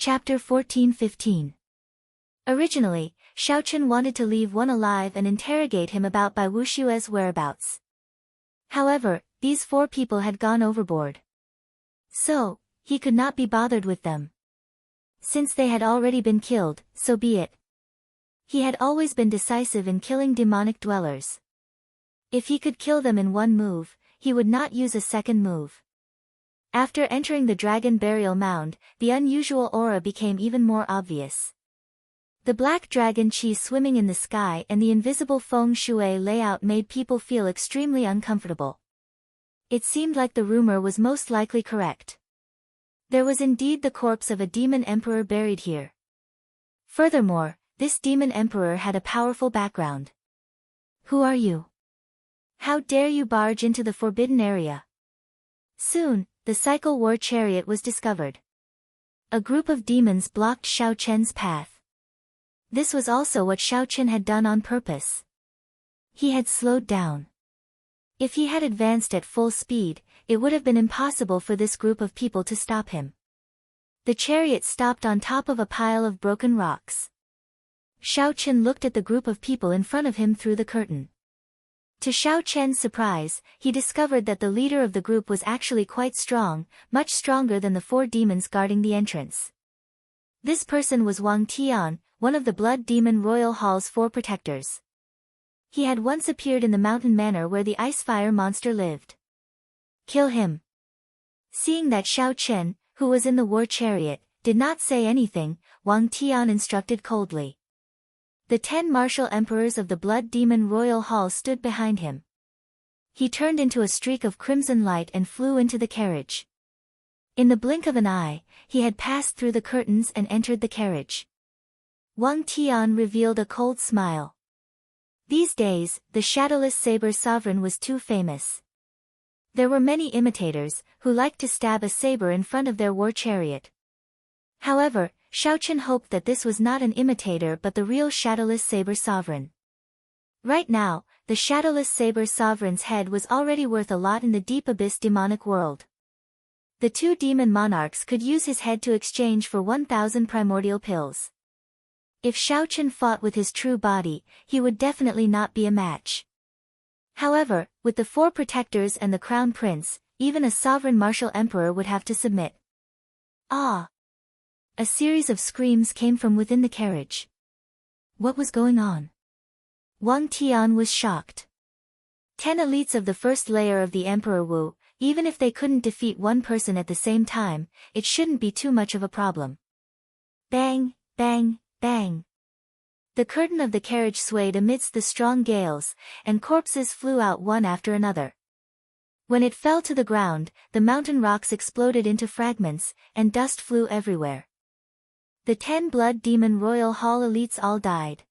Chapter 14-15. Originally, Xiaochen wanted to leave one alive and interrogate him about Bai Wushue's whereabouts. However, these 4 people had gone overboard. So, he could not be bothered with them. Since they had already been killed, so be it. He had always been decisive in killing demonic dwellers. If he could kill them in one move, he would not use a second move. After entering the dragon burial mound, the unusual aura became even more obvious. The black dragon chi swimming in the sky and the invisible feng shui layout made people feel extremely uncomfortable. It seemed like the rumor was most likely correct. There was indeed the corpse of a demon emperor buried here. Furthermore, this demon emperor had a powerful background. Who are you? How dare you barge into the forbidden area? Soon, the cycle war chariot was discovered. A group of demons blocked Xiaochen's path. This was also what Xiaochen had done on purpose. He had slowed down. If he had advanced at full speed, it would have been impossible for this group of people to stop him. The chariot stopped on top of a pile of broken rocks. Xiaochen looked at the group of people in front of him through the curtain. To Xiaochen's surprise, he discovered that the leader of the group was actually quite strong, much stronger than the 4 demons guarding the entrance. This person was Wang Tian, one of the Blood Demon Royal Hall's 4 protectors. He had once appeared in the mountain manor where the ice fire monster lived. Kill him. Seeing that Xiaochen, who was in the war chariot, did not say anything, Wang Tian instructed coldly. The 10 martial emperors of the Blood Demon Royal Hall stood behind him. He turned into a streak of crimson light and flew into the carriage. In the blink of an eye, he had passed through the curtains and entered the carriage. Wang Tian revealed a cold smile. These days, the shadowless saber sovereign was too famous. There were many imitators, who liked to stab a saber in front of their war chariot. However, Xiaochen hoped that this was not an imitator but the real shadowless saber sovereign. Right now, the shadowless saber sovereign's head was already worth a lot in the deep abyss demonic world. The 2 demon monarchs could use his head to exchange for 1,000 primordial pills. If Xiaochen fought with his true body, he would definitely not be a match. However, with the 4 protectors and the crown prince, even a sovereign martial emperor would have to submit. Ah! A series of screams came from within the carriage. What was going on? Wang Tian was shocked. 10 elites of the first layer of the Emperor Wu, even if they couldn't defeat one person at the same time, it shouldn't be too much of a problem. Bang, bang, bang. The curtain of the carriage swayed amidst the strong gales, and corpses flew out one after another. When it fell to the ground, the mountain rocks exploded into fragments, and dust flew everywhere. The 10 Blood Demon Royal Hall elites all died.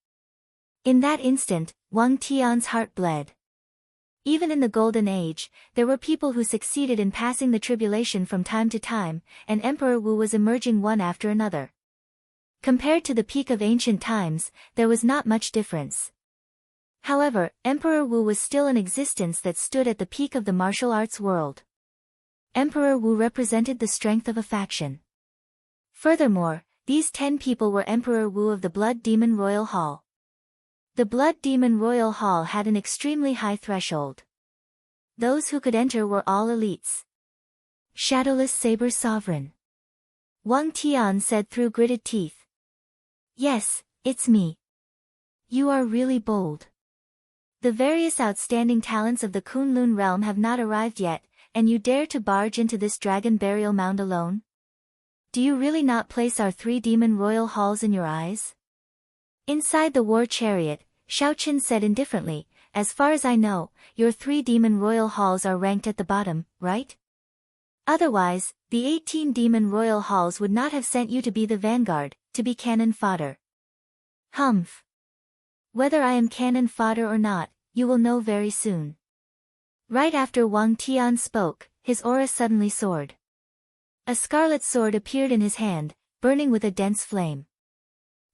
In that instant, Wang Tian's heart bled. Even in the Golden Age, there were people who succeeded in passing the tribulation from time to time, and Emperor Wu was emerging one after another. Compared to the peak of ancient times, there was not much difference. However, Emperor Wu was still an existence that stood at the peak of the martial arts world. Emperor Wu represented the strength of a faction. Furthermore, these 10 people were Emperor Wu of the Blood Demon Royal Hall. The Blood Demon Royal Hall had an extremely high threshold. Those who could enter were all elites. Shadowless Saber Sovereign. Wang Tian said through gritted teeth. Yes, it's me. You are really bold. The various outstanding talents of the Kunlun realm have not arrived yet, and you dare to barge into this dragon burial mound alone? Do you really not place our 3 demon royal halls in your eyes? Inside the war chariot, Xiaochen said indifferently, as far as I know, your 3 demon royal halls are ranked at the bottom, right? Otherwise, the 18 demon royal halls would not have sent you to be the vanguard, to be cannon fodder. Humph. Whether I am cannon fodder or not, you will know very soon. Right after Wang Tian spoke, his aura suddenly soared. A scarlet sword appeared in his hand, burning with a dense flame.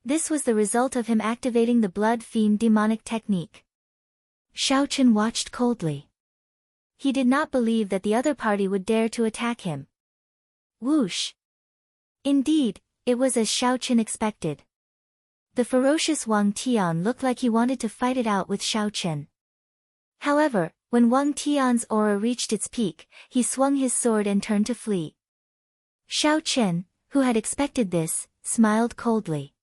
This was the result of him activating the blood fiend demonic technique. Xiaochen watched coldly. He did not believe that the other party would dare to attack him. Whoosh! Indeed, it was as Xiao Chen expected. The ferocious Wang Tian looked like he wanted to fight it out with Xiao Chen. However, when Wang Tian's aura reached its peak, he swung his sword and turned to flee. Xiao Chen, who had expected this, smiled coldly.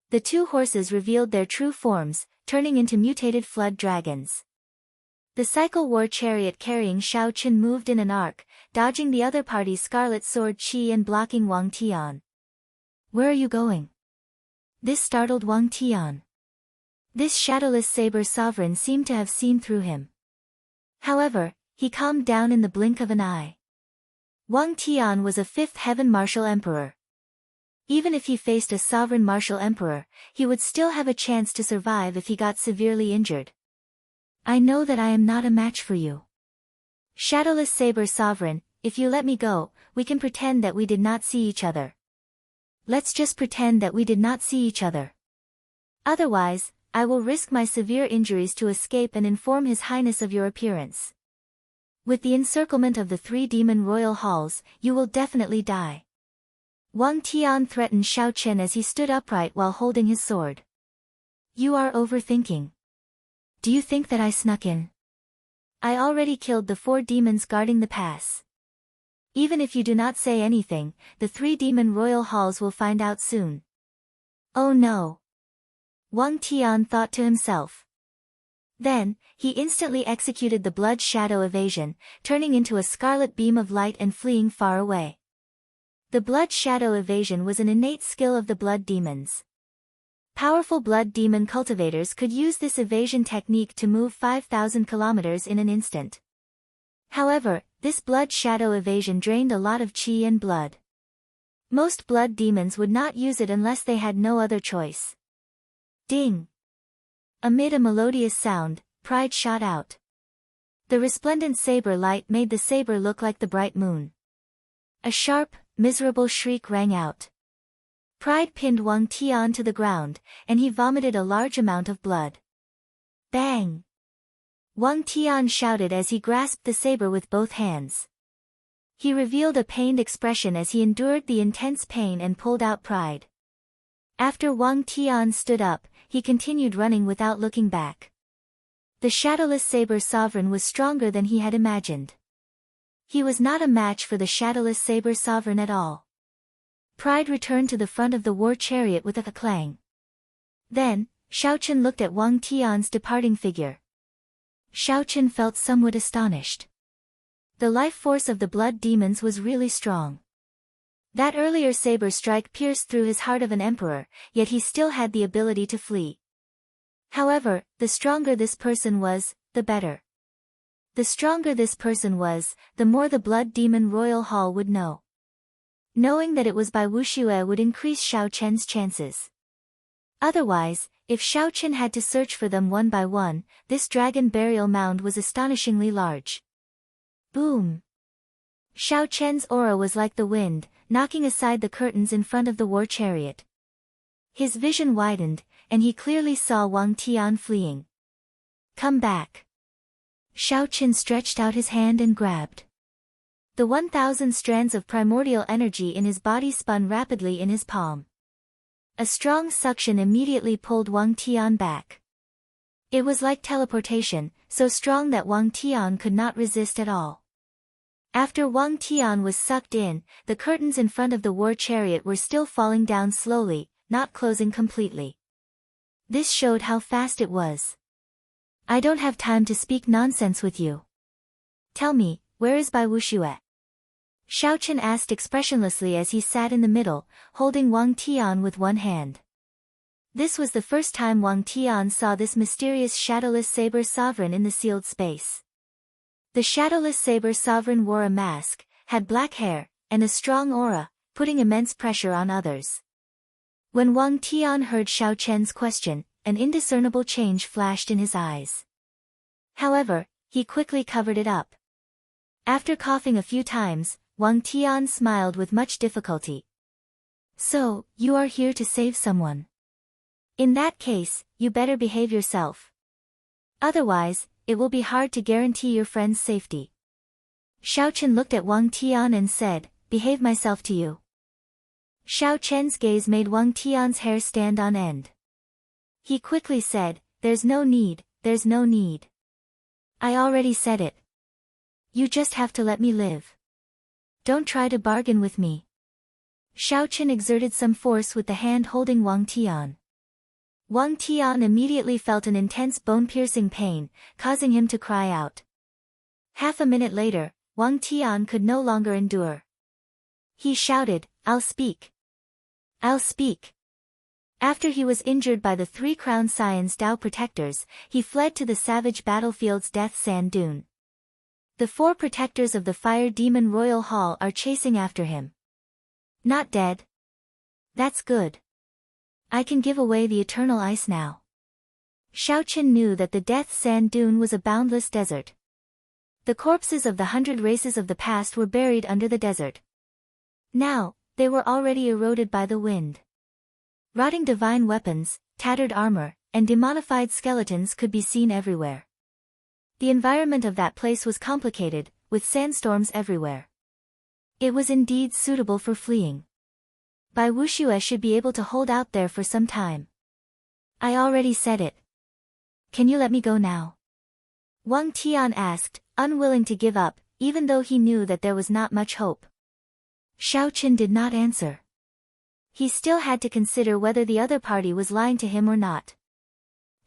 The two horses revealed their true forms, turning into mutated flood dragons. The cycle war chariot carrying Xiao Chen moved in an arc, dodging the other party's scarlet sword Qi and blocking Wang Tian. "Where are you going?" This startled Wang Tian. This shadowless saber sovereign seemed to have seen through him. However, he calmed down in the blink of an eye. Wang Tian was a fifth heaven martial emperor. Even if he faced a sovereign martial emperor, he would still have a chance to survive if he got severely injured. "I know that I am not a match for you. Shadowless Saber Sovereign, if you let me go, we can pretend that we did not see each other. Let's just pretend that we did not see each other. Otherwise, I will risk my severe injuries to escape and inform His Highness of your appearance. With the encirclement of the 3 demon royal halls, you will definitely die." Wang Tian threatened Xiao Chen as he stood upright while holding his sword. "You are overthinking. Do you think that I snuck in? I already killed the 4 demons guarding the pass. Even if you do not say anything, the 3 demon royal halls will find out soon." "Oh no," Wang Tian thought to himself. Then, he instantly executed the blood shadow evasion, turning into a scarlet beam of light and fleeing far away. The blood shadow evasion was an innate skill of the blood demons. Powerful blood demon cultivators could use this evasion technique to move 5,000 kilometers in an instant. However, this blood shadow evasion drained a lot of qi and blood. Most blood demons would not use it unless they had no other choice. Ding! Amid a melodious sound, Pride shot out. The resplendent saber light made the saber look like the bright moon. A sharp, miserable shriek rang out. Pride pinned Wang Tian to the ground, and he vomited a large amount of blood. Bang! Wang Tian shouted as he grasped the saber with both hands. He revealed a pained expression as he endured the intense pain and pulled out Pride. After Wang Tian stood up, he continued running without looking back. The shadowless saber sovereign was stronger than he had imagined. He was not a match for the shadowless saber sovereign at all. Pride returned to the front of the war chariot with a clang. Then, Xiao Chen looked at Wang Tian's departing figure. Xiao Chen felt somewhat astonished. The life force of the blood demons was really strong. That earlier saber strike pierced through his heart of an emperor, yet he still had the ability to flee. However, the stronger this person was, the better. The stronger this person was, the more the blood demon royal hall would know. Knowing that it was by Wuxue would increase Xiao Chen's chances. Otherwise, if Xiao Chen had to search for them one by one, this dragon burial mound was astonishingly large. Boom! Xiao Chen's aura was like the wind, knocking aside the curtains in front of the war chariot. His vision widened, and he clearly saw Wang Tian fleeing. "Come back." Xiao Chen stretched out his hand and grabbed. The 1,000 strands of primordial energy in his body spun rapidly in his palm. A strong suction immediately pulled Wang Tian back. It was like teleportation, so strong that Wang Tian could not resist at all. After Wang Tian was sucked in, the curtains in front of the war chariot were still falling down slowly, not closing completely. This showed how fast it was. "I don't have time to speak nonsense with you. Tell me, where is Bai Wuxue?" Xiao Chen asked expressionlessly as he sat in the middle, holding Wang Tian with one hand. This was the first time Wang Tian saw this mysterious shadowless saber sovereign in the sealed space. The shadowless saber sovereign wore a mask, had black hair, and a strong aura, putting immense pressure on others. When Wang Tian heard Xiao Chen's question, an indiscernible change flashed in his eyes. However, he quickly covered it up. After coughing a few times, Wang Tian smiled with much difficulty. "So, you are here to save someone. In that case, you better behave yourself. Otherwise, it will be hard to guarantee your friend's safety." Xiao Chen looked at Wang Tian and said, "Behave myself to you." Xiao Chen's gaze made Wang Tian's hair stand on end. He quickly said, "There's no need, there's no need. I already said it. You just have to let me live. Don't try to bargain with me." Xiao Chen exerted some force with the hand holding Wang Tian. Wang Tian immediately felt an intense bone-piercing pain, causing him to cry out. Half a minute later, Wang Tian could no longer endure. He shouted, "I'll speak. I'll speak." After he was injured by the 3 Crown Scions Dao protectors, he fled to the savage battlefield's death sand dune. The 4 protectors of the Fire Demon Royal Hall are chasing after him. Not dead. That's good. I can give away the eternal ice now. Xiao Chen knew that the death sand dune was a boundless desert. The corpses of the 100 races of the past were buried under the desert. Now, they were already eroded by the wind. Rotting divine weapons, tattered armor, and demonified skeletons could be seen everywhere. The environment of that place was complicated, with sandstorms everywhere. It was indeed suitable for fleeing. Bai Wuxue should be able to hold out there for some time. I already said it. Can you let me go now? Wang Tian asked, unwilling to give up, even though he knew that there was not much hope. Xiao Chen did not answer. He still had to consider whether the other party was lying to him or not.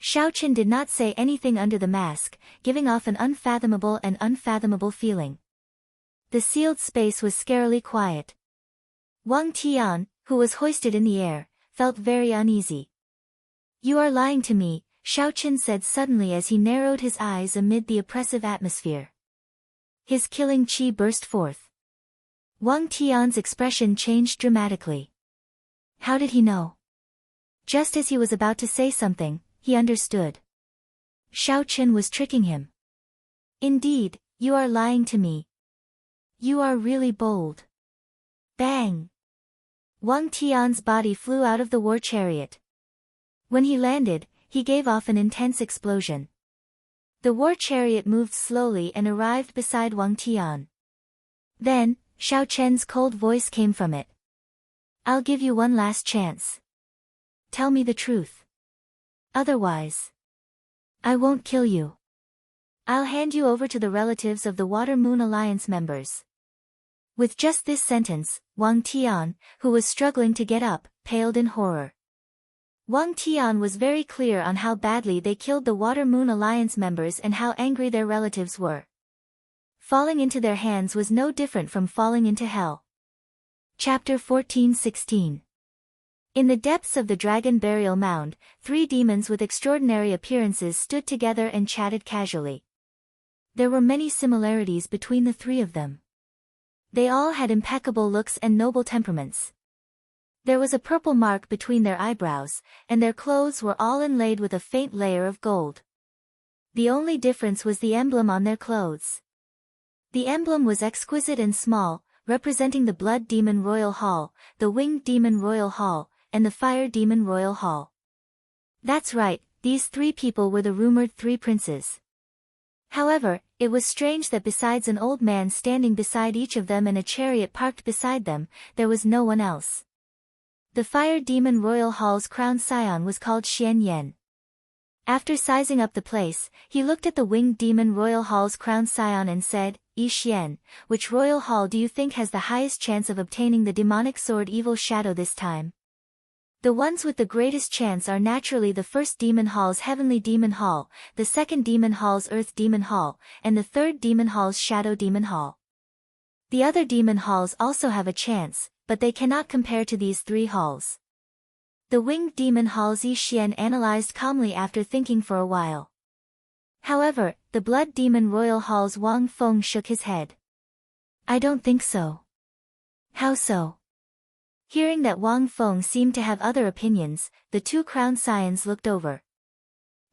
Xiao Chen did not say anything under the mask, giving off an unfathomable feeling. The sealed space was scarily quiet. Wang Tian, who was hoisted in the air, felt very uneasy. You are lying to me, Xiao Chen said suddenly as he narrowed his eyes amid the oppressive atmosphere. His killing qi burst forth. Wang Tian's expression changed dramatically. How did he know? Just as he was about to say something, he understood. Xiao Chen was tricking him. Indeed, you are lying to me. You are really bold. Bang! Wang Tian's body flew out of the war chariot. When he landed, he gave off an intense explosion. The war chariot moved slowly and arrived beside Wang Tian. Then, Xiao Chen's cold voice came from it. I'll give you one last chance. Tell me the truth. Otherwise, I won't kill you. I'll hand you over to the relatives of the Water Moon Alliance members. With just this sentence, Wang Tian, who was struggling to get up, paled in horror. Wang Tian was very clear on how badly they killed the Water Moon Alliance members and how angry their relatives were. Falling into their hands was no different from falling into hell. Chapter 14-16. In the depths of the Dragon Burial Mound, 3 demons with extraordinary appearances stood together and chatted casually. There were many similarities between the 3 of them. They all had impeccable looks and noble temperaments. There was a purple mark between their eyebrows, and their clothes were all inlaid with a faint layer of gold. The only difference was the emblem on their clothes. The emblem was exquisite and small, representing the Blood Demon Royal Hall, the Winged Demon Royal Hall, and the Fire Demon Royal Hall. That's right, these 3 people were the rumored 3 princes. However, it was strange that besides an old man standing beside each of them and a chariot parked beside them, there was no one else. The Fire Demon Royal Hall's crown scion was called Xian Yan. After sizing up the place, he looked at the Winged Demon Royal Hall's crown scion and said, Yi Xian, which royal hall do you think has the highest chance of obtaining the demonic sword Evil Shadow this time? The ones with the greatest chance are naturally the first Demon Hall's Heavenly Demon Hall, the second Demon Hall's Earth Demon Hall, and the third Demon Hall's Shadow Demon Hall. The other Demon Halls also have a chance, but they cannot compare to these 3 halls. The Winged Demon Hall's Yi Xian analyzed calmly after thinking for a while. However, the Blood Demon Royal Hall's Wang Feng shook his head. I don't think so. How so? Hearing that Wang Feng seemed to have other opinions, the 2 crown scions looked over.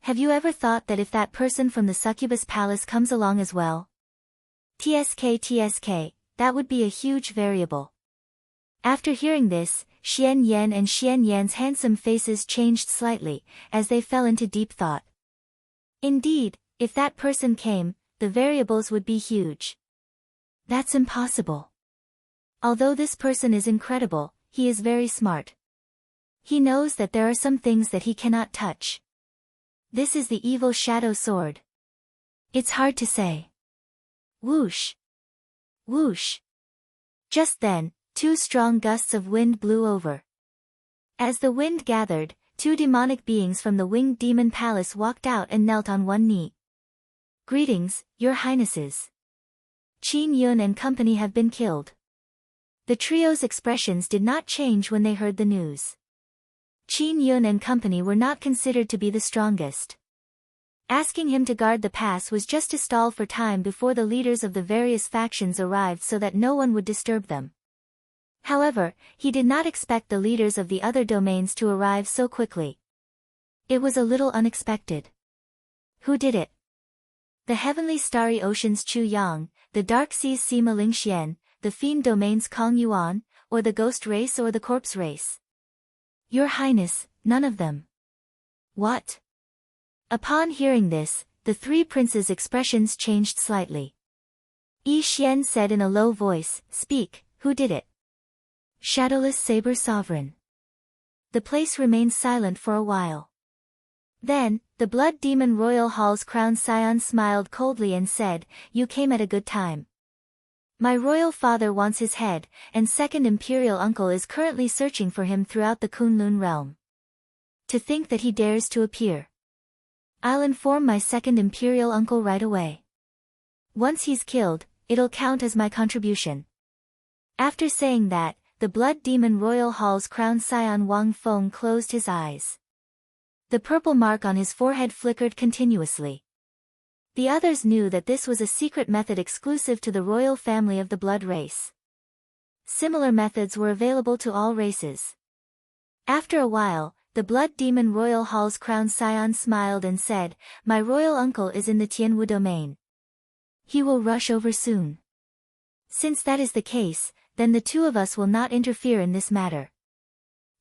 Have you ever thought that if that person from the Succubus Palace comes along as well? TSK, that would be a huge variable. After hearing this, Xian Yan and Xian Yan's handsome faces changed slightly, as they fell into deep thought. Indeed, if that person came, the variables would be huge. That's impossible. Although this person is incredible, he is very smart. He knows that there are some things that he cannot touch. This is the evil shadow sword. It's hard to say. Whoosh! Whoosh! Just then, 2 strong gusts of wind blew over. As the wind gathered, 2 demonic beings from the winged demon palace walked out and knelt on one knee. Greetings, your highnesses. Qin Yun and company have been killed. The trio's expressions did not change when they heard the news. Qin Yun and company were not considered to be the strongest. Asking him to guard the pass was just to stall for time before the leaders of the various factions arrived so that no one would disturb them. However, he did not expect the leaders of the other domains to arrive so quickly. It was a little unexpected. Who did it? The heavenly starry oceans Chu Yang, the dark seas Sima Lingxian, the fiend domains Kong Yuan, or the ghost race or the corpse race? Your Highness, none of them. What? Upon hearing this, the 3 princes' expressions changed slightly. Yi Xian said in a low voice, "Speak, who did it?" Shadowless Saber Sovereign. The place remained silent for a while. Then, the Blood Demon Royal Hall's crowned scion smiled coldly and said, "You came at a good time. My royal father wants his head, and second imperial uncle is currently searching for him throughout the Kunlun realm. To think that he dares to appear. I'll inform my second imperial uncle right away. Once he's killed, it'll count as my contribution." After saying that, the Blood Demon Royal Hall's crowned scion Wang Feng closed his eyes. The purple mark on his forehead flickered continuously. The others knew that this was a secret method exclusive to the royal family of the blood race. Similar methods were available to all races. After a while, the Blood Demon Royal Hall's crowned scion smiled and said, "My royal uncle is in the Tianwu domain. He will rush over soon. Since that is the case, then the 2 of us will not interfere in this matter."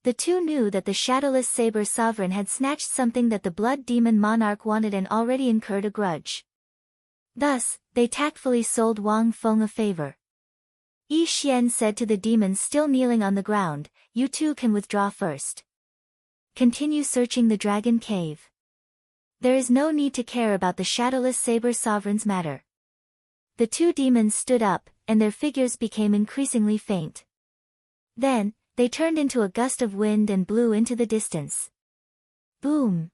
The 2 knew that the Shadowless Saber Sovereign had snatched something that the Blood Demon Monarch wanted and already incurred a grudge. Thus, they tactfully sold Wang Feng a favor. Yi Xian said to the demons still kneeling on the ground, "You 2 can withdraw first. Continue searching the Dragon Cave. There is no need to care about the Shadowless Saber Sovereign's matter." The 2 demons stood up, and their figures became increasingly faint. Then, they turned into a gust of wind and blew into the distance. Boom!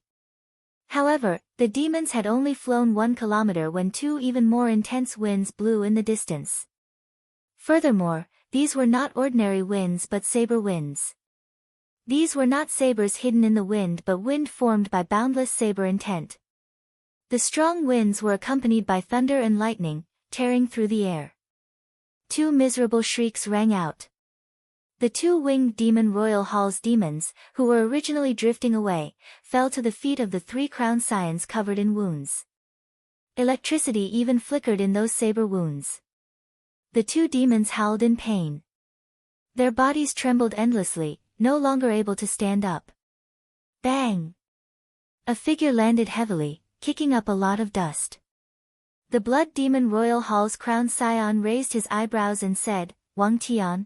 However, the demons had only flown 1 kilometer when 2 even more intense winds blew in the distance. Furthermore, these were not ordinary winds but saber winds. These were not sabers hidden in the wind but wind formed by boundless saber intent. The strong winds were accompanied by thunder and lightning, tearing through the air. 2 miserable shrieks rang out. The 2 winged demon Royal Hall's demons, who were originally drifting away, fell to the feet of the 3 crowned scions covered in wounds. Electricity even flickered in those saber wounds. The 2 demons howled in pain. Their bodies trembled endlessly, no longer able to stand up. Bang! A figure landed heavily, kicking up a lot of dust. The Blood Demon Royal Hall's crowned scion raised his eyebrows and said, "Wang Tian."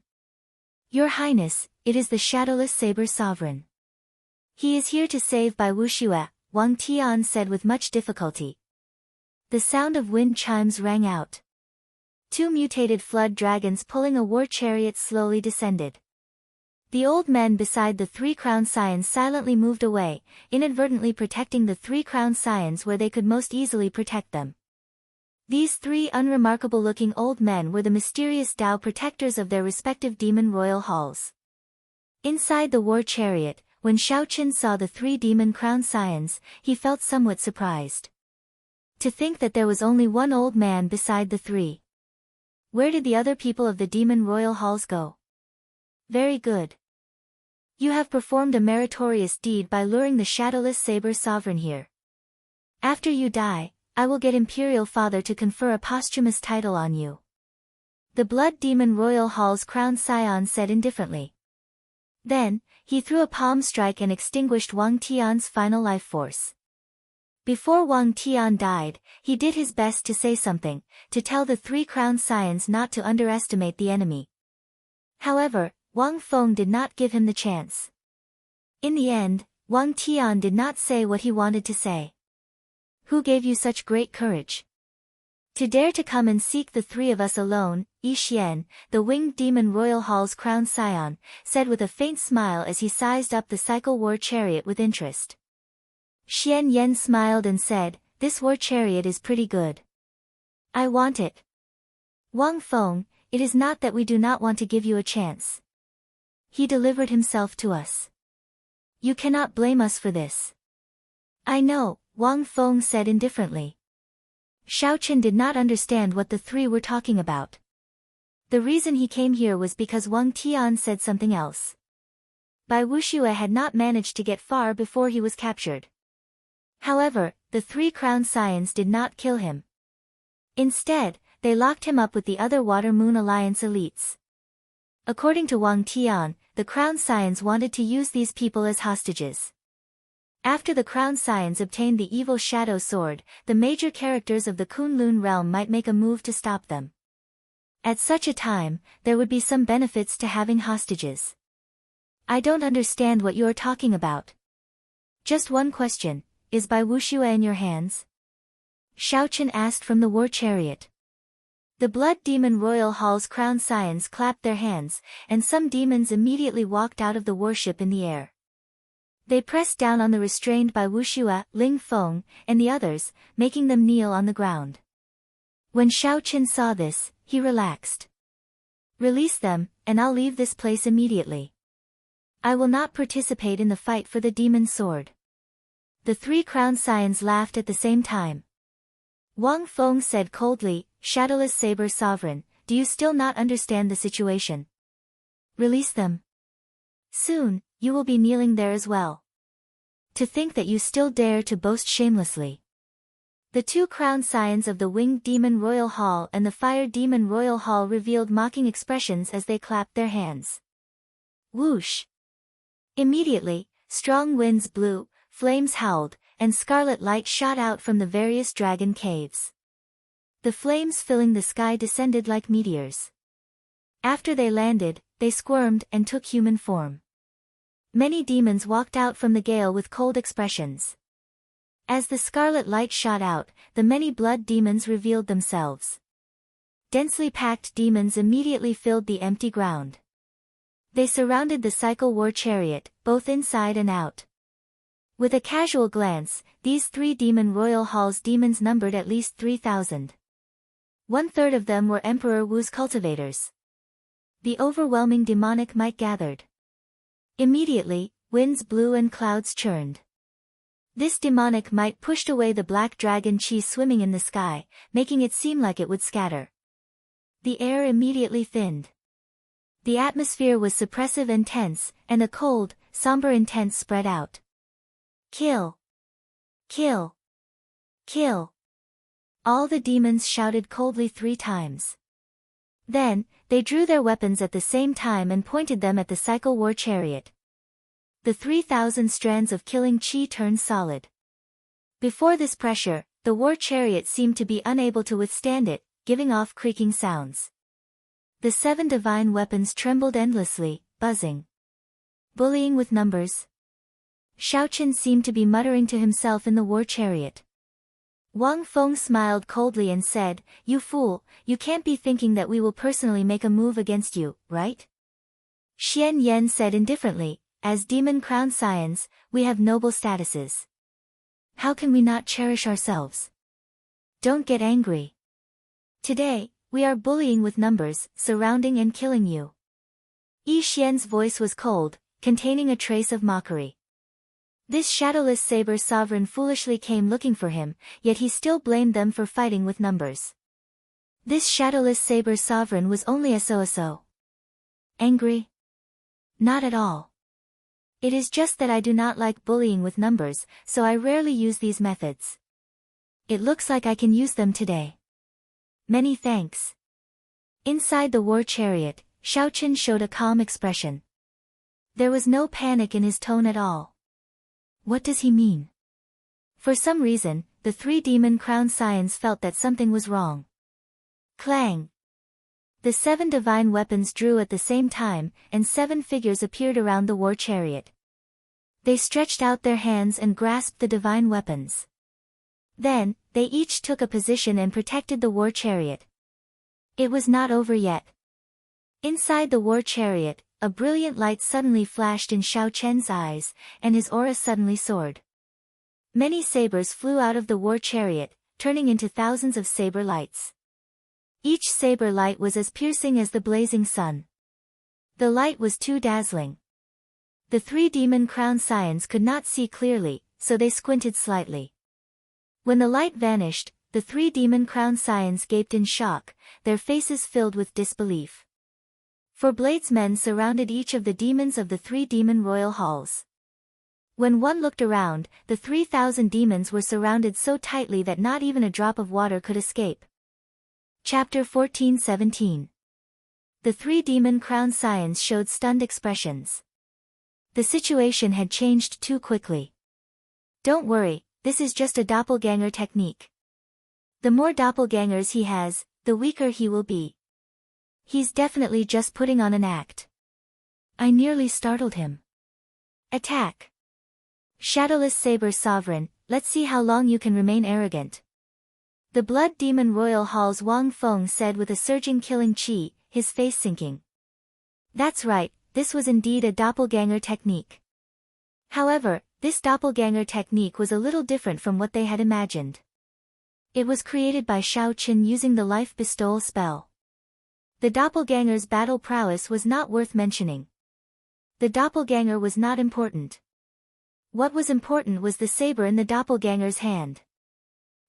"Your Highness, it is the Shadowless Saber Sovereign. He is here to save Bai Wuxue," Wang Tian said with much difficulty. The sound of wind chimes rang out. 2 mutated flood dragons pulling a war chariot slowly descended. The old men beside the 3 crowned scions silently moved away, inadvertently protecting the 3 crowned scions where they could most easily protect them. These 3 unremarkable-looking old men were the mysterious Tao protectors of their respective demon royal halls. Inside the war chariot, when Shao Qin saw the 3 demon crowned scions, he felt somewhat surprised. To think that there was only one old man beside the 3. Where did the other people of the demon royal halls go? Very good. You have performed a meritorious deed by luring the Shadowless Saber Sovereign here. After you die, I will get Imperial Father to confer a posthumous title on you. The Blood Demon Royal Hall's crowned scion said indifferently. Then, he threw a palm strike and extinguished Wang Tian's final life force. Before Wang Tian died, he did his best to say something, to tell the 3 crowned scions not to underestimate the enemy. However, Wang Feng did not give him the chance. In the end, Wang Tian did not say what he wanted to say. Who gave you such great courage? To dare to come and seek the three of us alone, Yi Xian, the winged demon royal hall's crown scion, said with a faint smile as he sized up the cycle war chariot with interest. Xian Yan smiled and said, "This war chariot is pretty good. I want it." Wang Feng, it is not that we do not want to give you a chance. He delivered himself to us. You cannot blame us for this. I know, Wang Feng said indifferently. Xiaochen did not understand what the three were talking about. The reason he came here was because Wang Tian said something else. Bai Wuxue had not managed to get far before he was captured. However, the three crown scions did not kill him. Instead, they locked him up with the other Water Moon Alliance elites. According to Wang Tian, the crown scions wanted to use these people as hostages. After the crown scions obtained the evil shadow sword, the major characters of the Kunlun realm might make a move to stop them. At such a time, there would be some benefits to having hostages. I don't understand what you are talking about. Just one question, is Bai Wuxue in your hands? Xiaochen asked from the war chariot. The Blood Demon Royal Hall's crown scions clapped their hands, and some demons immediately walked out of the warship in the air. They pressed down on the restrained Bai Wuxue, Ling Feng, and the others, making them kneel on the ground. When Xiaochen saw this, he relaxed. Release them, and I'll leave this place immediately. I will not participate in the fight for the demon sword. The three crown scions laughed at the same time. Wang Feng said coldly, Shadowless Saber Sovereign, do you still not understand the situation? Release them. Soon, you will be kneeling there as well. To think that you still dare to boast shamelessly. The two crown scions of the Winged Demon Royal Hall and the Fire Demon Royal Hall revealed mocking expressions as they clapped their hands. Whoosh! Immediately, strong winds blew, flames howled, and scarlet light shot out from the various dragon caves. The flames filling the sky descended like meteors. After they landed, they squirmed and took human form. Many demons walked out from the gale with cold expressions. As the scarlet light shot out, the many blood demons revealed themselves. Densely packed demons immediately filled the empty ground. They surrounded the cycle war chariot, both inside and out. With a casual glance, these three demon royal halls demons numbered at least 3,000. 1/3 of them were Emperor Wu's cultivators. The overwhelming demonic might gathered. Immediately, winds blew and clouds churned. This demonic might pushed away the black dragon chi swimming in the sky, making it seem like it would scatter. The air immediately thinned. The atmosphere was suppressive and tense, and a cold, somber intent spread out. Kill! Kill! Kill! All the demons shouted coldly 3 times. Then, they drew their weapons at the same time and pointed them at the cycle war chariot. The 3,000 strands of killing chi turned solid. Before this pressure, the war chariot seemed to be unable to withstand it, giving off creaking sounds. The 7 divine weapons trembled endlessly, buzzing. Bullying with numbers. Xiaochen seemed to be muttering to himself in the war chariot. Wang Feng smiled coldly and said, You fool, you can't be thinking that we will personally make a move against you, right? Xian Yan said indifferently, As demon crown scions, we have noble statuses. How can we not cherish ourselves? Don't get angry. Today, we are bullying with numbers, surrounding and killing you. Yi Xian's voice was cold, containing a trace of mockery. This shadowless saber sovereign foolishly came looking for him, yet he still blamed them for fighting with numbers. This shadowless saber sovereign was only a so-so. Angry? Not at all. It is just that I do not like bullying with numbers, so I rarely use these methods. It looks like I can use them today. Many thanks. Inside the war chariot, Xiaochen showed a calm expression. There was no panic in his tone at all. What does he mean? For some reason, the 3 demon crown scions felt that something was wrong. Clang! The 7 divine weapons drew at the same time, and 7 figures appeared around the war chariot. They stretched out their hands and grasped the divine weapons. Then, they each took a position and protected the war chariot. It was not over yet. Inside the war chariot, a brilliant light suddenly flashed in Xiao Chen's eyes, and his aura suddenly soared. Many sabers flew out of the war chariot, turning into thousands of saber lights. Each saber light was as piercing as the blazing sun. The light was too dazzling. The 3 demon crown scions could not see clearly, so they squinted slightly. When the light vanished, the 3 demon crown scions gaped in shock, their faces filled with disbelief. 4 bladesmen surrounded each of the demons of the 3 demon royal halls. When one looked around, the 3,000 demons were surrounded so tightly that not even a drop of water could escape. Chapter 14-17. The 3 demon crown scions showed stunned expressions. The situation had changed too quickly. Don't worry, this is just a doppelganger technique. The more doppelgangers he has, the weaker he will be. He's definitely just putting on an act. I nearly startled him. Attack! Shadowless Saber Sovereign, let's see how long you can remain arrogant. The Blood Demon Royal Hall's Wang Feng said with a surging killing chi, his face sinking. That's right, this was indeed a doppelganger technique. However, this doppelganger technique was a little different from what they had imagined. It was created by Xiao Chen using the life bestowal spell. The doppelganger's battle prowess was not worth mentioning. The doppelganger was not important. What was important was the saber in the doppelganger's hand.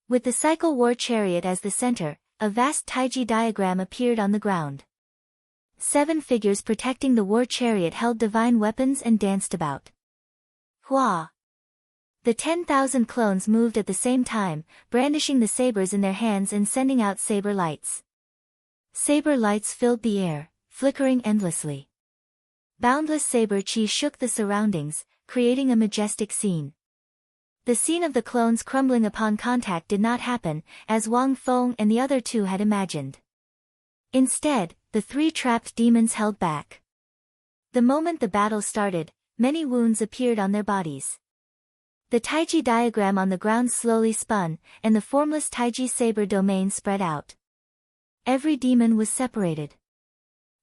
With the cycle war chariot as the center, a vast taiji diagram appeared on the ground. 7 figures protecting the war chariot held divine weapons and danced about. Hua! The 10,000 clones moved at the same time, brandishing the sabers in their hands and sending out saber lights. Saber lights filled the air, flickering endlessly. Boundless saber chi shook the surroundings, creating a majestic scene. The scene of the clones crumbling upon contact did not happen, as Wang Feng and the other 2 had imagined. Instead, the 3 trapped demons held back. The moment the battle started, many wounds appeared on their bodies. The taiji diagram on the ground slowly spun, and the formless taiji saber domain spread out. Every demon was separated.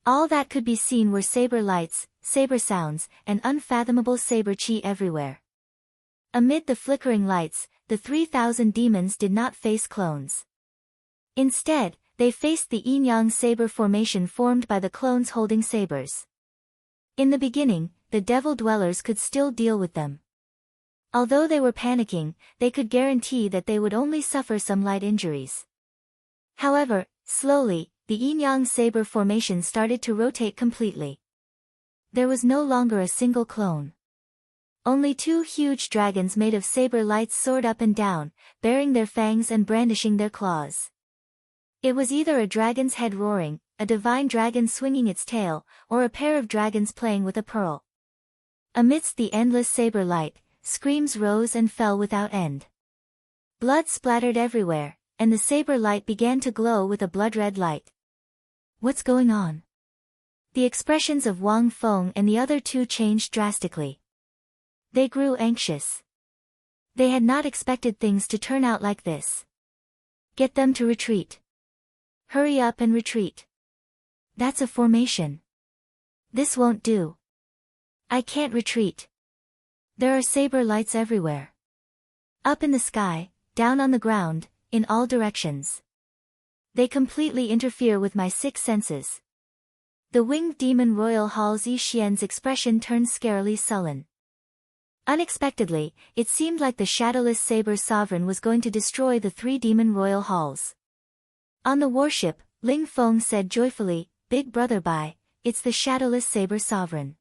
All that could be seen were saber lights, saber sounds, and unfathomable saber chi everywhere. Amid the flickering lights, the 3,000 demons did not face clones. Instead, they faced the yin-yang saber formation formed by the clones holding sabers. In the beginning, the devil dwellers could still deal with them. Although they were panicking, they could guarantee that they would only suffer some light injuries. However, slowly, the yin-yang saber formation started to rotate completely. There was no longer a single clone. Only 2 huge dragons made of saber lights soared up and down, baring their fangs and brandishing their claws. It was either a dragon's head roaring, a divine dragon swinging its tail, or a pair of dragons playing with a pearl. Amidst the endless saber light, screams rose and fell without end. Blood splattered everywhere, and the saber light began to glow with a blood-red light. What's going on? The expressions of Wang Feng and the other 2 changed drastically. They grew anxious. They had not expected things to turn out like this. Get them to retreat. Hurry up and retreat. That's a formation. This won't do. I can't retreat. There are saber lights everywhere. Up in the sky, down on the ground, in all directions. They completely interfere with my 6 senses. The winged demon royal Hall's Yi Xian's expression turned scarily sullen. Unexpectedly, it seemed like the shadowless saber sovereign was going to destroy the 3 demon royal halls. On the warship, Ling Feng said joyfully, "Big brother Bai, it's the shadowless saber sovereign.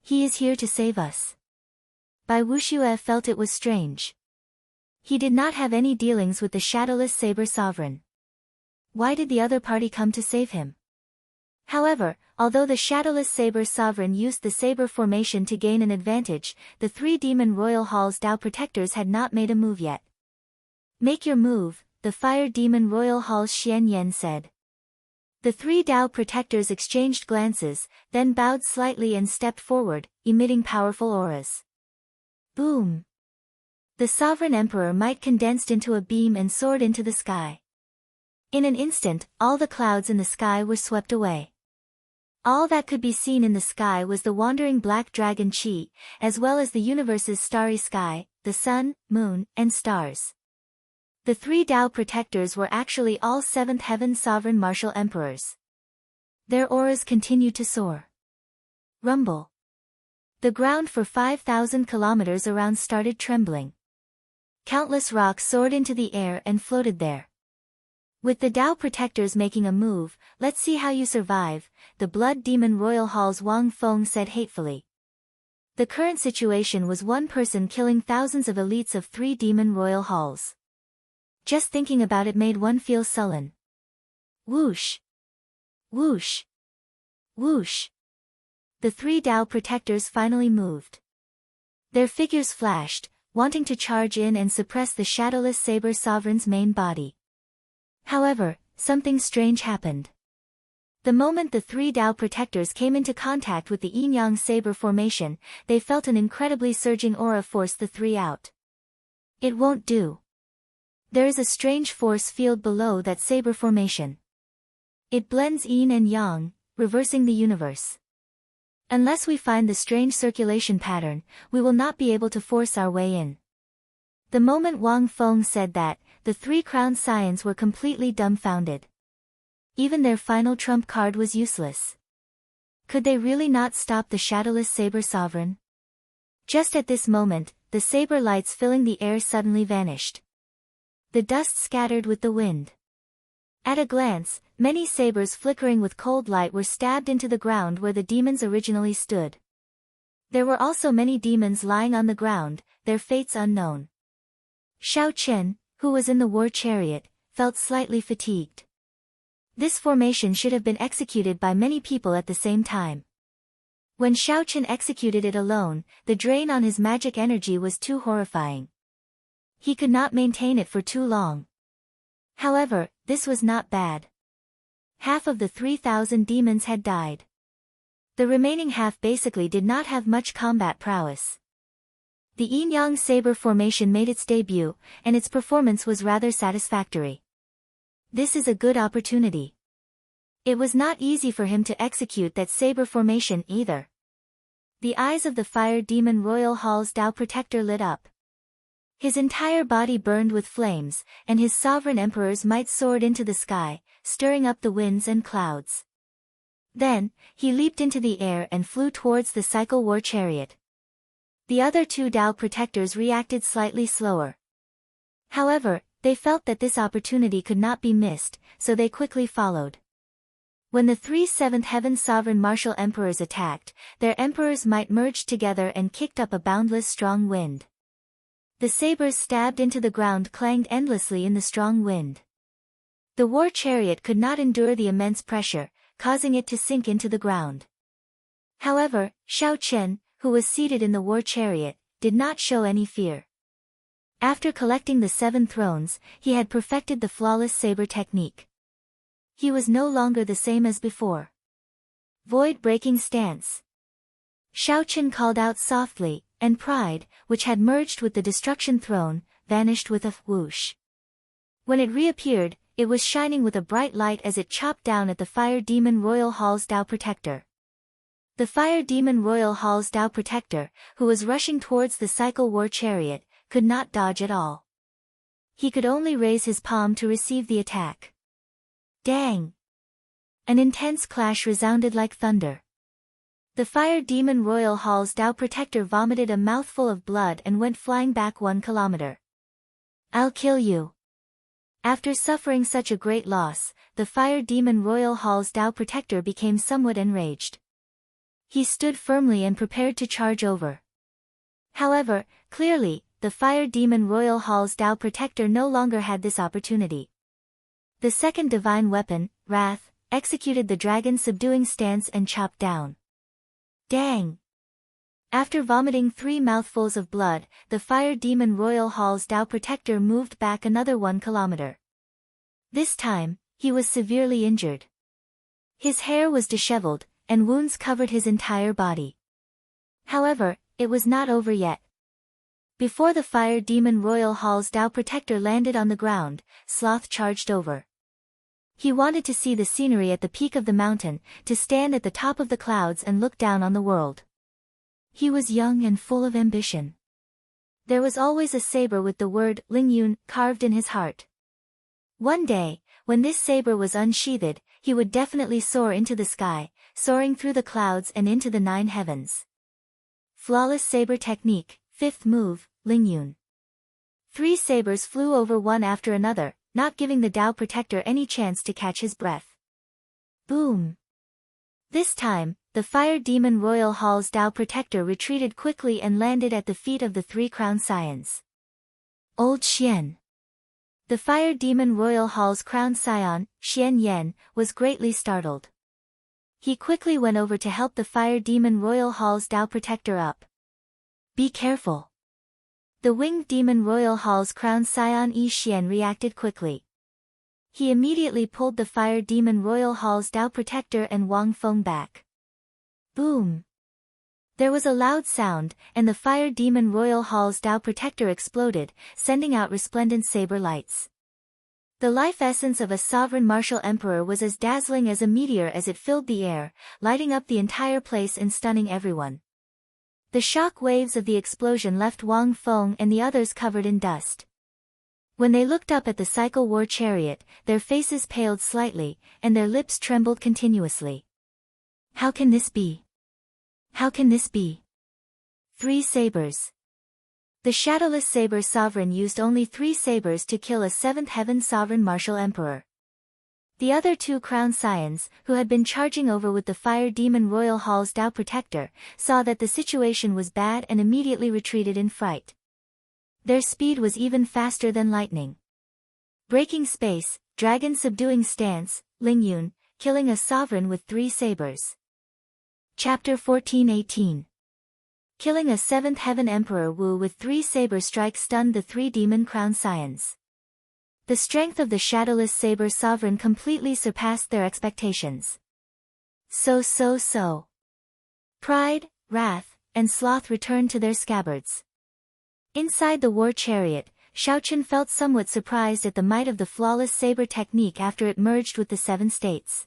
He is here to save us." Bai Wuxue felt it was strange. He did not have any dealings with the shadowless saber sovereign. Why did the other party come to save him? However, although the shadowless saber sovereign used the saber formation to gain an advantage, the 3 demon royal hall's Dao protectors had not made a move yet. "Make your move," the fire demon royal hall's Xian Yan said. The three Tao protectors exchanged glances, then bowed slightly and stepped forward, emitting powerful auras. Boom! The sovereign emperor might condensed into a beam and soared into the sky. In an instant, all the clouds in the sky were swept away. All that could be seen in the sky was the wandering black dragon Qi, as well as the universe's starry sky, the sun, moon, and stars. The three Tao protectors were actually all seventh heaven sovereign martial emperors. Their auras continued to soar. Rumble. The ground for 5,000 kilometers around started trembling. Countless rocks soared into the air and floated there. With the Tao protectors making a move, let's see how you survive, the Blood Demon Royal Hall's Wang Feng said hatefully. The current situation was one person killing thousands of elites of 3 demon royal halls. Just thinking about it made one feel sullen. Whoosh! Whoosh! Whoosh! The 3 Tao protectors finally moved. Their figures flashed, wanting to charge in and suppress the shadowless saber sovereign's main body. However, something strange happened. The moment the 3 Tao protectors came into contact with the yin-yang saber formation, they felt an incredibly surging aura force the three out. It won't do. There is a strange force field below that saber formation. It blends yin and yang, reversing the universe. Unless we find the strange circulation pattern, we will not be able to force our way in. The moment Wang Feng said that, the 3 crowned scions were completely dumbfounded. Even their final trump card was useless. Could they really not stop the shadowless saber sovereign? Just at this moment, the saber lights filling the air suddenly vanished. The dust scattered with the wind. At a glance, many sabers flickering with cold light were stabbed into the ground where the demons originally stood. There were also many demons lying on the ground, their fates unknown. Xiao Qian, who was in the war chariot, felt slightly fatigued. This formation should have been executed by many people at the same time. When Xiao Qian executed it alone, the drain on his magic energy was too horrifying. He could not maintain it for too long. However, this was not bad. Half of the 3,000 demons had died. The remaining half basically did not have much combat prowess. The yin-yang saber formation made its debut, and its performance was rather satisfactory. This is a good opportunity. It was not easy for him to execute that saber formation either. The eyes of the Fire Demon Royal Hall's Tao Protector lit up. His entire body burned with flames, and his sovereign emperor's might soared into the sky, stirring up the winds and clouds. Then, he leaped into the air and flew towards the cycle war chariot. The other 2 Tao protectors reacted slightly slower. However, they felt that this opportunity could not be missed, so they quickly followed. When the 3 seventh heaven sovereign martial emperors attacked, their emperors' might merged together and kicked up a boundless strong wind. The sabers stabbed into the ground clanged endlessly in the strong wind. The war chariot could not endure the immense pressure, causing it to sink into the ground. However, Xiao Qian, who was seated in the war chariot, did not show any fear. After collecting the 7 thrones, he had perfected the flawless saber technique. He was no longer the same as before. Void-breaking stance. Xiao Qian called out softly, and pride, which had merged with the destruction throne, vanished with a whoosh. When it reappeared, it was shining with a bright light as it chopped down at the Fire Demon Royal Hall's Tao Protector. The Fire Demon Royal Hall's Tao Protector, who was rushing towards the cycle war chariot, could not dodge at all. He could only raise his palm to receive the attack. Dang! An intense clash resounded like thunder. The Fire Demon Royal Hall's Tao Protector vomited a mouthful of blood and went flying back 1 kilometer. I'll kill you. After suffering such a great loss, the Fire Demon Royal Hall's Tao Protector became somewhat enraged. He stood firmly and prepared to charge over. However, clearly, the Fire Demon Royal Hall's Tao Protector no longer had this opportunity. The second divine weapon, Wrath, executed the dragon subduing stance and chopped down. Dang! After vomiting 3 mouthfuls of blood, the Fire Demon Royal Hall's Tao Protector moved back another 1 kilometer. This time, he was severely injured. His hair was disheveled, and wounds covered his entire body. However, it was not over yet. Before the fire demon Royal Hall's Tao Protector landed on the ground, Sloth charged over. He wanted to see the scenery at the peak of the mountain, to stand at the top of the clouds and look down on the world. He was young and full of ambition. There was always a saber with the word Lingyun carved in his heart. One day, when this saber was unsheathed, he would definitely soar into the sky, soaring through the clouds and into the 9 heavens. Flawless Saber Technique, 5th move, Lingyun. 3 sabers flew over one after another, not giving the Tao Protector any chance to catch his breath. Boom! This time, the fire demon Royal Hall's Tao Protector retreated quickly and landed at the feet of the 3 crowned scions. Old Xian. The fire demon Royal Hall's crowned scion, Xian Yan, was greatly startled. He quickly went over to help the fire demon Royal Hall's Tao Protector up. Be careful. The winged demon Royal Hall's crowned scion Yi Xian reacted quickly. He immediately pulled the fire demon Royal Hall's Tao Protector and Wang Feng back. Boom! There was a loud sound, and the fire demon Royal Hall's Tao Protector exploded, sending out resplendent saber lights. The life essence of a sovereign martial emperor was as dazzling as a meteor as it filled the air, lighting up the entire place and stunning everyone. The shock waves of the explosion left Wang Feng and the others covered in dust. When they looked up at the cycle war chariot, their faces paled slightly, and their lips trembled continuously. How can this be? How can this be? 3 sabers. The Shadowless Saber Sovereign used only 3 sabers to kill a 7th Heaven Sovereign Martial Emperor. The other 2 crowned scions, who had been charging over with the fire demon Royal Hall's Tao Protector, saw that the situation was bad and immediately retreated in fright. Their speed was even faster than lightning. Breaking space, dragon subduing stance, Lingyun, killing a sovereign with 3 sabers. Chapter 14-18. Killing a 7th Heaven Emperor Wu with 3 saber strikes stunned the 3 demon crowned scions. The strength of the Shadowless Saber Sovereign completely surpassed their expectations. So. Pride, wrath, and sloth returned to their scabbards. Inside the war chariot, Xiaochen felt somewhat surprised at the might of the flawless saber technique after it merged with the 7 states.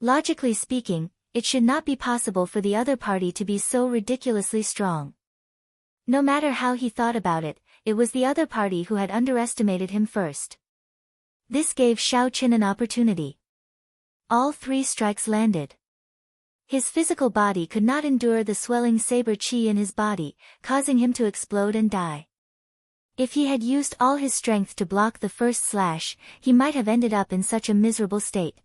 Logically speaking, it should not be possible for the other party to be so ridiculously strong. No matter how he thought about it, it was the other party who had underestimated him first. This gave Xiaochen an opportunity. All 3 strikes landed. His physical body could not endure the swelling saber chi in his body, causing him to explode and die. If he had used all his strength to block the first slash, he might have ended up in such a miserable state.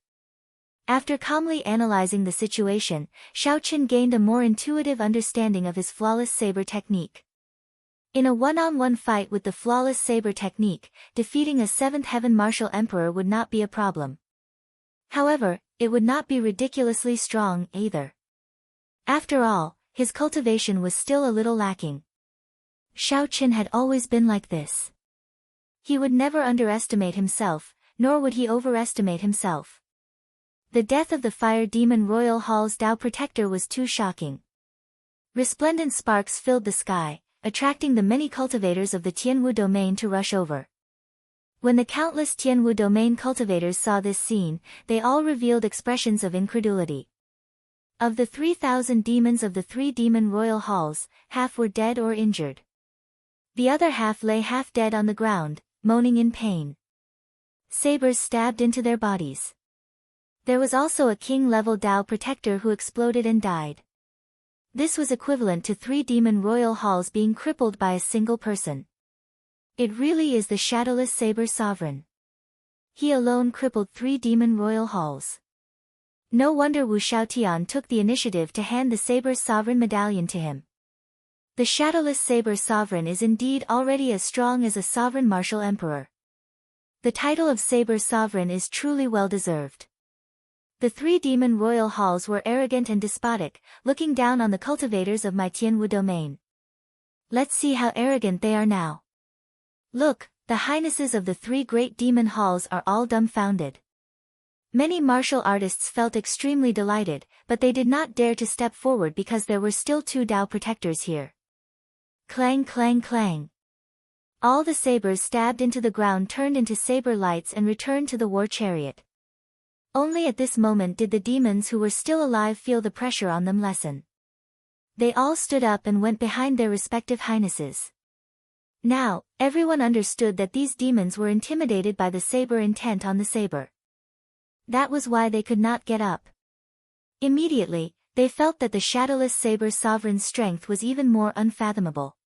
After calmly analyzing the situation, Xiaochen gained a more intuitive understanding of his flawless saber technique. In a one-on-one fight with the flawless saber technique, defeating a 7th Heaven Martial Emperor would not be a problem. However, it would not be ridiculously strong either. After all, his cultivation was still a little lacking. Xiaochen had always been like this. He would never underestimate himself, nor would he overestimate himself. The death of the fire demon Royal Hall's Tao Protector was too shocking. Resplendent sparks filled the sky, attracting the many cultivators of the Tianwu domain to rush over. When the countless Tianwu domain cultivators saw this scene, they all revealed expressions of incredulity. Of the 3,000 demons of the 3 demon royal halls, half were dead or injured. The other half lay half dead on the ground, moaning in pain. Sabers stabbed into their bodies. There was also a king-level Tao Protector who exploded and died. This was equivalent to 3 demon royal halls being crippled by a single person. It really is the Shadowless Saber Sovereign. He alone crippled 3 demon royal halls. No wonder Wu Xiaotian took the initiative to hand the Saber Sovereign medallion to him. The Shadowless Saber Sovereign is indeed already as strong as a sovereign martial emperor. The title of Saber Sovereign is truly well-deserved. The 3 demon royal halls were arrogant and despotic, looking down on the cultivators of my Tianwu domain. Let's see how arrogant they are now. Look, the highnesses of the 3 great demon halls are all dumbfounded. Many martial artists felt extremely delighted, but they did not dare to step forward because there were still 2 Tao protectors here. Clang clang clang. All the sabers stabbed into the ground turned into saber lights and returned to the war chariot. Only at this moment did the demons who were still alive feel the pressure on them lessen. They all stood up and went behind their respective highnesses. Now, everyone understood that these demons were intimidated by the saber intent on the saber. That was why they could not get up. Immediately, they felt that the shadowless saber sovereign's strength was even more unfathomable.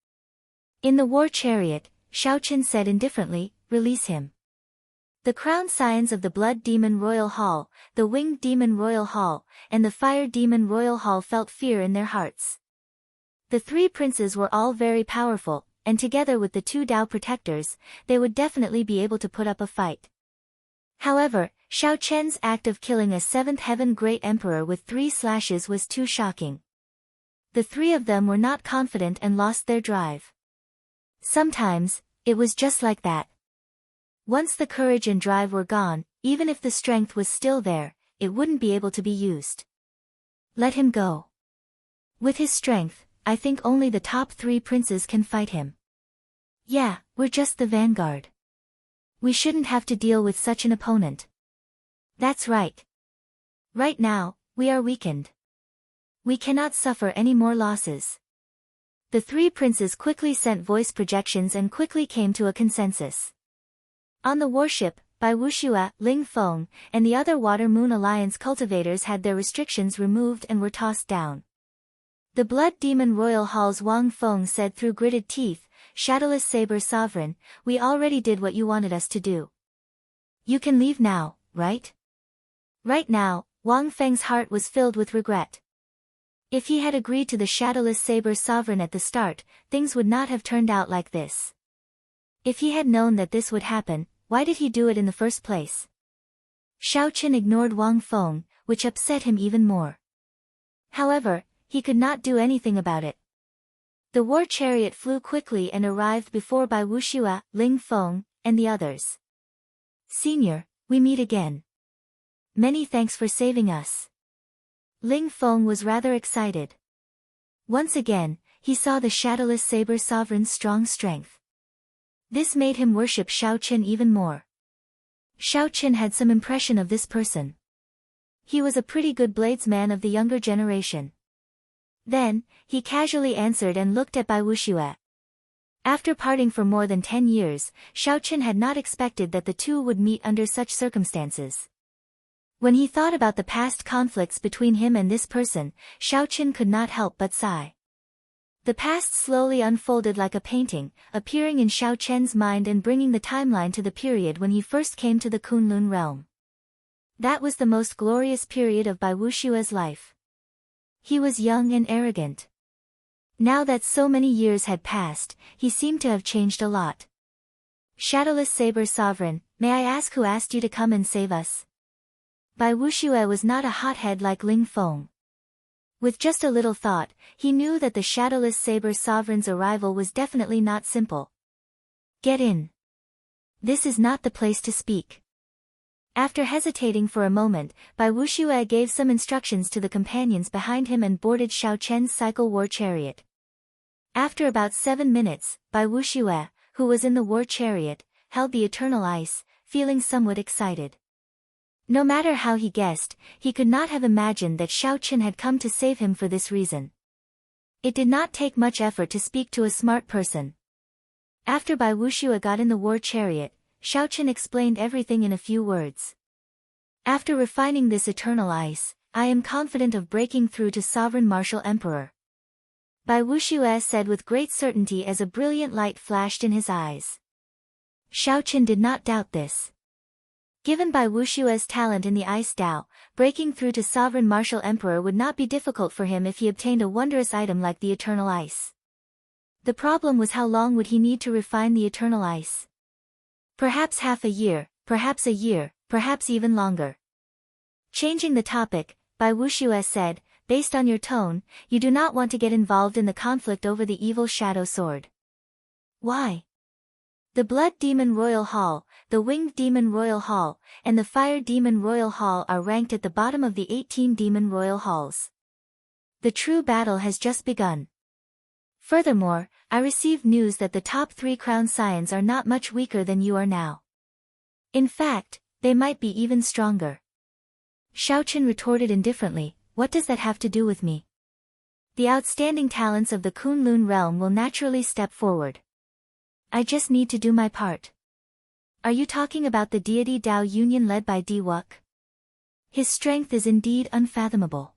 In the war chariot, Xiaoqun said indifferently, "Release him." The crown scions of the Blood Demon Royal Hall, the Winged Demon Royal Hall, and the Fire Demon Royal Hall felt fear in their hearts. The 3 princes were all very powerful, and together with the 2 Tao protectors, they would definitely be able to put up a fight. However, Xiaoqun's act of killing a 7th Heaven Great Emperor with 3 slashes was too shocking. The 3 of them were not confident and lost their drive. Sometimes, it was just like that. Once the courage and drive were gone, even if the strength was still there, it wouldn't be able to be used. Let him go. With his strength, I think only the top 3 princes can fight him. Yeah, we're just the vanguard. We shouldn't have to deal with such an opponent. That's right. Right now, we are weakened. We cannot suffer any more losses. The 3 princes quickly sent voice projections and quickly came to a consensus. On the warship, Bai Wuxue, Ling Feng, and the other Water Moon Alliance cultivators had their restrictions removed and were tossed down. The Blood Demon Royal Hall's Wang Feng said through gritted teeth, "Shadowless Saber Sovereign, we already did what you wanted us to do. You can leave now, right?" Right now, Wang Feng's heart was filled with regret. If he had agreed to the Shadowless Saber Sovereign at the start, things would not have turned out like this. If he had known that this would happen, why did he do it in the first place? Xiaoqun ignored Wang Feng, which upset him even more. However, he could not do anything about it. The war chariot flew quickly and arrived before Bai Wuxue, Ling Feng, and the others. "Senior, we meet again. Many thanks for saving us." Ling Feng was rather excited. Once again, he saw the Shadowless Saber Sovereign's strong strength. This made him worship Xiaoqun even more. Xiaoqun had some impression of this person. He was a pretty good bladesman of the younger generation. Then, he casually answered and looked at Bai Wuxue. After parting for more than 10 years, Xiaoqun had not expected that the 2 would meet under such circumstances. When he thought about the past conflicts between him and this person, Xiaoqun could not help but sigh. The past slowly unfolded like a painting, appearing in Xiaoqun's mind and bringing the timeline to the period when he first came to the Kunlun realm. That was the most glorious period of Bai Wuxue's life. He was young and arrogant. Now that so many years had passed, he seemed to have changed a lot. "Shadowless Saber Sovereign, may I ask who asked you to come and save us?" Bai Wuxue was not a hothead like Ling Feng. With just a little thought, he knew that the Shadowless Saber Sovereign's arrival was definitely not simple. "Get in. This is not the place to speak." After hesitating for a moment, Bai Wuxue gave some instructions to the companions behind him and boarded Xiaoqun's cycle war chariot. After about 7 minutes, Bai Wuxue, who was in the war chariot, held the eternal ice, feeling somewhat excited. No matter how he guessed, he could not have imagined that Xiaoqun had come to save him for this reason. It did not take much effort to speak to a smart person. After Bai Wuxue got in the war chariot, Xiaoqun explained everything in a few words. "After refining this eternal ice, I am confident of breaking through to Sovereign Martial Emperor," Bai Wuxue said with great certainty as a brilliant light flashed in his eyes. Xiaoqun did not doubt this. Given Bai Wuxue's talent in the Ice Dao, breaking through to Sovereign Martial Emperor would not be difficult for him if he obtained a wondrous item like the Eternal Ice. The problem was how long would he need to refine the Eternal Ice? Perhaps half a year, perhaps a year, perhaps even longer. Changing the topic, Bai Wuxue said, "Based on your tone, you do not want to get involved in the conflict over the evil shadow sword. Why?" The Blood Demon Royal Hall, the Winged Demon Royal Hall, and the Fire Demon Royal Hall are ranked at the bottom of the 18 Demon Royal Halls. The true battle has just begun. Furthermore, I received news that the top 3 crown scions are not much weaker than you are now. In fact, they might be even stronger. Xiaochen retorted indifferently, what does that have to do with me? The outstanding talents of the Kunlun realm will naturally step forward. I just need to do my part. Are you talking about the deity Dao Union led by Diwuk? His strength is indeed unfathomable.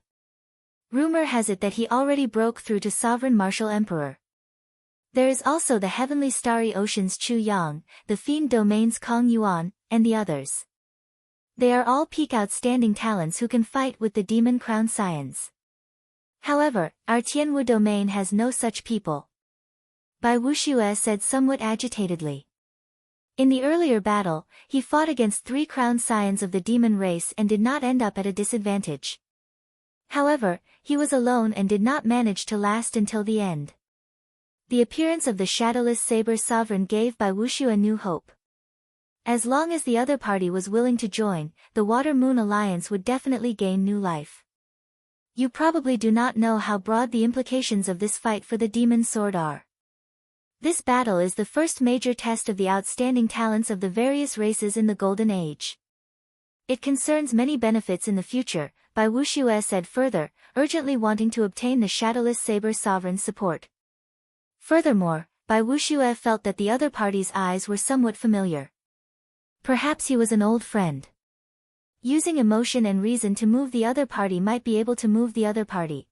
Rumor has it that he already broke through to Sovereign Martial Emperor. There is also the Heavenly Starry Ocean's Chu Yang, the Fiend Domain's Kong Yuan, and the others. They are all peak outstanding talents who can fight with the Demon Crown Scions. However, our Tianwu domain has no such people. Bai Wuxue said somewhat agitatedly. In the earlier battle, he fought against 3 crown scions of the demon race and did not end up at a disadvantage. However, he was alone and did not manage to last until the end. The appearance of the shadowless saber sovereign gave Bai Wuxue new hope. As long as the other party was willing to join, the Water Moon Alliance would definitely gain new life. You probably do not know how broad the implications of this fight for the demon sword are. This battle is the first major test of the outstanding talents of the various races in the Golden Age. It concerns many benefits in the future, Bai Wuxue said further, urgently wanting to obtain the Shadowless Saber Sovereign's support. Furthermore, Bai Wuxue felt that the other party's eyes were somewhat familiar. Perhaps he was an old friend. Using emotion and reason to move the other party might be able to move the other party.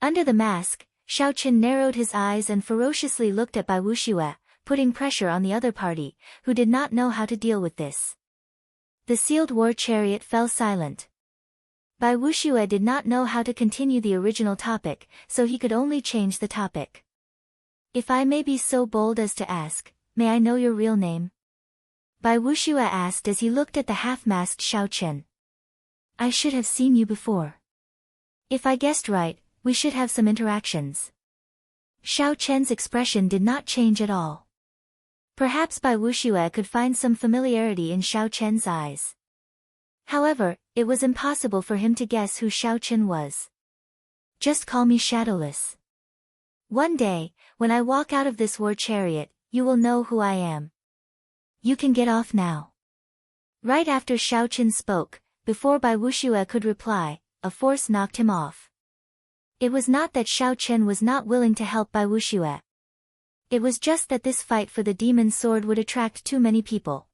Under the mask, Xiaochen narrowed his eyes and ferociously looked at Bai Wuxue, putting pressure on the other party, who did not know how to deal with this. The sealed war chariot fell silent. Bai Wuxue did not know how to continue the original topic, so he could only change the topic. If I may be so bold as to ask, may I know your real name? Bai Wuxue asked as he looked at the half-masked Xiaochen. I should have seen you before. If I guessed right, we should have some interactions. Xiaochen's expression did not change at all. Perhaps Bai Wuxue could find some familiarity in Xiaochen's eyes. However, it was impossible for him to guess who Xiaochen was. Just call me Shadowless. One day, when I walk out of this war chariot, you will know who I am. You can get off now. Right after Xiaochen spoke, before Bai Wuxue could reply, a force knocked him off. It was not that Xiaochen was not willing to help Bai Wuxue. It was just that this fight for the demon sword would attract too many people.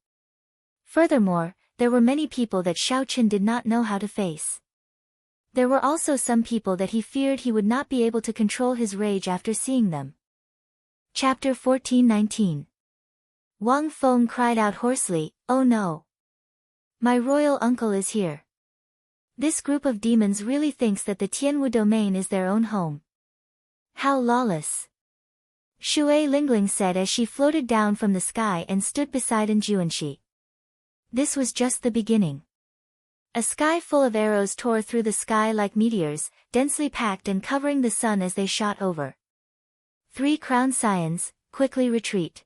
Furthermore, there were many people that Xiaochen did not know how to face. There were also some people that he feared he would not be able to control his rage after seeing them. Chapter 14:19. Wang Feng cried out hoarsely, "Oh no! My royal uncle is here. This group of demons really thinks that the Tianwu domain is their own home. How lawless!" Shui Lingling said as she floated down from the sky and stood beside Anjuanshi. This was just the beginning. A sky full of arrows tore through the sky like meteors, densely packed and covering the sun as they shot over. 3 crown scions, quickly retreat.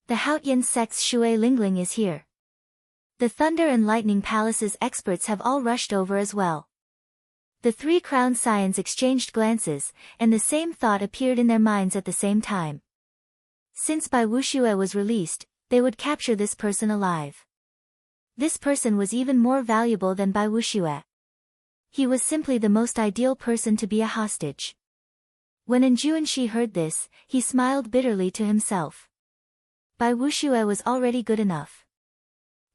The Haotian sect's Shui Lingling is here. The Thunder and Lightning Palace's experts have all rushed over as well. The 3 crown scions exchanged glances, and the same thought appeared in their minds at the same time. Since Bai Wuxue was released, they would capture this person alive. This person was even more valuable than Bai Wuxue. He was simply the most ideal person to be a hostage. When Anjuanshi heard this, he smiled bitterly to himself. Bai Wuxue was already good enough.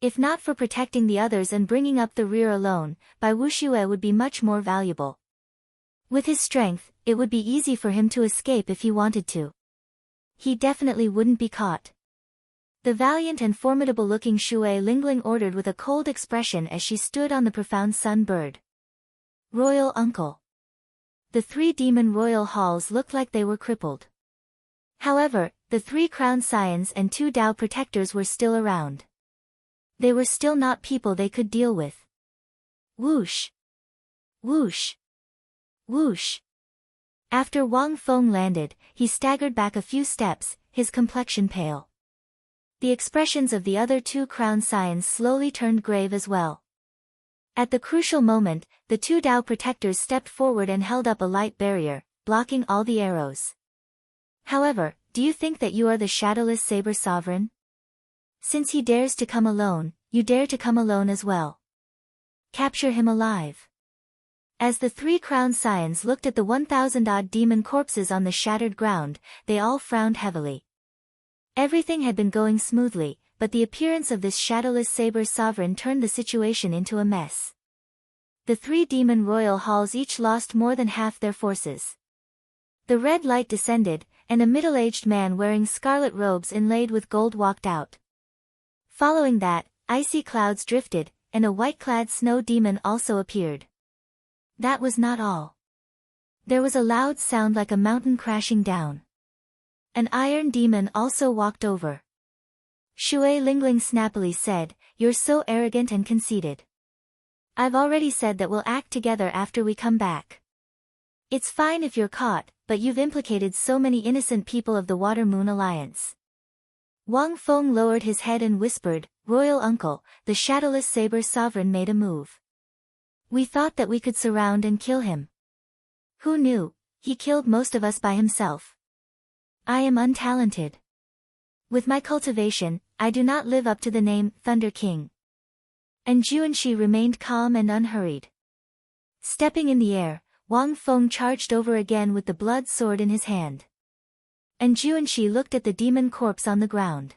If not for protecting the others and bringing up the rear alone, Bai Wuxue would be much more valuable. With his strength, it would be easy for him to escape if he wanted to. He definitely wouldn't be caught. The valiant and formidable-looking Shui Lingling ordered with a cold expression as she stood on the profound sun bird. Royal Uncle. The 3 demon royal halls looked like they were crippled. However, the 3 crown scions and 2 Dao protectors were still around. They were still not people they could deal with. Whoosh! Whoosh! Whoosh! After Wang Feng landed, he staggered back a few steps, his complexion pale. The expressions of the other two crown scions slowly turned grave as well. At the crucial moment, the two Tao protectors stepped forward and held up a light barrier, blocking all the arrows. However, do you think that you are the shadowless saber sovereign? Since he dares to come alone, you dare to come alone as well. Capture him alive. As the three crown scions looked at the 1,000-odd demon corpses on the shattered ground, they all frowned heavily. Everything had been going smoothly, but the appearance of this shadowless saber sovereign turned the situation into a mess. The three demon royal halls each lost more than half their forces. The red light descended, and a middle-aged man wearing scarlet robes inlaid with gold walked out. Following that, icy clouds drifted, and a white-clad snow demon also appeared. That was not all. There was a loud sound like a mountain crashing down. An iron demon also walked over. Shui Lingling snappily said, "You're so arrogant and conceited. I've already said that we'll act together after we come back. It's fine if you're caught, but you've implicated so many innocent people of the Water Moon Alliance." Wang Feng lowered his head and whispered, "Royal Uncle, the shadowless saber sovereign made a move. We thought that we could surround and kill him. Who knew, he killed most of us by himself. I am untalented. With my cultivation, I do not live up to the name, Thunder King." And Juanxi remained calm and unhurried. Stepping in the air, Wang Feng charged over again with the blood sword in his hand. And Juanxi looked at the demon corpse on the ground.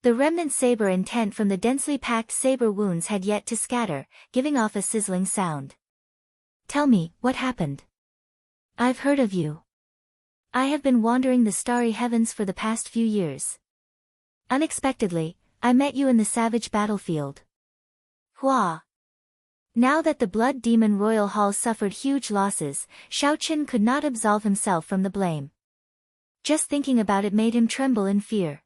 The remnant saber intent from the densely packed saber wounds had yet to scatter, giving off a sizzling sound. "Tell me, what happened? I've heard of you. I have been wandering the starry heavens for the past few years. Unexpectedly, I met you in the savage battlefield." Hua. Now that the Blood Demon Royal Hall suffered huge losses, Xiaoqin could not absolve himself from the blame. Just thinking about it made him tremble in fear.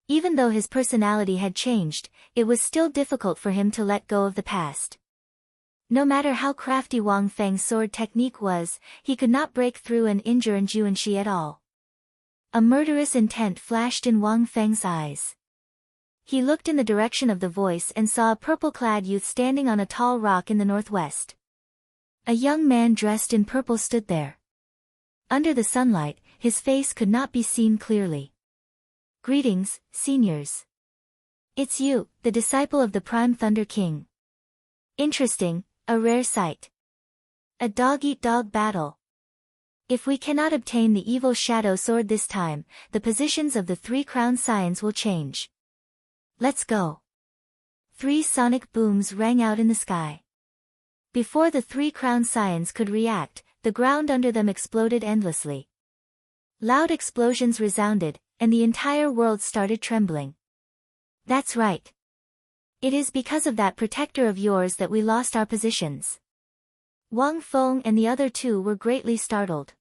Even though his personality had changed, it was still difficult for him to let go of the past. No matter how crafty Wang Feng's sword technique was, he could not break through and injure Juanxi at all. A murderous intent flashed in Wang Feng's eyes. He looked in the direction of the voice and saw a purple-clad youth standing on a tall rock in the northwest. A young man dressed in purple stood there. Under the sunlight, his face could not be seen clearly. "Greetings, seniors. It's you, the disciple of the Prime Thunder King. Interesting, a rare sight. A dog-eat-dog battle. If we cannot obtain the evil shadow sword this time, the positions of the three crown scions will change. Let's go." 3 sonic booms rang out in the sky. Before the three crown scions could react, the ground under them exploded endlessly. Loud explosions resounded, and the entire world started trembling. "That's right. It is because of that protector of yours that we lost our positions." Wang Feng and the other two were greatly startled.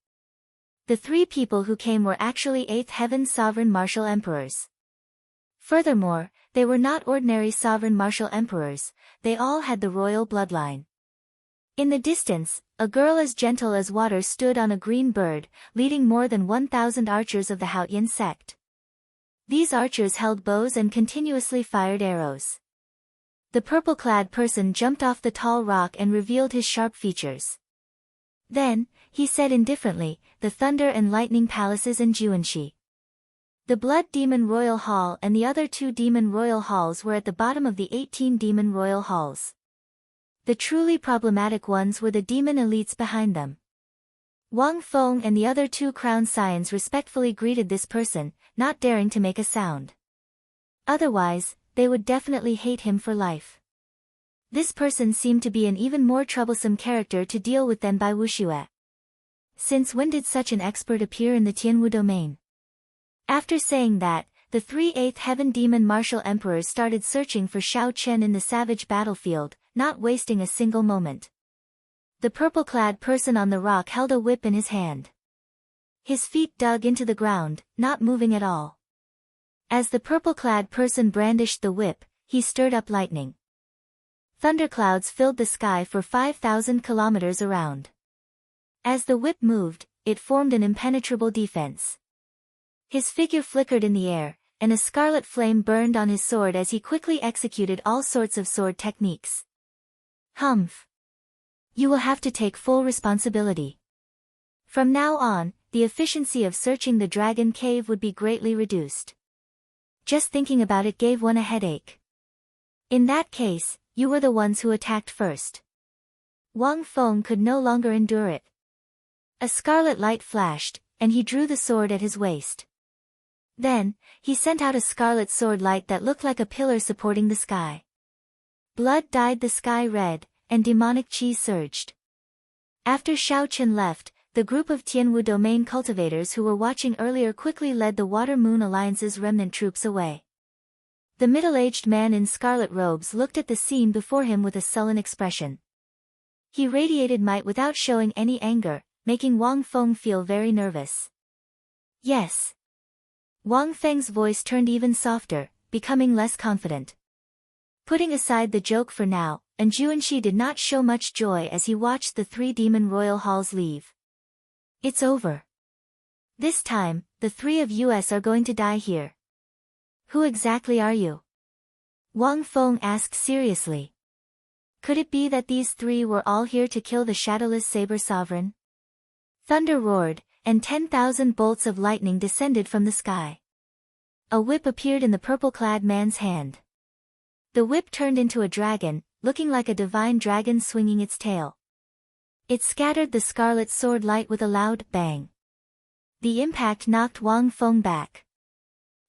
The 3 people who came were actually 8th Heaven Sovereign Martial Emperors. Furthermore, they were not ordinary Sovereign Martial Emperors, they all had the royal bloodline. In the distance, a girl as gentle as water stood on a green bird, leading more than 1,000 archers of the Haoyan sect. These archers held bows and continuously fired arrows. The purple-clad person jumped off the tall rock and revealed his sharp features. Then, he said indifferently, "The Thunder and Lightning Palaces and Juanxi." The Blood Demon Royal Hall and the other 2 Demon Royal Halls were at the bottom of the 18 Demon Royal Halls. The truly problematic ones were the demon elites behind them. Wang Feng and the other 2 crown scions respectfully greeted this person, not daring to make a sound. Otherwise, they would definitely hate him for life. This person seemed to be an even more troublesome character to deal with than Bai Wuxue. Since when did such an expert appear in the Tianwu domain? After saying that, the 3 8th Heaven Demon Martial Emperors started searching for Xiao Chen in the savage battlefield, not wasting a single moment. The purple-clad person on the rock held a whip in his hand. His feet dug into the ground, not moving at all. As the purple-clad person brandished the whip, he stirred up lightning. Thunderclouds filled the sky for 5,000 kilometers around. As the whip moved, it formed an impenetrable defense. His figure flickered in the air, and a scarlet flame burned on his sword as he quickly executed all sorts of sword techniques. Humph. You will have to take full responsibility. From now on, the efficiency of searching the dragon cave would be greatly reduced. Just thinking about it gave one a headache. In that case, you were the ones who attacked first. Wang Feng could no longer endure it. A scarlet light flashed, and he drew the sword at his waist. Then, he sent out a scarlet sword light that looked like a pillar supporting the sky. Blood dyed the sky red, and demonic chi surged. After Xiao Chen left, the group of Tianwu domain cultivators who were watching earlier quickly led the Water Moon Alliance's remnant troops away. The middle-aged man in scarlet robes looked at the scene before him with a sullen expression. He radiated might without showing any anger, making Wang Feng feel very nervous. Yes. Wang Feng's voice turned even softer, becoming less confident. Putting aside the joke for now, and Juanxi did not show much joy as he watched the 3 demon royal halls leave. It's over. This time, the 3 of us are going to die here. Who exactly are you? Wang Feng asked seriously. Could it be that these 3 were all here to kill the shadowless saber sovereign? Thunder roared, and 10,000 bolts of lightning descended from the sky. A whip appeared in the purple-clad man's hand. The whip turned into a dragon, looking like a divine dragon swinging its tail. It scattered the scarlet sword light with a loud bang. The impact knocked Wang Feng back.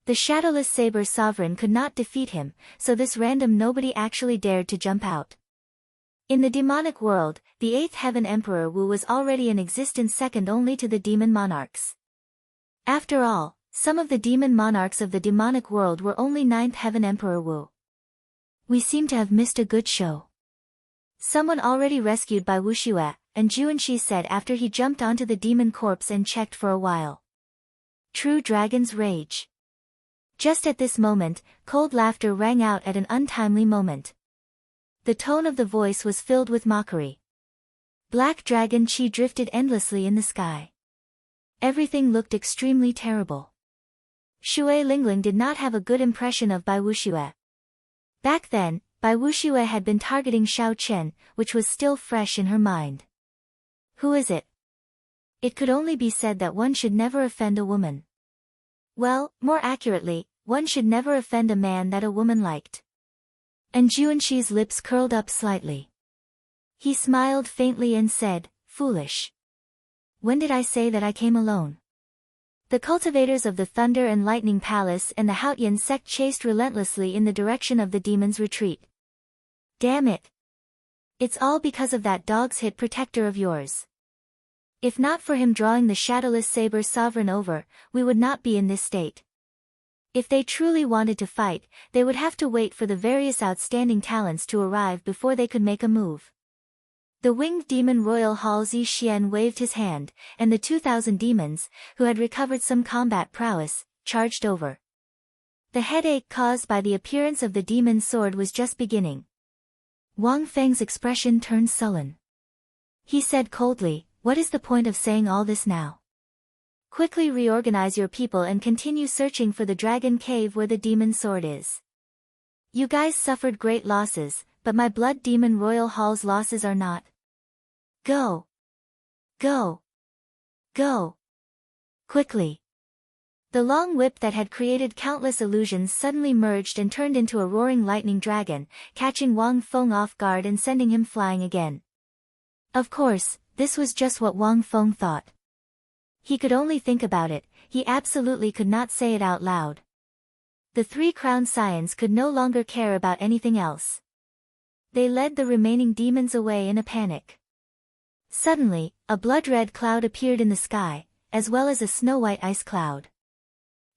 The shadowless saber sovereign could not defeat him, so this random nobody actually dared to jump out. In the demonic world, the 8th Heaven Emperor Wu was already in existence second only to the demon monarchs. After all, some of the demon monarchs of the demonic world were only 9th Heaven Emperor Wu. We seem to have missed a good show. Someone already rescued by Wu Xue, and Juanxi said after he jumped onto the demon corpse and checked for a while. True dragon's rage. Just at this moment, cold laughter rang out at an untimely moment. The tone of the voice was filled with mockery. Black dragon chi drifted endlessly in the sky. Everything looked extremely terrible. Xue Lingling did not have a good impression of Bai Wuxue. Back then, Bai Wuxue had been targeting Xiao Chen, which was still fresh in her mind. Who is it? It could only be said that one should never offend a woman. Well, more accurately, one should never offend a man that a woman liked. And Juanxi's lips curled up slightly. He smiled faintly and said, "Foolish. When did I say that I came alone?" The cultivators of the Thunder and Lightning Palace and the Haotian sect chased relentlessly in the direction of the demon's retreat. Damn it. It's all because of that dog's hit protector of yours. If not for him drawing the shadowless saber sovereign over, we would not be in this state. If they truly wanted to fight, they would have to wait for the various outstanding talents to arrive before they could make a move. The winged demon royal Hall Zi Xian waved his hand, and the 2,000 demons, who had recovered some combat prowess, charged over. The headache caused by the appearance of the demon sword was just beginning. Wang Feng's expression turned sullen. He said coldly, "What is the point of saying all this now? Quickly reorganize your people and continue searching for the dragon cave where the demon sword is. You guys suffered great losses, but my blood demon royal hall's losses are not. Go! Go! Go! Quickly!" The long whip that had created countless illusions suddenly merged and turned into a roaring lightning dragon, catching Wang Feng off guard and sending him flying again. Of course, this was just what Wang Feng thought. He could only think about it, he absolutely could not say it out loud. The 3 crowned scions could no longer care about anything else. They led the remaining demons away in a panic. Suddenly, a blood-red cloud appeared in the sky, as well as a snow-white ice cloud.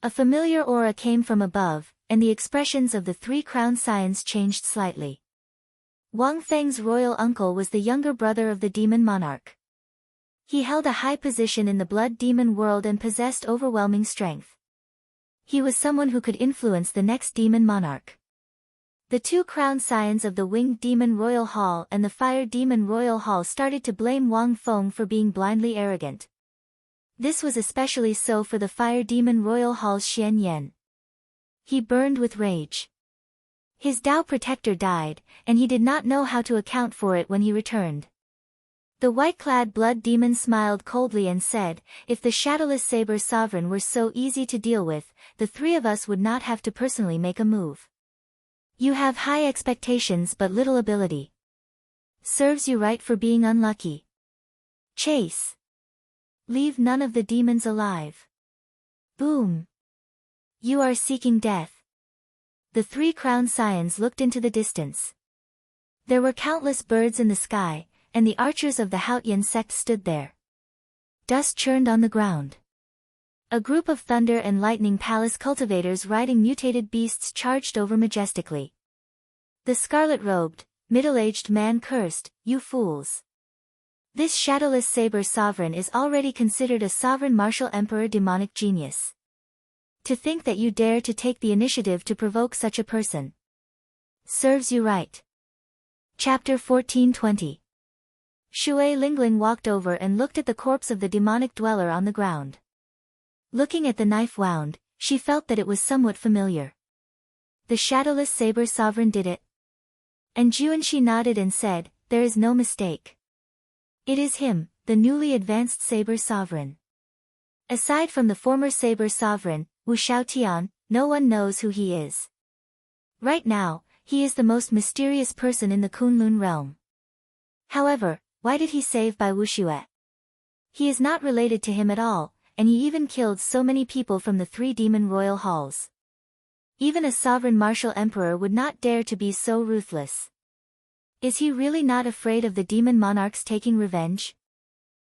A familiar aura came from above, and the expressions of the 3 crowned scions changed slightly. Wang Feng's royal uncle was the younger brother of the demon monarch. He held a high position in the blood demon world and possessed overwhelming strength. He was someone who could influence the next demon monarch. The 2 crowned scions of the winged demon royal hall and the fire demon royal hall started to blame Wang Feng for being blindly arrogant. This was especially so for the fire demon royal hall's Xian Yan. He burned with rage. His Tao protector died, and he did not know how to account for it when he returned. The white-clad blood demon smiled coldly and said, "If the shadowless saber sovereign were so easy to deal with, the three of us would not have to personally make a move. You have high expectations but little ability. Serves you right for being unlucky. Chase. Leave none of the demons alive. Boom. You are seeking death." The three crowned scions looked into the distance. There were countless birds in the sky, and the archers of the Haotian sect stood there. Dust churned on the ground. A group of thunder and lightning palace cultivators riding mutated beasts charged over majestically. The scarlet-robed, middle-aged man cursed, "You fools. This shadowless saber sovereign is already considered a sovereign martial emperor demonic genius. To think that you dare to take the initiative to provoke such a person. Serves you right." Chapter 14:20. Shui Lingling walked over and looked at the corpse of the demonic dweller on the ground. Looking at the knife wound, she felt that it was somewhat familiar. The shadowless saber sovereign did it. And Juanshi nodded and said, "There is no mistake. It is him, the newly advanced saber sovereign. Aside from the former saber sovereign, Wu Xiaotian, no one knows who he is. Right now, he is the most mysterious person in the Kunlun realm. However, why did he save Bai Wuxue? He is not related to him at all, and he even killed so many people from the three demon royal halls. Even a sovereign martial emperor would not dare to be so ruthless. Is he really not afraid of the demon monarchs taking revenge?"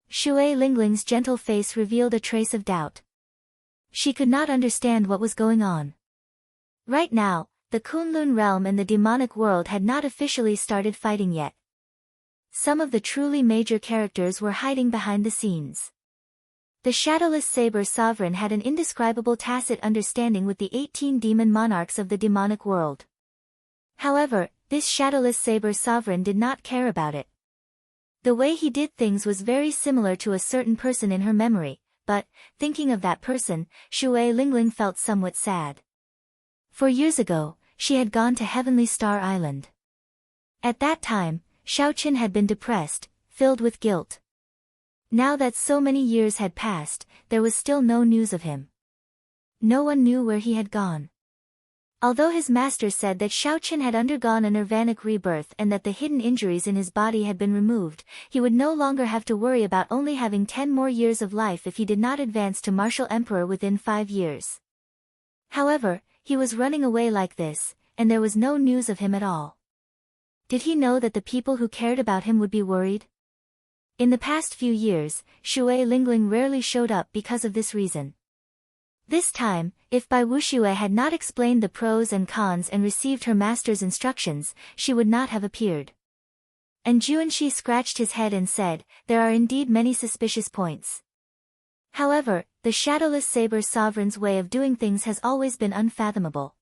Shui Lingling's gentle face revealed a trace of doubt. She could not understand what was going on. Right now, the Kunlun realm and the demonic world had not officially started fighting yet. Some of the truly major characters were hiding behind the scenes. The shadowless saber sovereign had an indescribable tacit understanding with the 18 demon monarchs of the demonic world. However, this shadowless saber sovereign did not care about it. The way he did things was very similar to a certain person in her memory, but, thinking of that person, Shui Lingling felt somewhat sad. For years ago, she had gone to Heavenly Star Island. At that time, Xiaoqin had been depressed, filled with guilt. Now that so many years had passed, there was still no news of him. No one knew where he had gone. Although his master said that Xiaoqin had undergone a nirvanic rebirth and that the hidden injuries in his body had been removed, he would no longer have to worry about only having 10 more years of life if he did not advance to Martial Emperor within 5 years. However, he was running away like this, and there was no news of him at all. Did he know that the people who cared about him would be worried? In the past few years, Shui Lingling rarely showed up because of this reason. This time, if Bai Wuxue had not explained the pros and cons and received her master's instructions, she would not have appeared. And Juanshi scratched his head and said, "There are indeed many suspicious points. However, the shadowless saber sovereign's way of doing things has always been unfathomable.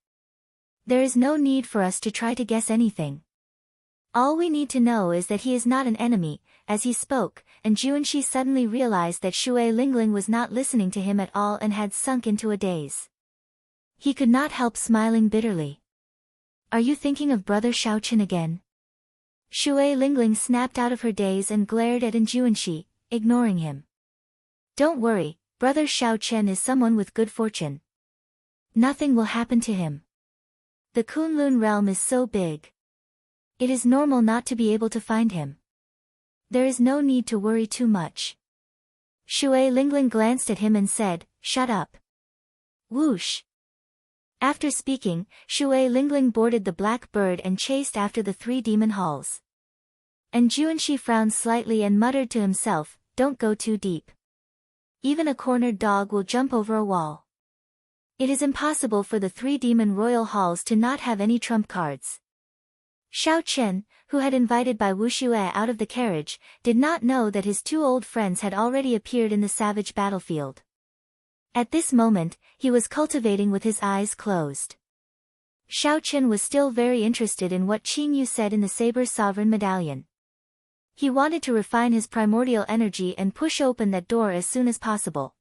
There is no need for us to try to guess anything. All we need to know is that he is not an enemy." As he spoke, and Juanshi suddenly realized that Shui Lingling was not listening to him at all and had sunk into a daze. He could not help smiling bitterly. "Are you thinking of Brother Xiaoqin again?" Shui Lingling snapped out of her daze and glared at Juanshi, ignoring him. "Don't worry, Brother Xiaoqin is someone with good fortune. Nothing will happen to him. The Kunlun realm is so big. It is normal not to be able to find him. There is no need to worry too much." Shui Lingling glanced at him and said, "Shut up." Whoosh. After speaking, Shui Lingling boarded the black bird and chased after the 3 demon halls. And Juanshi frowned slightly and muttered to himself, "Don't go too deep. Even a cornered dog will jump over a wall. It is impossible for the 3 demon royal halls to not have any trump cards." Xiao Chen, who had invited Bai Wuxue out of the carriage, did not know that his 2 old friends had already appeared in the savage battlefield. At this moment, he was cultivating with his eyes closed. Xiao Chen was still very interested in what Qing Yu said in the Saber Sovereign Medallion. He wanted to refine his primordial energy and push open that door as soon as possible.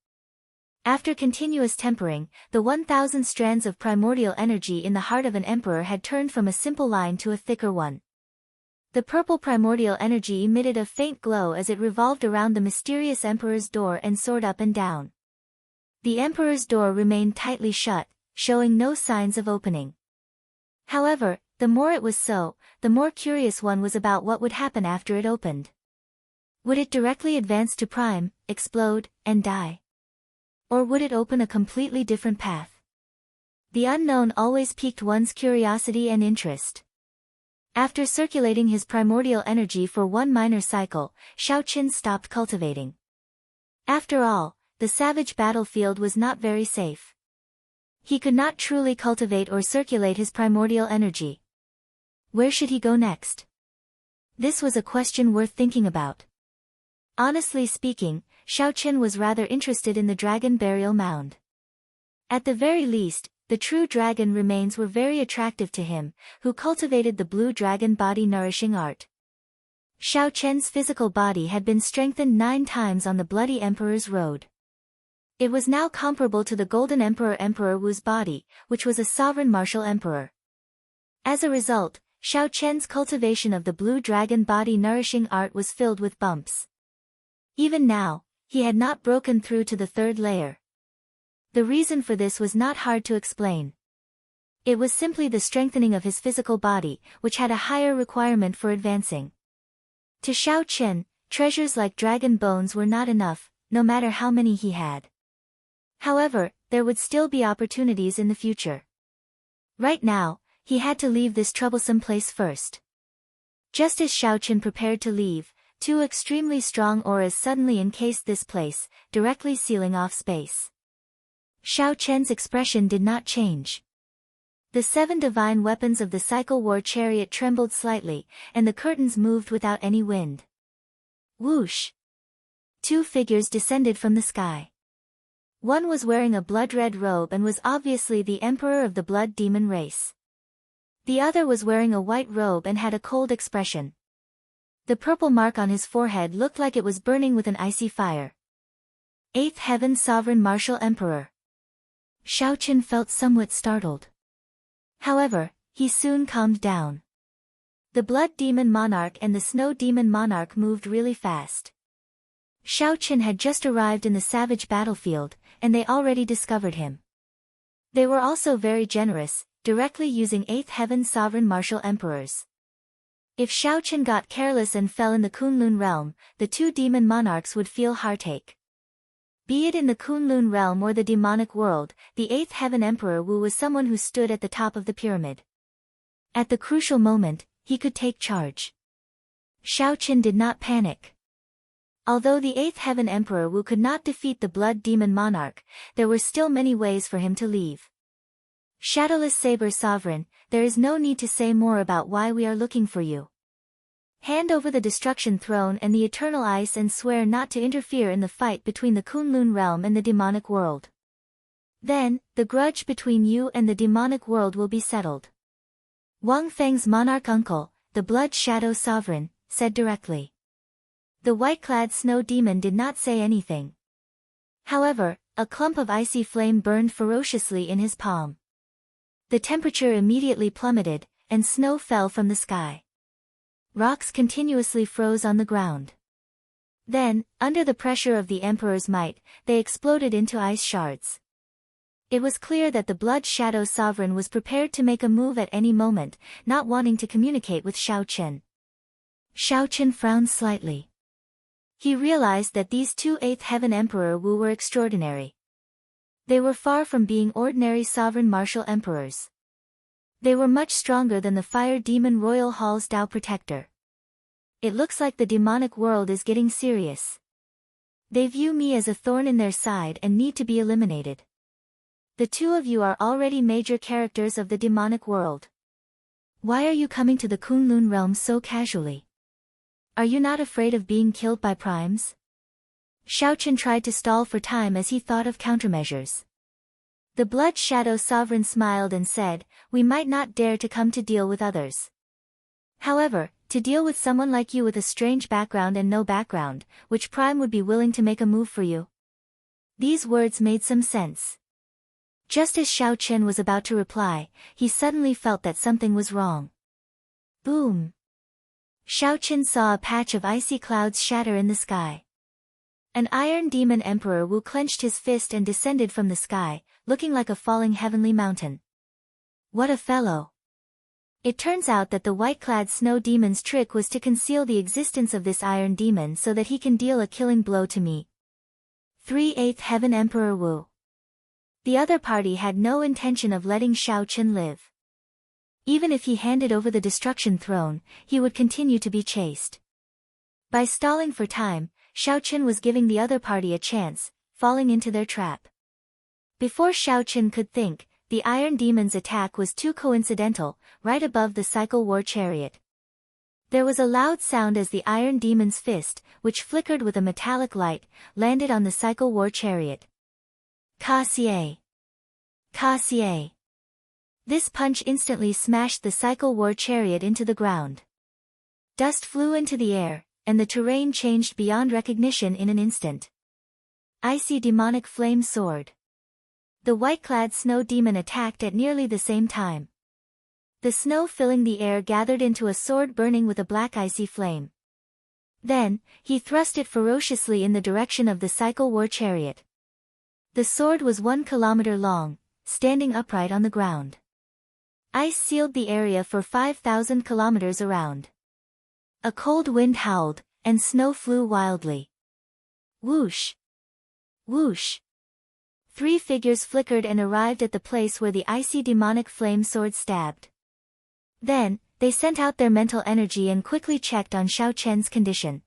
After continuous tempering, the 1,000 strands of primordial energy in the heart of an emperor had turned from a simple line to a thicker one. The purple primordial energy emitted a faint glow as it revolved around the mysterious emperor's door and soared up and down. The emperor's door remained tightly shut, showing no signs of opening. However, the more it was so, the more curious one was about what would happen after it opened. Would it directly advance to prime, explode, and die? Or would it open a completely different path? The unknown always piqued one's curiosity and interest. After circulating his primordial energy for one minor cycle, Xiao Qin stopped cultivating. After all, the savage battlefield was not very safe. He could not truly cultivate or circulate his primordial energy. Where should he go next? This was a question worth thinking about. Honestly speaking, Xiao Qin was rather interested in the dragon burial mound. At the very least, the true dragon remains were very attractive to him, who cultivated the blue dragon body nourishing art. Xiao Qian's physical body had been strengthened 9 times on the Bloody Emperor's road. It was now comparable to the Golden Emperor Wu's body, which was a sovereign martial emperor. As a result, Xiao Qian's cultivation of the blue dragon body nourishing art was filled with bumps. Even now, he had not broken through to the 3rd layer. The reason for this was not hard to explain. It was simply the strengthening of his physical body, which had a higher requirement for advancing. To Xiao Qin, treasures like dragon bones were not enough, no matter how many he had. However, there would still be opportunities in the future. Right now, he had to leave this troublesome place first. Just as Xiao Qin prepared to leave, 2 extremely strong auras suddenly encased this place, directly sealing off space. Xiao Qian's expression did not change. The 7 divine weapons of the Cycle War Chariot trembled slightly, and the curtains moved without any wind. Whoosh! 2 figures descended from the sky. One was wearing a blood-red robe and was obviously the emperor of the blood demon race. The other was wearing a white robe and had a cold expression. The purple mark on his forehead looked like it was burning with an icy fire. 8th Heaven Sovereign Martial Emperor. Xiao Qin felt somewhat startled. However, he soon calmed down. The Blood Demon Monarch and the Snow Demon Monarch moved really fast. Xiao Qin had just arrived in the savage battlefield, and they already discovered him. They were also very generous, directly using 8th Heaven Sovereign Martial Emperors. If Xiao Qin got careless and fell in the Kunlun realm, the 2 demon monarchs would feel heartache. Be it in the Kunlun realm or the demonic world, the 8th Heaven Emperor Wu was someone who stood at the top of the pyramid. At the crucial moment, he could take charge. Xiao Qin did not panic. Although the 8th Heaven Emperor Wu could not defeat the Blood Demon Monarch, there were still many ways for him to leave. Shadowless Saber Sovereign, there is no need to say more about why we are looking for you. Hand over the Destruction Throne and the Eternal Ice and swear not to interfere in the fight between the Kunlun realm and the demonic world. Then, the grudge between you and the demonic world will be settled. Wang Feng's monarch uncle, the Blood Shadow Sovereign, said directly. The white-clad snow demon did not say anything. However, a clump of icy flame burned ferociously in his palm. The temperature immediately plummeted, and snow fell from the sky. Rocks continuously froze on the ground. Then, under the pressure of the Emperor's might, they exploded into ice shards. It was clear that the Blood Shadow Sovereign was prepared to make a move at any moment, not wanting to communicate with Xiao Qin. Xiao Qin frowned slightly. He realized that these 2 8th Heaven Emperor Wu were extraordinary. They were far from being ordinary sovereign martial emperors. They were much stronger than the Fire Demon Royal Hall's Tao Protector. It looks like the demonic world is getting serious. They view me as a thorn in their side and need to be eliminated. The 2 of you are already major characters of the demonic world. Why are you coming to the Kunlun realm so casually? Are you not afraid of being killed by primes? Xiao Qin tried to stall for time as he thought of countermeasures. The Blood Shadow Sovereign smiled and said, we might not dare to come to deal with others. However, to deal with someone like you with a strange background and no background, which prime would be willing to make a move for you? These words made some sense. Just as Xiao Chen was about to reply, he suddenly felt that something was wrong. Boom! Xiao Chen saw a patch of icy clouds shatter in the sky. An Iron Demon Emperor Wu clenched his fist and descended from the sky, looking like a falling heavenly mountain. What a fellow! It turns out that the white-clad snow demon's trick was to conceal the existence of this iron demon so that he can deal a killing blow to me. 3/8 Heaven Emperor Wu. The other party had no intention of letting Xiao Chen live. Even if he handed over the destruction throne, he would continue to be chased. By stalling for time, Xiao Chen was giving the other party a chance, falling into their trap. Before Xiao Chen could think, the Iron Demon's attack was too coincidental, right above the Cycle War Chariot. There was a loud sound as the Iron Demon's fist, which flickered with a metallic light, landed on the Cycle War Chariot. Ka-xie! Ka-xie! This punch instantly smashed the Cycle War Chariot into the ground. Dust flew into the air, and the terrain changed beyond recognition in an instant. Icy Demonic Flame Sword. The white-clad snow demon attacked at nearly the same time. The snow filling the air gathered into a sword burning with a black icy flame. Then, he thrust it ferociously in the direction of the Cycle War Chariot. The sword was 1 kilometer long, standing upright on the ground. Ice sealed the area for 5,000 kilometers around. A cold wind howled, and snow flew wildly. Whoosh! Whoosh! 3 figures flickered and arrived at the place where the icy demonic flame sword stabbed. Then, they sent out their mental energy and quickly checked on Xiao Chen's condition.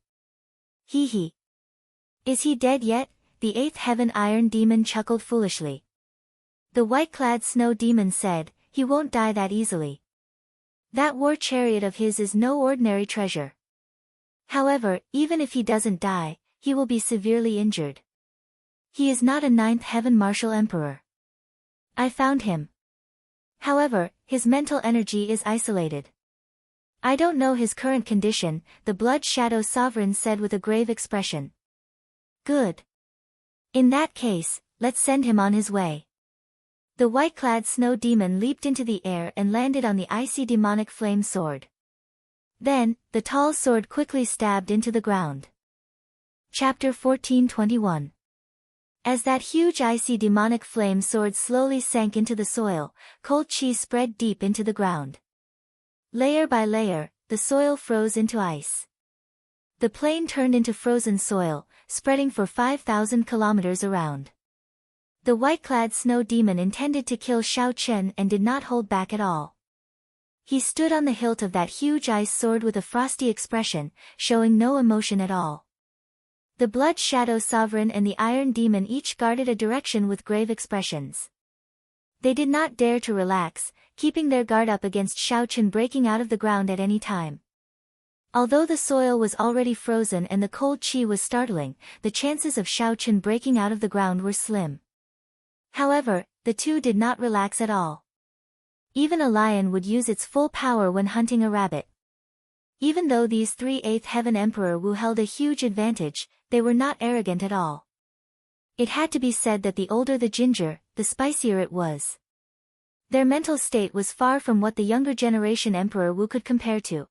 Hee hee. Is he dead yet? The 8th Heaven Iron Demon chuckled foolishly. The white-clad snow demon said, he won't die that easily. That war chariot of his is no ordinary treasure. However, even if he doesn't die, he will be severely injured. He is not a 9th Heaven Martial Emperor. I found him. However, his mental energy is isolated. I don't know his current condition, the Blood Shadow Sovereign said with a grave expression. Good. In that case, let's send him on his way. The white-clad snow demon leaped into the air and landed on the icy demonic flame sword. Then, the tall sword quickly stabbed into the ground. Chapter 1421. As that huge icy demonic flame sword slowly sank into the soil, cold chi spread deep into the ground. Layer by layer, the soil froze into ice. The plain turned into frozen soil, spreading for 5,000 kilometers around. The white-clad snow demon intended to kill Xiao Chen and did not hold back at all. He stood on the hilt of that huge ice sword with a frosty expression, showing no emotion at all. The Blood Shadow Sovereign and the Iron Demon each guarded a direction with grave expressions. They did not dare to relax, keeping their guard up against Xiao Chen breaking out of the ground at any time. Although the soil was already frozen and the cold chi was startling, the chances of Xiao Chen breaking out of the ground were slim. However, the two did not relax at all. Even a lion would use its full power when hunting a rabbit. Even though these 3/8 Heaven Emperor Wu held a huge advantage, they were not arrogant at all. It had to be said that the older the ginger, the spicier it was. Their mental state was far from what the younger generation Emperor Wu could compare to.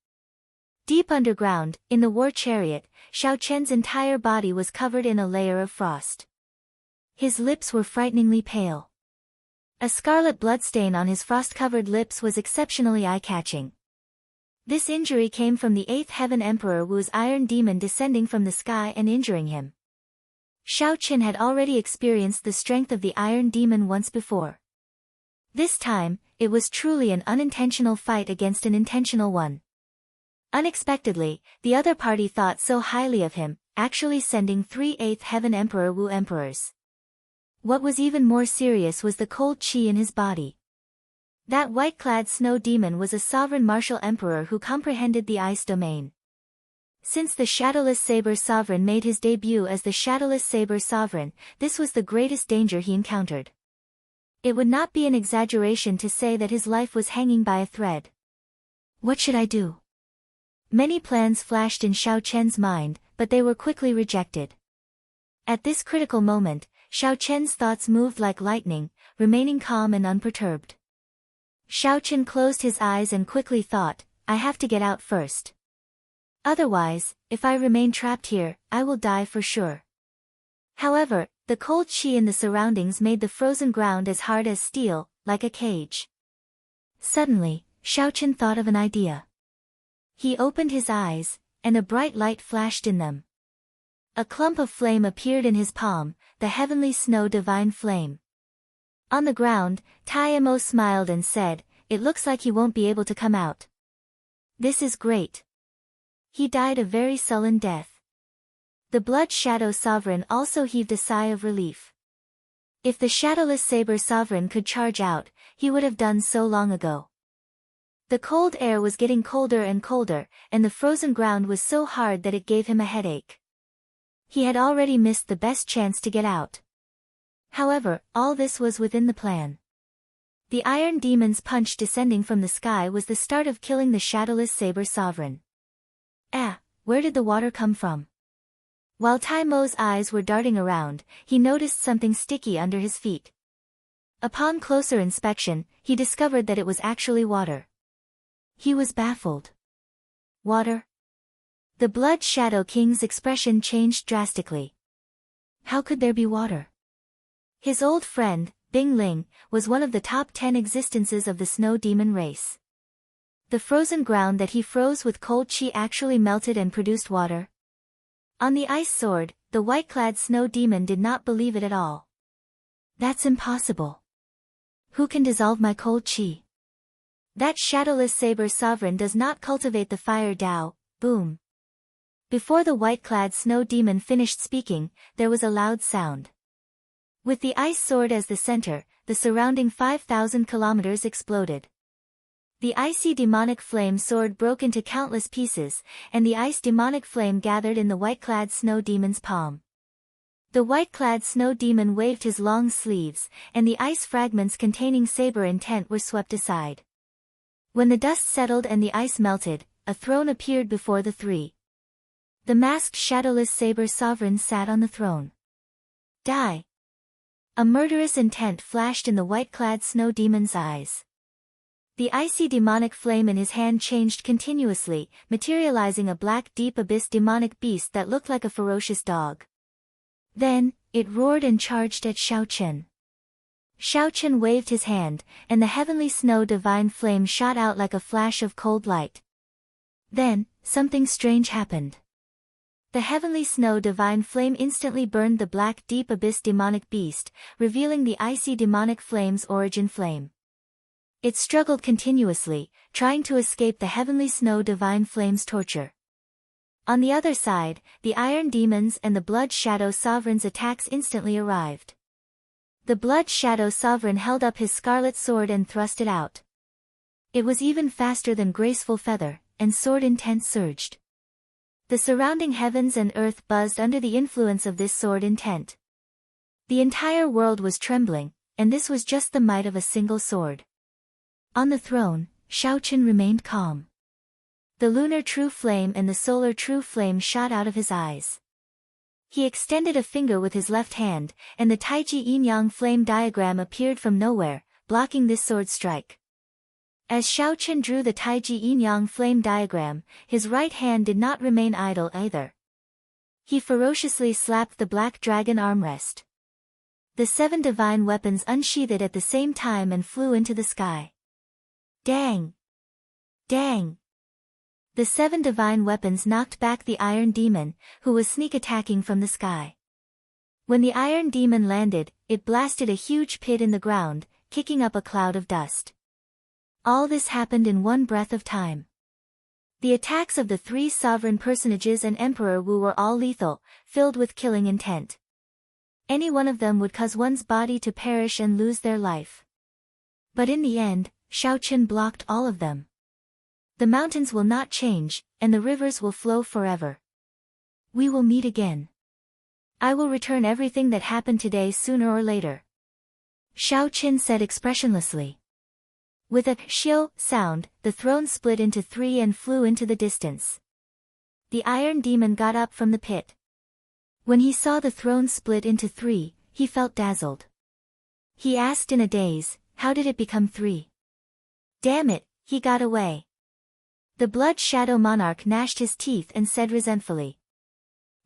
Deep underground, in the war chariot, Xiao Chen's entire body was covered in a layer of frost. His lips were frighteningly pale. A scarlet bloodstain on his frost-covered lips was exceptionally eye-catching. This injury came from the 8th Heaven Emperor Wu's Iron Demon descending from the sky and injuring him. Xiao Chen had already experienced the strength of the Iron Demon once before. This time, it was truly an unintentional fight against an intentional one. Unexpectedly, the other party thought so highly of him, actually sending 3/8 Heaven Emperor Wu emperors. What was even more serious was the cold chi in his body. That white-clad snow demon was a sovereign martial emperor who comprehended the ice domain. Since the Shadowless Saber Sovereign made his debut as the Shadowless Saber Sovereign, this was the greatest danger he encountered. It would not be an exaggeration to say that his life was hanging by a thread. What should I do? Many plans flashed in Xiao Chen's mind, but they were quickly rejected. At this critical moment, Xiao Chen's thoughts moved like lightning, remaining calm and unperturbed. Xiao Chen closed his eyes and quickly thought, I have to get out first. Otherwise, if I remain trapped here, I will die for sure. However, the cold qi in the surroundings made the frozen ground as hard as steel, like a cage. Suddenly, Xiao Chen thought of an idea. He opened his eyes, and a bright light flashed in them. A clump of flame appeared in his palm, the heavenly snow divine flame. On the ground, Tai Mo smiled and said, It looks like he won't be able to come out. This is great. He died a very sullen death. The Blood Shadow Sovereign also heaved a sigh of relief. If the Shadowless Saber Sovereign could charge out, he would have done so long ago. The cold air was getting colder and colder, and the frozen ground was so hard that it gave him a headache. He had already missed the best chance to get out. However, all this was within the plan. The Iron Demon's punch descending from the sky was the start of killing the Shadowless Saber Sovereign. Where did the water come from? While Tai Mo's eyes were darting around, he noticed something sticky under his feet. Upon closer inspection, he discovered that it was actually water. He was baffled. Water? The Blood Shadow King's expression changed drastically. How could there be water? His old friend, Bing Ling, was one of the top 10 existences of the Snow Demon race. The frozen ground that he froze with cold qi actually melted and produced water. On the ice sword, the white-clad Snow Demon did not believe it at all. That's impossible. Who can dissolve my cold qi? That Shadowless Saber Sovereign does not cultivate the fire Dao. Boom. Before the white-clad Snow Demon finished speaking, there was a loud sound. With the ice sword as the center, the surrounding 5,000 kilometers exploded. The icy demonic flame sword broke into countless pieces, and the ice demonic flame gathered in the white-clad Snow Demon's palm. The white-clad Snow Demon waved his long sleeves, and the ice fragments containing saber intent were swept aside. When the dust settled and the ice melted, a throne appeared before the three. The masked Shadowless Saber Sovereign sat on the throne. Die! A murderous intent flashed in the white-clad Snow Demon's eyes. The icy demonic flame in his hand changed continuously, materializing a black deep abyss demonic beast that looked like a ferocious dog. Then, it roared and charged at Xiao Chen. Xiao Chen waved his hand, and the heavenly snow divine flame shot out like a flash of cold light. Then, something strange happened. The heavenly snow divine flame instantly burned the black deep abyss demonic beast, revealing the icy demonic flame's origin flame. It struggled continuously, trying to escape the heavenly snow divine flame's torture. On the other side, the Iron Demons and the Blood Shadow Sovereign's attacks instantly arrived. The Blood Shadow Sovereign held up his scarlet sword and thrust it out. It was even faster than Graceful Feather, and sword intent surged. The surrounding heavens and earth buzzed under the influence of this sword intent. The entire world was trembling, and this was just the might of a single sword. On the throne, Xiao Chen remained calm. The lunar true flame and the solar true flame shot out of his eyes. He extended a finger with his left hand, and the Taiji Yin-Yang flame diagram appeared from nowhere, blocking this sword strike. As Xiao Chen drew the Taiji Yin-Yang flame diagram, his right hand did not remain idle either. He ferociously slapped the black dragon armrest. The 7 divine weapons unsheathed at the same time and flew into the sky. Dang! Dang! The 7 divine weapons knocked back the Iron Demon, who was sneak attacking from the sky. When the Iron Demon landed, it blasted a huge pit in the ground, kicking up a cloud of dust. All this happened in one breath of time. The attacks of the 3 sovereign personages and Emperor Wu were all lethal, filled with killing intent. Any one of them would cause one's body to perish and lose their life. But in the end, Xiao Chen blocked all of them. The mountains will not change, and the rivers will flow forever. We will meet again. I will return everything that happened today sooner or later. Xiao Chen said expressionlessly. With a xiu sound, the throne split into 3 and flew into the distance. The Iron Demon got up from the pit. When he saw the throne split into 3, he felt dazzled. He asked in a daze, how did it become 3? Damn it, he got away. The Blood Shadow Monarch gnashed his teeth and said resentfully.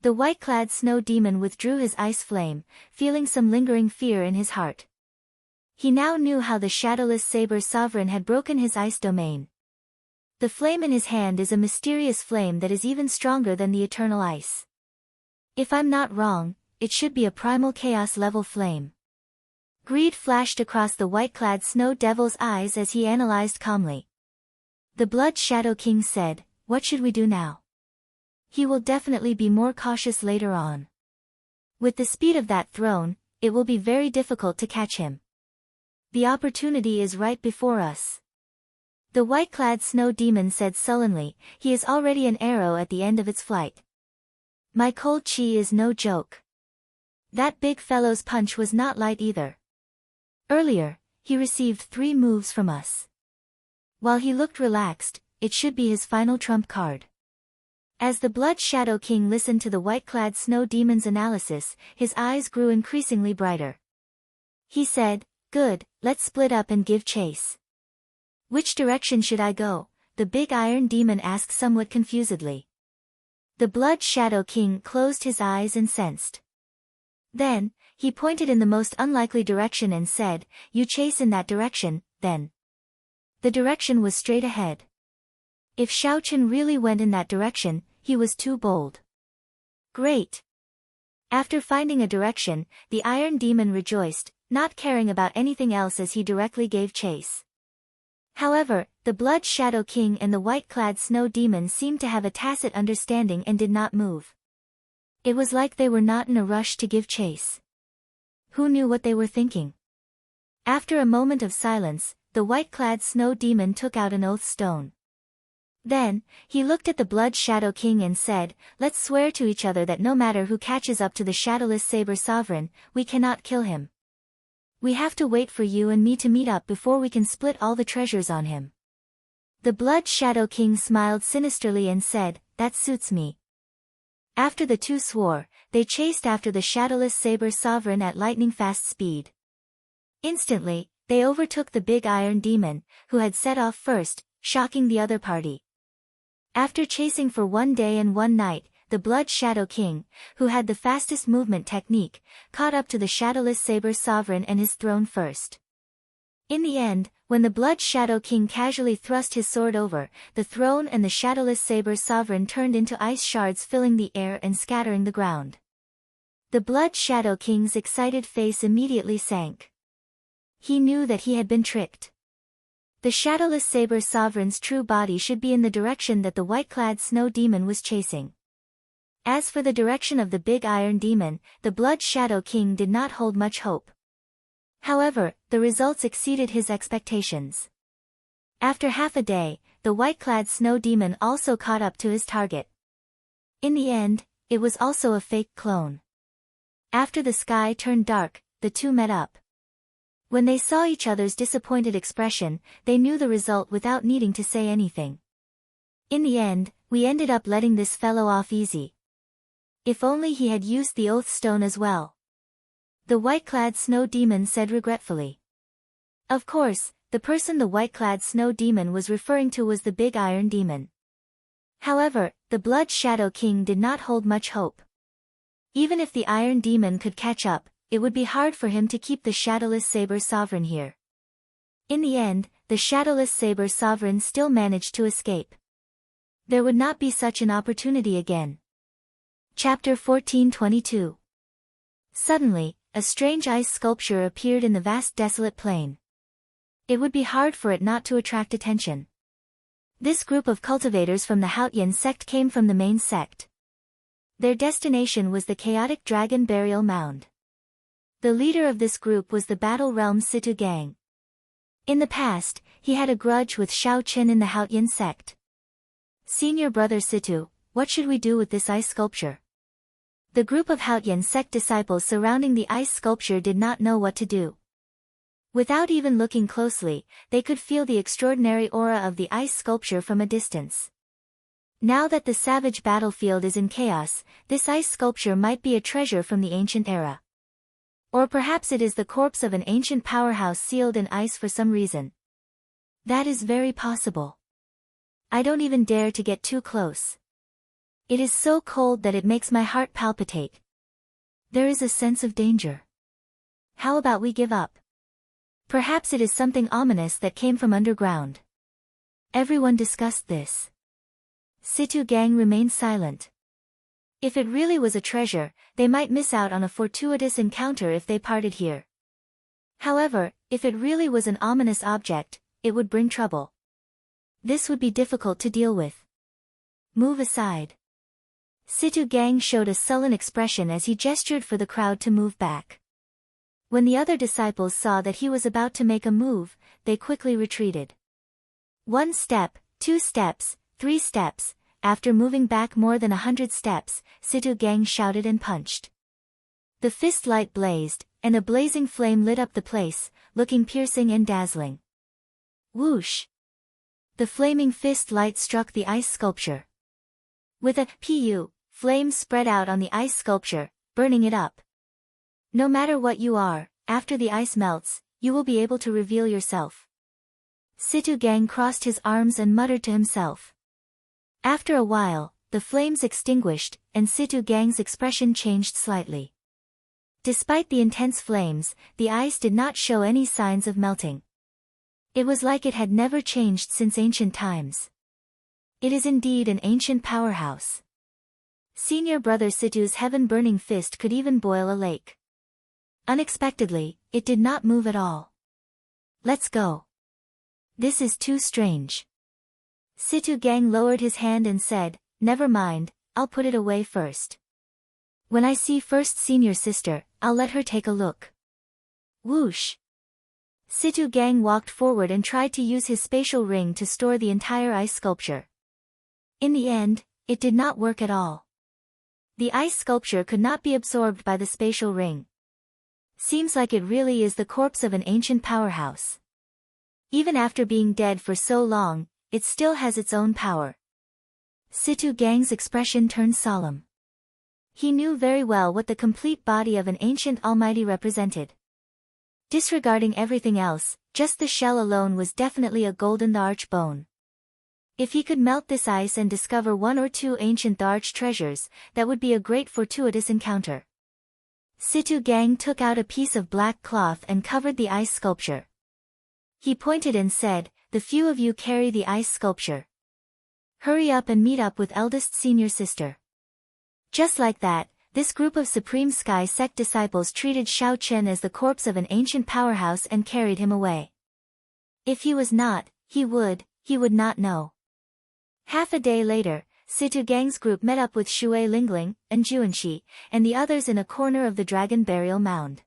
The white-clad snow demon withdrew his ice flame, feeling some lingering fear in his heart. He now knew how the shadowless saber sovereign had broken his ice domain. The flame in his hand is a mysterious flame that is even stronger than the eternal ice. If I'm not wrong, it should be a primal chaos-level flame. Greed flashed across the white-clad snow devil's eyes as he analyzed calmly. The Blood Shadow King said, what should we do now? He will definitely be more cautious later on. With the speed of that throne, it will be very difficult to catch him. The opportunity is right before us. The white-clad snow demon said sullenly, he is already an arrow at the end of its flight. My cold chi is no joke. That big fellow's punch was not light either. Earlier, he received 3 moves from us. While he looked relaxed, it should be his final trump card. As the Blood Shadow King listened to the white-clad snow demon's analysis, his eyes grew increasingly brighter. He said, good, let's split up and give chase. Which direction should I go? The big iron demon asked somewhat confusedly. The Blood Shadow King closed his eyes and sensed. Then, he pointed in the most unlikely direction and said, you chase in that direction, then. The direction was straight ahead. If Xiaochen really went in that direction, he was too bold. Great. After finding a direction, the Iron Demon rejoiced, not caring about anything else as he directly gave chase. However, the Blood Shadow King and the white-clad Snow Demon seemed to have a tacit understanding and did not move. It was like they were not in a rush to give chase. Who knew what they were thinking? After a moment of silence, the white-clad Snow Demon took out an oath stone. Then, he looked at the Blood Shadow King and said, let's swear to each other that no matter who catches up to the Shadowless Saber Sovereign, we cannot kill him. We have to wait for you and me to meet up before we can split all the treasures on him. The Blood Shadow King smiled sinisterly and said, that suits me. After the two swore, they chased after the Shadowless Saber Sovereign at lightning-fast speed. Instantly, they overtook the big Iron Demon, who had set off first, shocking the other party. After chasing for 1 day and 1 night, the Blood Shadow King, who had the fastest movement technique, caught up to the Shadowless Saber Sovereign and his throne first. In the end, when the Blood Shadow King casually thrust his sword over, the throne and the Shadowless Saber Sovereign turned into ice shards filling the air and scattering the ground. The Blood Shadow King's excited face immediately sank. He knew that he had been tricked. The Shadowless Saber Sovereign's true body should be in the direction that the white-clad Snow Demon was chasing. As for the direction of the big Iron Demon, the Blood Shadow King did not hold much hope. However, the results exceeded his expectations. After half a day, the white-clad Snow Demon also caught up to his target. In the end, it was also a fake clone. After the sky turned dark, the two met up. When they saw each other's disappointed expression, they knew the result without needing to say anything. In the end, we ended up letting this fellow off easy. If only he had used the oath stone as well. The white-clad Snow Demon said regretfully. Of course, the person the white-clad Snow Demon was referring to was the big Iron Demon. However, the Blood Shadow King did not hold much hope. Even if the Iron Demon could catch up, it would be hard for him to keep the Shadowless Saber Sovereign here. In the end, the Shadowless Saber Sovereign still managed to escape. There would not be such an opportunity again. Chapter 1422. Suddenly, a strange ice sculpture appeared in the vast desolate plain. It would be hard for it not to attract attention. This group of cultivators from the Haotian sect came from the main sect. Their destination was the chaotic dragon burial mound. The leader of this group was the Battle Realm Situ gang. In the past, he had a grudge with Xiao Qin in the Haotian sect. Senior brother Situ, what should we do with this ice sculpture? The group of Haotian sect disciples surrounding the ice sculpture did not know what to do. Without even looking closely, they could feel the extraordinary aura of the ice sculpture from a distance. Now that the savage battlefield is in chaos, this ice sculpture might be a treasure from the ancient era. Or perhaps it is the corpse of an ancient powerhouse sealed in ice for some reason. That is very possible. I don't even dare to get too close. It is so cold that it makes my heart palpitate. There is a sense of danger. How about we give up? Perhaps it is something ominous that came from underground. Everyone discussed this. Situ Gang remained silent. If it really was a treasure, they might miss out on a fortuitous encounter if they parted here. However, if it really was an ominous object, it would bring trouble. This would be difficult to deal with. Move aside. Situ Gang showed a sullen expression as he gestured for the crowd to move back. When the other disciples saw that he was about to make a move, they quickly retreated. 1 step, 2 steps, 3 steps. After moving back more than 100 steps, Situ Gang shouted and punched. The fist light blazed, and a blazing flame lit up the place, looking piercing and dazzling. Whoosh! The flaming fist light struck the ice sculpture. With a pu, flames spread out on the ice sculpture, burning it up. No matter what you are, after the ice melts, you will be able to reveal yourself. Situ Gang crossed his arms and muttered to himself. After a while, the flames extinguished, and Situ Gang's expression changed slightly. Despite the intense flames, the ice did not show any signs of melting. It was like it had never changed since ancient times. It is indeed an ancient powerhouse. Senior brother Situ's heaven-burning fist could even boil a lake. Unexpectedly, it did not move at all. Let's go. This is too strange. Situ Gang lowered his hand and said, never mind, I'll put it away first. When I see first senior sister, I'll let her take a look. Whoosh! Situ Gang walked forward and tried to use his spatial ring to store the entire ice sculpture. In the end, it did not work at all. The ice sculpture could not be absorbed by the spatial ring. Seems like it really is the corpse of an ancient powerhouse. Even after being dead for so long, it still has its own power. Situ Gang's expression turned solemn. He knew very well what the complete body of an ancient almighty represented. Disregarding everything else, just the shell alone was definitely a golden arch bone. If he could melt this ice and discover 1 or 2 ancient arch treasures, that would be a great fortuitous encounter. Situ Gang took out a piece of black cloth and covered the ice sculpture. He pointed and said, the few of you carry the ice sculpture. Hurry up and meet up with eldest senior sister. Just like that, this group of Supreme Sky Sect disciples treated Xiao Chen as the corpse of an ancient powerhouse and carried him away. If he was not, he would not know. Half a day later, Situ Gang's group met up with Shui Lingling, and Juanxi, and the others in a corner of the dragon burial mound.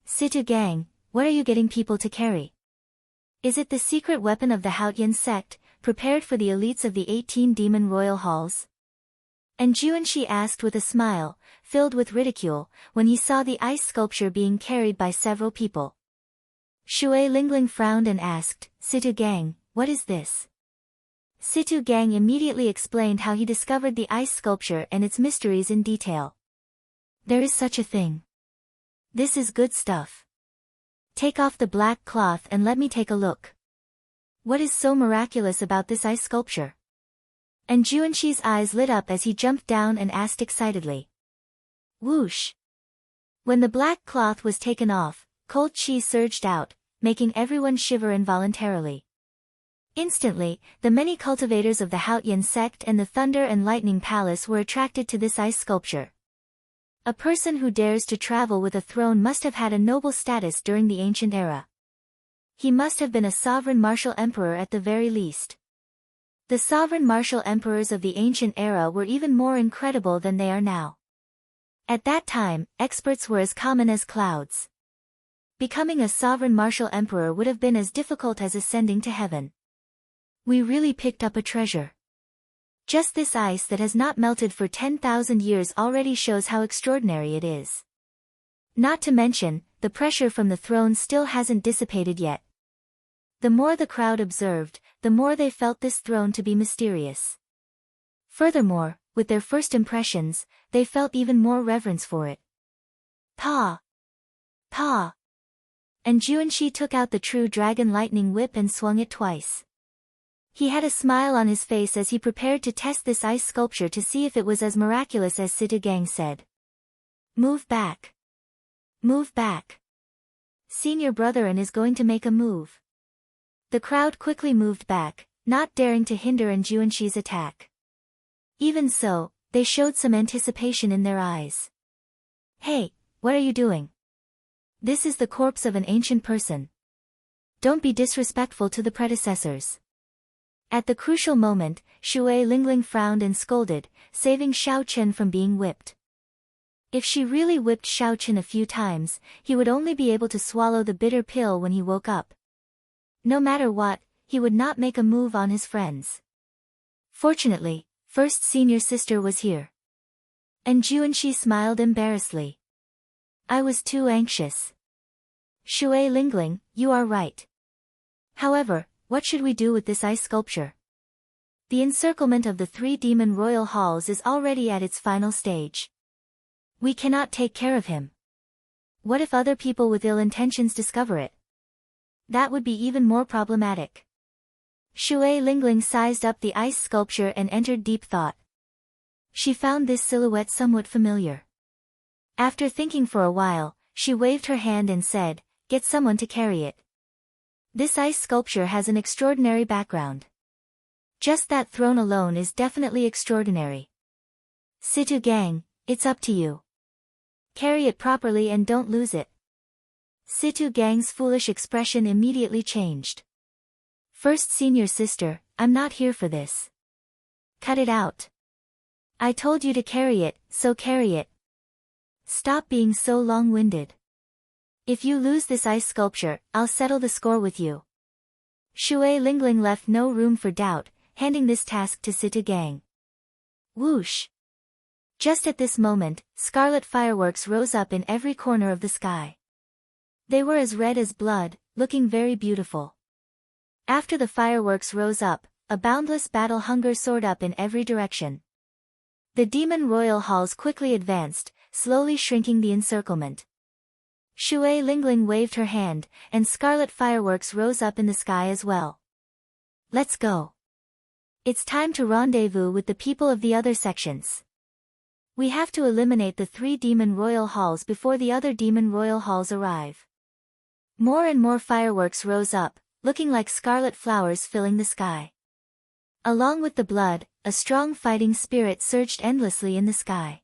Situ Gang, what are you getting people to carry? Is it the secret weapon of the Haotian sect, prepared for the elites of the 18 demon royal halls? And Juanxi asked with a smile, filled with ridicule, when he saw the ice sculpture being carried by several people. Shui Lingling frowned and asked, Situ Gang, what is this? Situ Gang immediately explained how he discovered the ice sculpture and its mysteries in detail. There is such a thing. This is good stuff. Take off the black cloth and let me take a look. What is so miraculous about this ice sculpture? And Juanxi's eyes lit up as he jumped down and asked excitedly. Whoosh! When the black cloth was taken off, cold chi surged out, making everyone shiver involuntarily. Instantly, the many cultivators of the Haotian sect and the Thunder and Lightning Palace were attracted to this ice sculpture. A person who dares to travel with a throne must have had a noble status during the ancient era. He must have been a sovereign martial emperor at the very least. The sovereign martial emperors of the ancient era were even more incredible than they are now. At that time, experts were as common as clouds. Becoming a sovereign martial emperor would have been as difficult as ascending to heaven. We really picked up a treasure. Just this ice that has not melted for 10,000 years already shows how extraordinary it is. Not to mention, the pressure from the throne still hasn't dissipated yet. The more the crowd observed, the more they felt this throne to be mysterious. Furthermore, with their first impressions, they felt even more reverence for it. Pa! Pa! And Juanshi took out the true dragon lightning whip and swung it twice. He had a smile on his face as he prepared to test this ice sculpture to see if it was as miraculous as Situ Gang said. Move back. Move back. Senior brother and is going to make a move. The crowd quickly moved back, not daring to hinder Juanshi's attack. Even so, they showed some anticipation in their eyes. Hey, what are you doing? This is the corpse of an ancient person. Don't be disrespectful to the predecessors. At the crucial moment, Shui Lingling frowned and scolded, saving Xiao Chen from being whipped. If she really whipped Xiao Chen a few times, he would only be able to swallow the bitter pill when he woke up. No matter what, he would not make a move on his friends. Fortunately, first senior sister was here. And Juanshi smiled embarrassedly. I was too anxious. Shui Lingling, you are right. However, what should we do with this ice sculpture? The encirclement of the 3 demon royal halls is already at its final stage. We cannot take care of him. What if other people with ill intentions discover it? That would be even more problematic. Shui Lingling sized up the ice sculpture and entered deep thought. She found this silhouette somewhat familiar. After thinking for a while, she waved her hand and said, "Get someone to carry it." This ice sculpture has an extraordinary background. Just that throne alone is definitely extraordinary. Situ Gang, it's up to you. Carry it properly and don't lose it. Situ Gang's foolish expression immediately changed. First senior sister, I'm not here for this. Cut it out. I told you to carry it, so carry it. Stop being so long-winded. If you lose this ice sculpture, I'll settle the score with you. Shui Lingling left no room for doubt, handing this task to Situ Gang. Whoosh! Just at this moment, scarlet fireworks rose up in every corner of the sky. They were as red as blood, looking very beautiful. After the fireworks rose up, a boundless battle hunger soared up in every direction. The demon royal halls quickly advanced, slowly shrinking the encirclement. Shui Lingling waved her hand, and scarlet fireworks rose up in the sky as well. Let's go. It's time to rendezvous with the people of the other sections. We have to eliminate the 3 demon royal halls before the other demon royal halls arrive. More and more fireworks rose up, looking like scarlet flowers filling the sky. Along with the blood, a strong fighting spirit surged endlessly in the sky.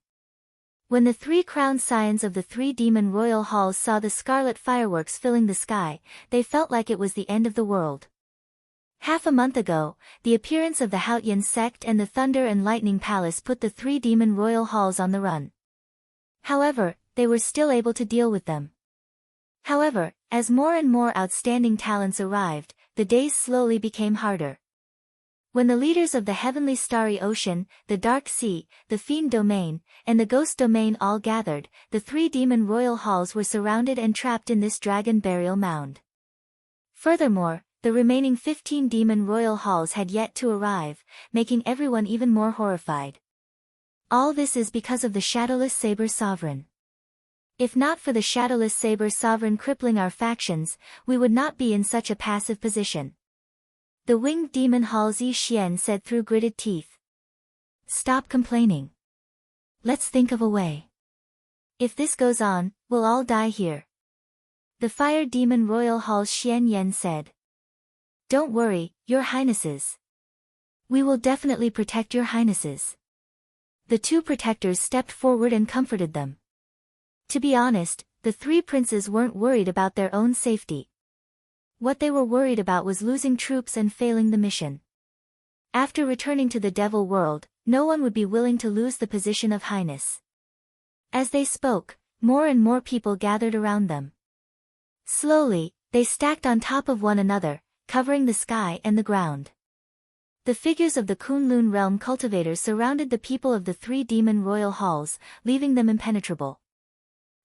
When the 3 crowned scions of the 3 demon royal halls saw the scarlet fireworks filling the sky, they felt like it was the end of the world. Half a month ago, the appearance of the Haotian sect and the Thunder and Lightning Palace put the 3 demon royal halls on the run. However, they were still able to deal with them. However, as more and more outstanding talents arrived, the days slowly became harder. When the leaders of the Heavenly Starry Ocean, the Dark Sea, the Fiend Domain, and the Ghost Domain all gathered, the 3 demon royal halls were surrounded and trapped in this dragon burial mound. Furthermore, the remaining 15 demon royal halls had yet to arrive, making everyone even more horrified. All this is because of the Shadowless Saber Sovereign. If not for the Shadowless Saber Sovereign crippling our factions, we would not be in such a passive position. The winged demon Hall Zi Xian said through gritted teeth. Stop complaining. Let's think of a way. If this goes on, we'll all die here. The fire demon Royal Hall Xian Yen said. Don't worry, your highnesses. We will definitely protect your highnesses. The 2 protectors stepped forward and comforted them. To be honest, the 3 princes weren't worried about their own safety. What they were worried about was losing troops and failing the mission. After returning to the Devil World, no one would be willing to lose the position of highness. As they spoke, more and more people gathered around them. Slowly, they stacked on top of one another, covering the sky and the ground. The figures of the Kunlun realm cultivators surrounded the people of the 3 demon royal halls, leaving them impenetrable.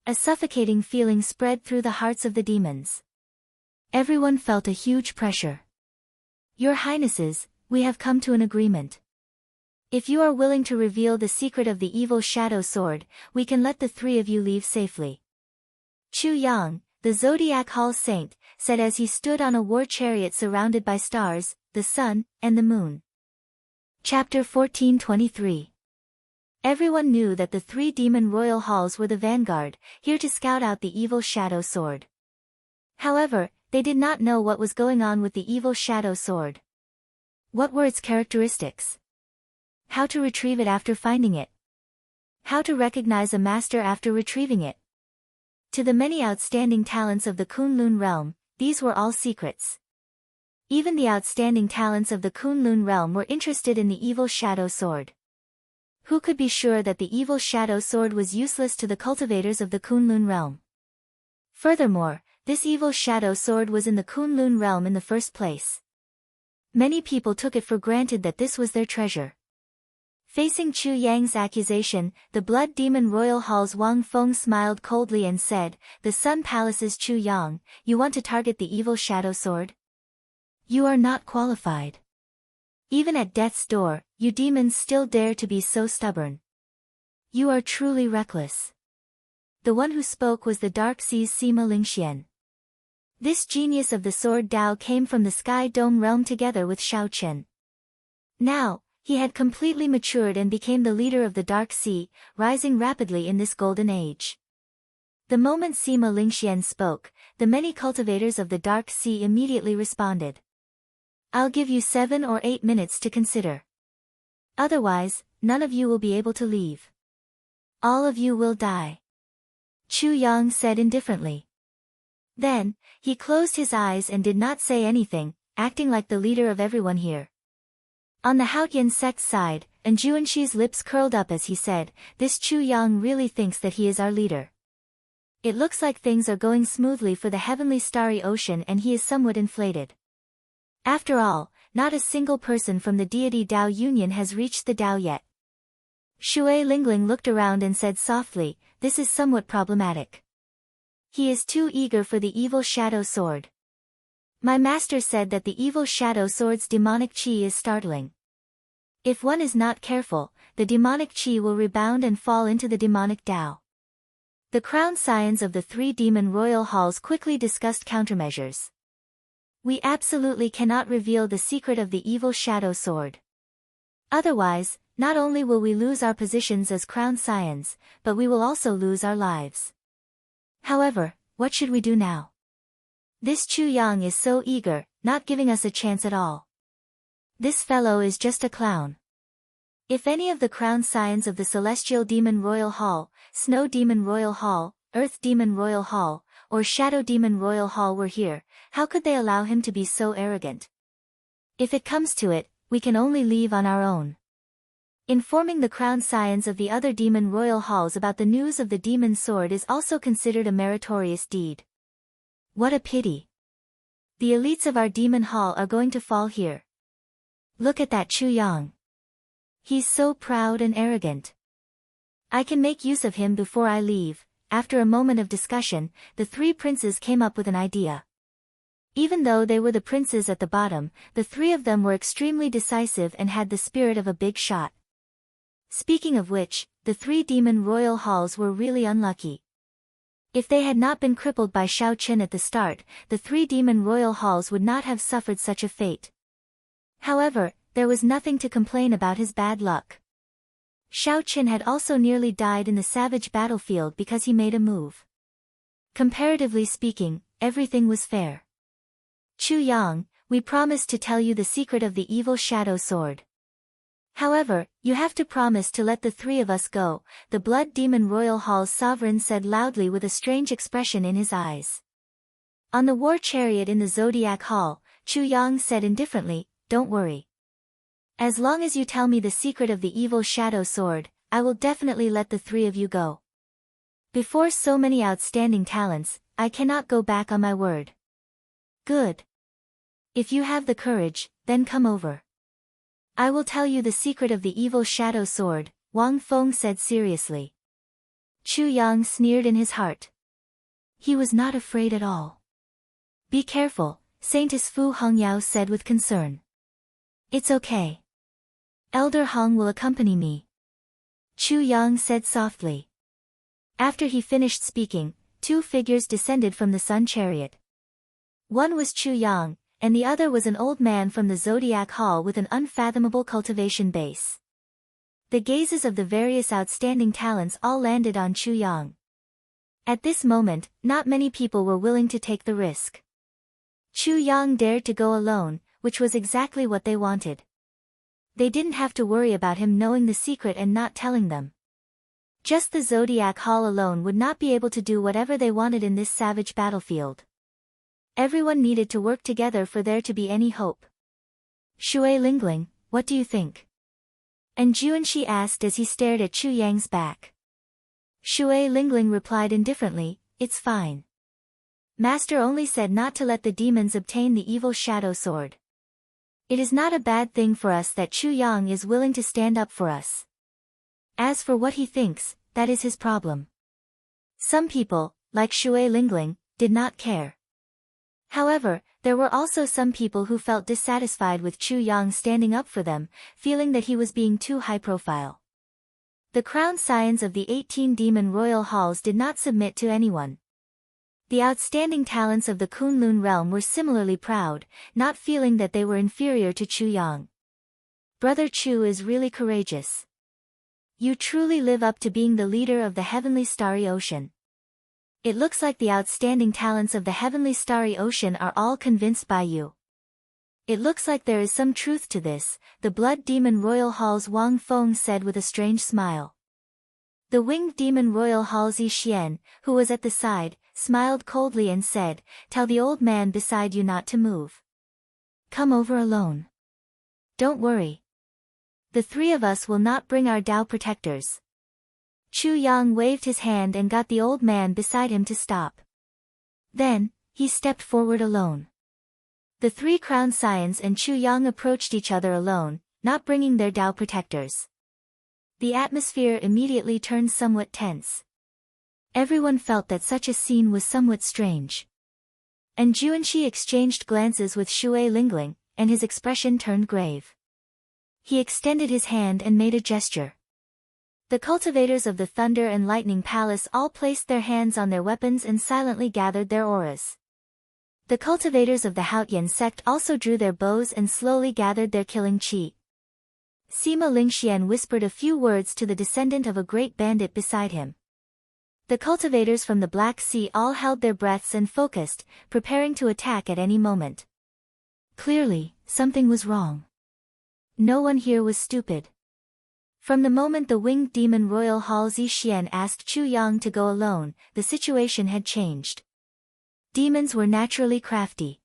A suffocating feeling spread through the hearts of the demons. Everyone felt a huge pressure. Your highnesses, we have come to an agreement. If you are willing to reveal the secret of the evil shadow sword, we can let the 3 of you leave safely. Chu Yang, the Zodiac Hall saint, said as he stood on a war chariot surrounded by stars, the sun, and the moon. Chapter 14:23. Everyone knew that the three demon royal halls were the vanguard, here to scout out the evil shadow sword. However, they did not know what was going on with the evil shadow sword. What were its characteristics? How to retrieve it after finding it? How to recognize a master after retrieving it? To the many outstanding talents of the Kunlun realm, these were all secrets. Even the outstanding talents of the Kunlun realm were interested in the evil shadow sword. Who could be sure that the evil shadow sword was useless to the cultivators of the Kunlun realm? Furthermore, this evil shadow sword was in the Kunlun realm in the first place. Many people took it for granted that this was their treasure. Facing Chu Yang's accusation, the Blood Demon Royal Hall's Wang Feng smiled coldly and said, "The Sun Palace's Chu Yang, you want to target the evil shadow sword? You are not qualified. Even at death's door, you demons still dare to be so stubborn. You are truly reckless." The one who spoke was the Dark Sea's Sima Lingxian. This genius of the sword Dao came from the Sky Dome realm together with Shao Chen. Now, he had completely matured and became the leader of the Dark Sea, rising rapidly in this golden age. The moment Sima Lingxian spoke, the many cultivators of the Dark Sea immediately responded. "I'll give you 7 or 8 minutes to consider. Otherwise, none of you will be able to leave. All of you will die," Chu Yang said indifferently. Then, he closed his eyes and did not say anything, acting like the leader of everyone here. On the Haotian sect's side, and Juanshi's lips curled up as he said, "This Chu Yang really thinks that he is our leader. It looks like things are going smoothly for the heavenly starry ocean and he is somewhat inflated. After all, not a single person from the deity Dao Union has reached the Dao yet." Shui Lingling looked around and said softly, "This is somewhat problematic. He is too eager for the evil shadow sword. My master said that the evil shadow sword's demonic chi is startling. If one is not careful, the demonic chi will rebound and fall into the demonic Dao." The crown scions of the three demon royal halls quickly discussed countermeasures. "We absolutely cannot reveal the secret of the evil shadow sword. Otherwise, not only will we lose our positions as crown scions, but we will also lose our lives. However, what should we do now? This Chu Yang is so eager, not giving us a chance at all. This fellow is just a clown." If any of the crown scions of the Celestial Demon Royal Hall, Snow Demon Royal Hall, Earth Demon Royal Hall, or Shadow Demon Royal Hall were here, how could they allow him to be so arrogant? If it comes to it, we can only leave on our own. Informing the crown scions of the other demon royal halls about the news of the demon sword is also considered a meritorious deed. What a pity. The elites of our demon hall are going to fall here. Look at that Chu Yang. He's so proud and arrogant. I can make use of him before I leave." After a moment of discussion, the three princes came up with an idea. Even though they were the princes at the bottom, the three of them were extremely decisive and had the spirit of a big shot. Speaking of which, the three demon royal halls were really unlucky. If they had not been crippled by Shao Chen at the start, the three demon royal halls would not have suffered such a fate. However, there was nothing to complain about his bad luck. Shao Chen had also nearly died in the savage battlefield because he made a move. Comparatively speaking, everything was fair. "Chu Yang, we promised to tell you the secret of the evil shadow sword. However, you have to promise to let the three of us go," the Blood Demon Royal Hall's sovereign said loudly with a strange expression in his eyes. On the war chariot in the Zodiac Hall, Chu Yang said indifferently, "Don't worry. As long as you tell me the secret of the evil shadow sword, I will definitely let the three of you go. Before so many outstanding talents, I cannot go back on my word." "Good. If you have the courage, then come over. I will tell you the secret of the evil shadow sword," Wang Feng said seriously. Chu Yang sneered in his heart. He was not afraid at all. "Be careful," Saintess Fu Hongyao said with concern. "It's okay. Elder Hong will accompany me," Chu Yang said softly. After he finished speaking, two figures descended from the sun chariot. One was Chu Yang, and the other was an old man from the Zodiac Hall with an unfathomable cultivation base. The gazes of the various outstanding talents all landed on Chu Yang. At this moment, not many people were willing to take the risk. Chu Yang dared to go alone, which was exactly what they wanted. They didn't have to worry about him knowing the secret and not telling them. Just the Zodiac Hall alone would not be able to do whatever they wanted in this savage battlefield. Everyone needed to work together for there to be any hope. Shui Lingling, what do you think? And Juanxi asked as he stared at Chu Yang's back. Shui Lingling replied indifferently, it's fine. Master only said not to let the demons obtain the evil shadow sword. It is not a bad thing for us that Chu Yang is willing to stand up for us. As for what he thinks, that is his problem. Some people, like Shui Lingling, did not care. However, there were also some people who felt dissatisfied with Chu Yang standing up for them, feeling that he was being too high-profile. The crown scions of the 18 demon royal halls did not submit to anyone. The outstanding talents of the Kunlun realm were similarly proud, not feeling that they were inferior to Chu Yang. Brother Chu is really courageous. You truly live up to being the leader of the heavenly starry ocean. It looks like the outstanding talents of the heavenly starry ocean are all convinced by you. It looks like there is some truth to this, the blood demon royal hall's Wang Feng said with a strange smile. The winged demon royal hall's Yi Xian, who was at the side, smiled coldly and said, tell the old man beside you not to move. Come over alone. Don't worry. The three of us will not bring our Tao protectors. Chu Yang waved his hand and got the old man beside him to stop. Then, he stepped forward alone. The three crown scions and Chu Yang approached each other alone, not bringing their Tao protectors. The atmosphere immediately turned somewhat tense. Everyone felt that such a scene was somewhat strange. And Juanxi exchanged glances with Shui Lingling, and his expression turned grave. He extended his hand and made a gesture. The cultivators of the Thunder and Lightning Palace all placed their hands on their weapons and silently gathered their auras. The cultivators of the Haotian sect also drew their bows and slowly gathered their killing qi. Sima Lingxian whispered a few words to the descendant of a great bandit beside him. The cultivators from the Black Sea all held their breaths and focused, preparing to attack at any moment. Clearly, something was wrong. No one here was stupid. From the moment the winged demon royal hall's Yi Xian asked Chu Yang to go alone, the situation had changed. Demons were naturally crafty.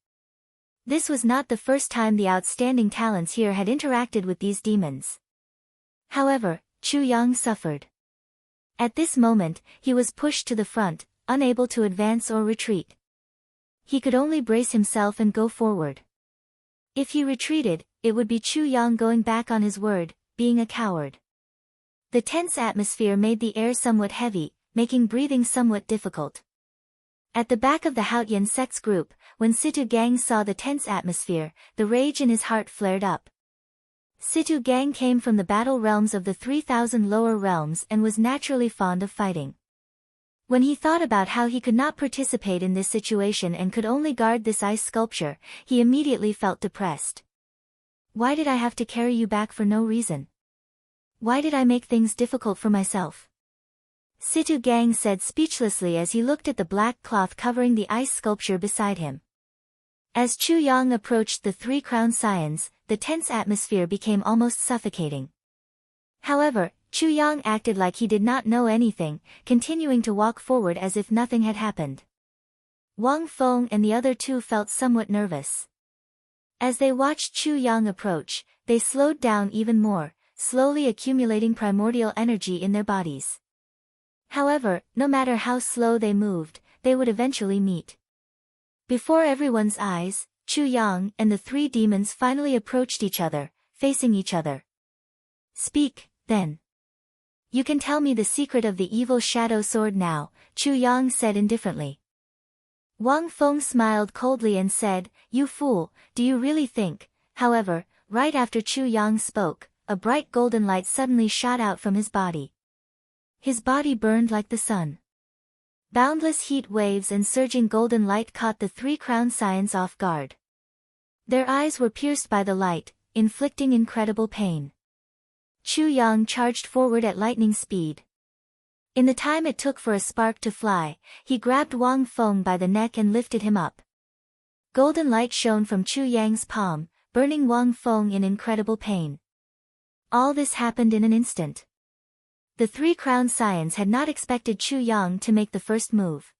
This was not the first time the outstanding talents here had interacted with these demons. However, Chu Yang suffered. At this moment, he was pushed to the front, unable to advance or retreat. He could only brace himself and go forward. If he retreated, it would be Chu Yang going back on his word, being a coward. The tense atmosphere made the air somewhat heavy, making breathing somewhat difficult. At the back of the Haotian sect's group, when Situ Gang saw the tense atmosphere, the rage in his heart flared up. Situ Gang came from the battle realms of the 3,000 lower realms and was naturally fond of fighting. When he thought about how he could not participate in this situation and could only guard this ice sculpture, he immediately felt depressed. Why did I have to carry you back for no reason? Why did I make things difficult for myself? Situ Gang said speechlessly as he looked at the black cloth covering the ice sculpture beside him. As Chu Yang approached the three crown scions, the tense atmosphere became almost suffocating. However, Chu Yang acted like he did not know anything, continuing to walk forward as if nothing had happened. Wang Feng and the other two felt somewhat nervous. As they watched Chu Yang approach, they slowed down even more, slowly accumulating primordial energy in their bodies. However, no matter how slow they moved, they would eventually meet. Before everyone's eyes, Chu Yang and the three demons finally approached each other, facing each other. Speak, then. You can tell me the secret of the evil shadow sword now, Chu Yang said indifferently. Wang Feng smiled coldly and said, You fool, do you really think? However, right after Chu Yang spoke, a bright golden light suddenly shot out from his body. His body burned like the sun. Boundless heat waves and surging golden light caught the three crowned scions off guard. Their eyes were pierced by the light, inflicting incredible pain. Chu Yang charged forward at lightning speed. In the time it took for a spark to fly, he grabbed Wang Feng by the neck and lifted him up. Golden light shone from Chu Yang's palm, burning Wang Feng in incredible pain. All this happened in an instant. The three crowned scions had not expected Chu Yang to make the first move.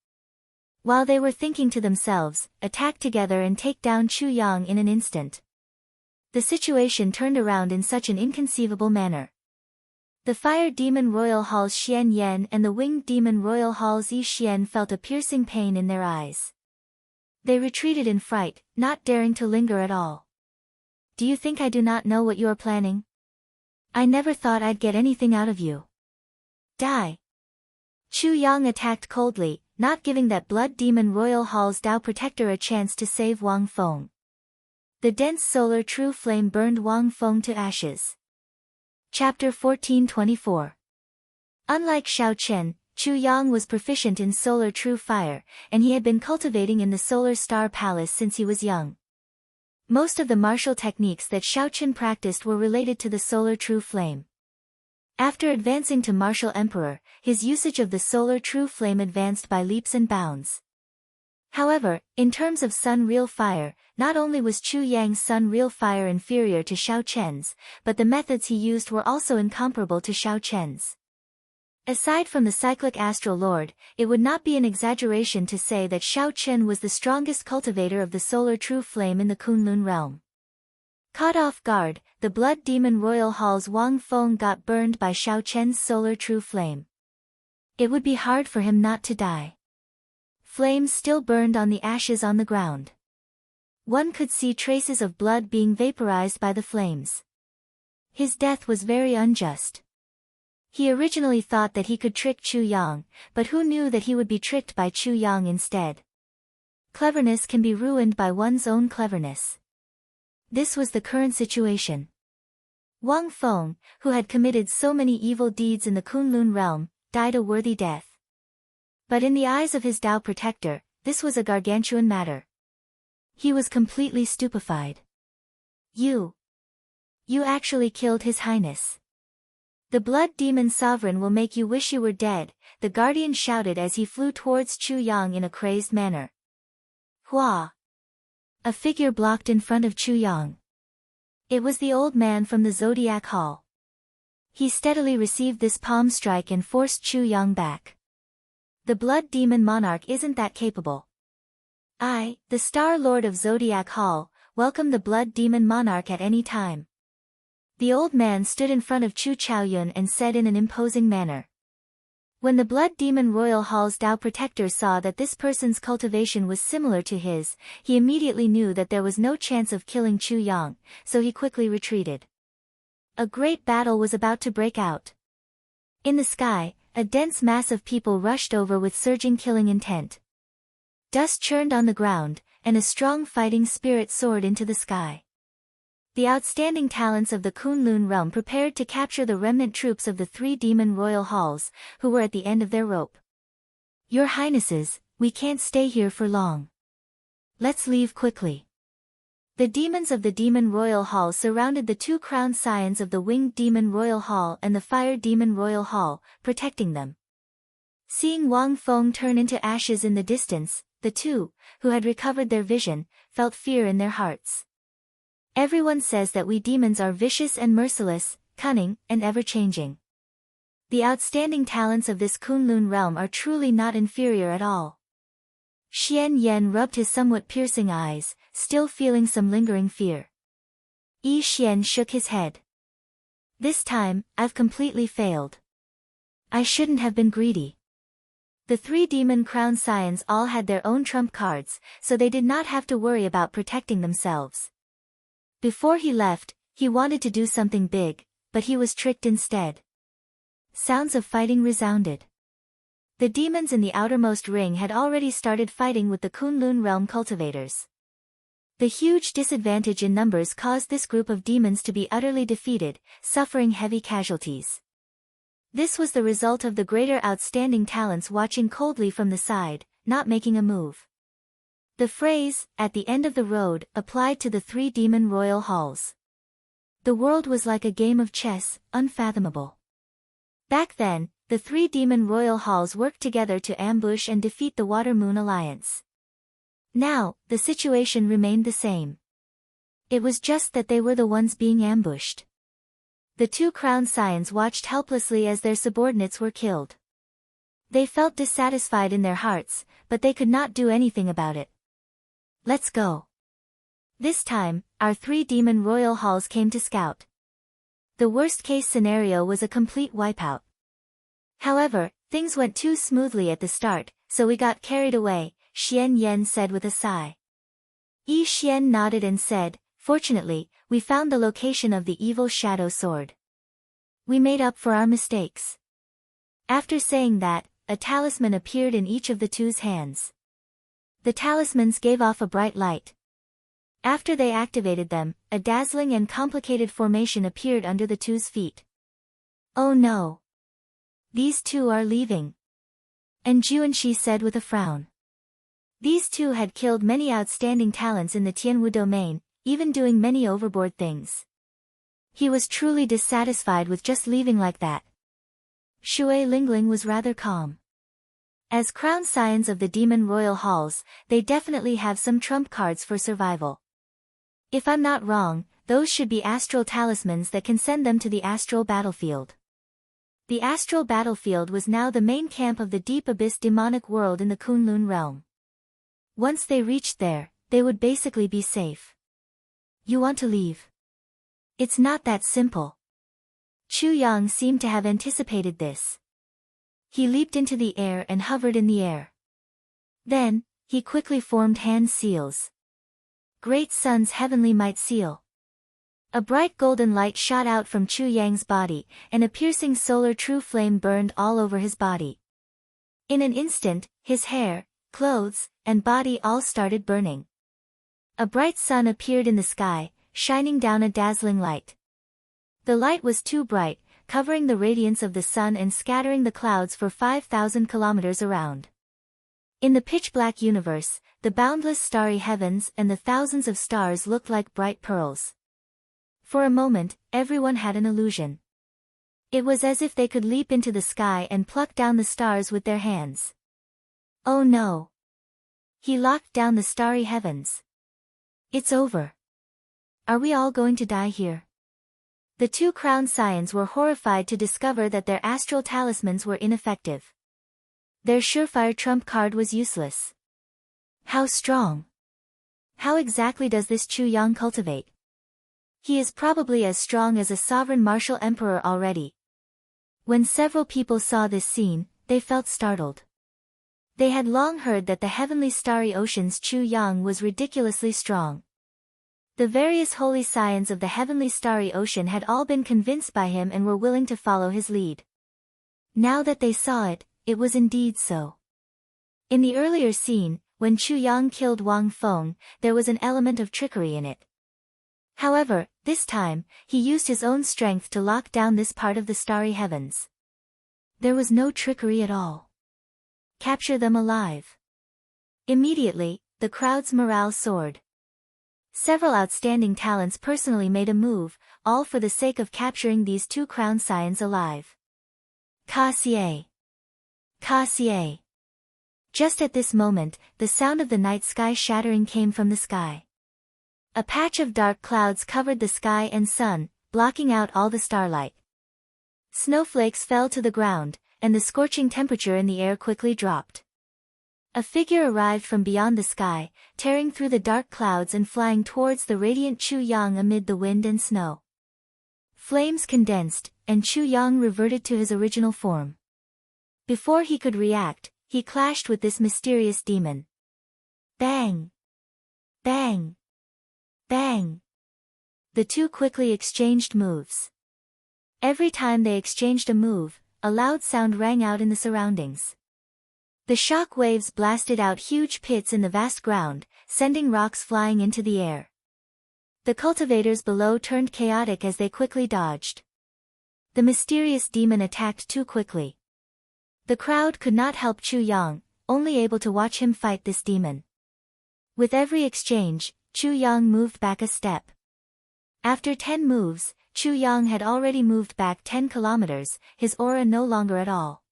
While they were thinking to themselves, attack together and take down Chu Yang in an instant. The situation turned around in such an inconceivable manner. The Fire Demon Royal Hall's Xian Yan and the Winged Demon Royal Hall's Yi Xian felt a piercing pain in their eyes. They retreated in fright, not daring to linger at all. Do you think I do not know what you are planning? I never thought I'd get anything out of you. Die. Chu Yang attacked coldly, not giving that Blood Demon Royal Hall's Tao Protector a chance to save Wang Feng. The dense solar true flame burned Wang Feng to ashes. Chapter 1424. Unlike Xiao Chen, Chu Yang was proficient in solar true fire, and he had been cultivating in the Solar Star Palace since he was young. Most of the martial techniques that Xiao Chen practiced were related to the solar true flame. After advancing to Martial Emperor, his usage of the solar true flame advanced by leaps and bounds. However, in terms of Sun Real Fire, not only was Chu Yang's Sun Real Fire inferior to Xiao Chen's, but the methods he used were also incomparable to Xiao Chen's. Aside from the cyclic Astral Lord, it would not be an exaggeration to say that Xiao Chen was the strongest cultivator of the solar true flame in the Kunlun realm. Caught off guard, the Blood Demon Royal Hall's Wang Feng got burned by Xiao Chen's solar true flame. It would be hard for him not to die. Flames still burned on the ashes on the ground. One could see traces of blood being vaporized by the flames. His death was very unjust. He originally thought that he could trick Chu Yang, but who knew that he would be tricked by Chu Yang instead? Cleverness can be ruined by one's own cleverness. This was the current situation. Wang Feng, who had committed so many evil deeds in the Kunlun realm, died a worthy death. But in the eyes of his Tao Protector, this was a gargantuan matter. He was completely stupefied. You actually killed His Highness. The Blood Demon Sovereign will make you wish you were dead, the Guardian shouted as he flew towards Chu Yang in a crazed manner. Hua! A figure blocked in front of Chu Yang. It was the old man from the Zodiac Hall. He steadily received this palm strike and forced Chu Yang back. The Blood Demon Monarch isn't that capable. I, the Star Lord of Zodiac Hall, welcome the Blood Demon Monarch at any time. The old man stood in front of Chu Chaoyun and said in an imposing manner. When the Blood Demon Royal Hall's Tao Protector saw that this person's cultivation was similar to his, he immediately knew that there was no chance of killing Chu Yang, so he quickly retreated. A great battle was about to break out. In the sky, a dense mass of people rushed over with surging killing intent. Dust churned on the ground, and a strong fighting spirit soared into the sky. The outstanding talents of the Kunlun realm prepared to capture the remnant troops of the three demon royal halls, who were at the end of their rope. Your Highnesses, we can't stay here for long. Let's leave quickly. The demons of the Demon Royal Hall surrounded the two crowned scions of the Winged Demon Royal Hall and the Fire Demon Royal Hall, protecting them. Seeing Wang Feng turn into ashes in the distance, the two, who had recovered their vision, felt fear in their hearts. Everyone says that we demons are vicious and merciless, cunning, and ever-changing. The outstanding talents of this Kunlun realm are truly not inferior at all. Xian Yan rubbed his somewhat piercing eyes, still feeling some lingering fear. Yi Xian shook his head. This time, I've completely failed. I shouldn't have been greedy. The three demon crown scions all had their own trump cards, so they did not have to worry about protecting themselves. Before he left, he wanted to do something big, but he was tricked instead. Sounds of fighting resounded. The demons in the outermost ring had already started fighting with the Kunlun realm cultivators. The huge disadvantage in numbers caused this group of demons to be utterly defeated, suffering heavy casualties. This was the result of the greater outstanding talents watching coldly from the side, not making a move. The phrase, "at the end of the road," applied to the three demon royal halls. The world was like a game of chess, unfathomable. Back then, the three demon royal halls worked together to ambush and defeat the Water Moon Alliance. Now, the situation remained the same. It was just that they were the ones being ambushed. The two crowned scions watched helplessly as their subordinates were killed. They felt dissatisfied in their hearts, but they could not do anything about it. "Let's go." This time, our three demon royal halls came to scout. The worst-case scenario was a complete wipeout. However, things went too smoothly at the start, so we got carried away, Xian Yan said with a sigh. Yi Xian nodded and said, "Fortunately, we found the location of the evil shadow sword. We made up for our mistakes." After saying that, a talisman appeared in each of the two's hands. The talismans gave off a bright light. After they activated them, a dazzling and complicated formation appeared under the two's feet. "Oh no! These two are leaving," and Juanxi said with a frown. These two had killed many outstanding talents in the Tianwu domain, even doing many overboard things. He was truly dissatisfied with just leaving like that. Shui Lingling was rather calm. As crown scions of the demon royal halls, they definitely have some trump cards for survival. If I'm not wrong, those should be astral talismans that can send them to the astral battlefield. The astral battlefield was now the main camp of the deep abyss demonic world in the Kunlun realm. Once they reached there, they would basically be safe. "You want to leave?" "It's not that simple." Chu Yang seemed to have anticipated this. He leaped into the air and hovered in the air. Then, he quickly formed hand seals. Great Sun's heavenly might seal. A bright golden light shot out from Chu Yang's body, and a piercing solar true flame burned all over his body. In an instant, his hair, clothes, and body all started burning. A bright sun appeared in the sky, shining down a dazzling light. The light was too bright, covering the radiance of the sun and scattering the clouds for 5,000 kilometers around. In the pitch-black universe, the boundless starry heavens and the thousands of stars looked like bright pearls. For a moment, everyone had an illusion. It was as if they could leap into the sky and pluck down the stars with their hands. Oh no! He locked down the starry heavens. It's over. Are we all going to die here? The two crowned scions were horrified to discover that their astral talismans were ineffective. Their surefire trump card was useless. How strong? How exactly does this Chu Yang cultivate? He is probably as strong as a sovereign martial emperor already. When several people saw this scene, they felt startled. They had long heard that the heavenly starry ocean's Chu Yang was ridiculously strong. The various holy scions of the heavenly starry ocean had all been convinced by him and were willing to follow his lead. Now that they saw it, it was indeed so. In the earlier scene, when Chu Yang killed Wang Feng, there was an element of trickery in it. However, this time, he used his own strength to lock down this part of the starry heavens. There was no trickery at all. Capture them alive. Immediately, the crowd's morale soared. Several outstanding talents personally made a move, all for the sake of capturing these two crowned scions alive. Ka-xie! Ka-xie! Just at this moment, the sound of the night sky shattering came from the sky. A patch of dark clouds covered the sky and sun, blocking out all the starlight. Snowflakes fell to the ground, and the scorching temperature in the air quickly dropped. A figure arrived from beyond the sky, tearing through the dark clouds and flying towards the radiant Chu Yang amid the wind and snow. Flames condensed, and Chu Yang reverted to his original form. Before he could react, he clashed with this mysterious demon. Bang! Bang! Bang! The two quickly exchanged moves. Every time they exchanged a move, a loud sound rang out in the surroundings. The shock waves blasted out huge pits in the vast ground, sending rocks flying into the air. The cultivators below turned chaotic as they quickly dodged. The mysterious demon attacked too quickly. The crowd could not help Chu Yang, only able to watch him fight this demon. With every exchange, Chu Yang moved back a step. After 10 moves, Chu Yang had already moved back 10 kilometers, his aura no longer at all.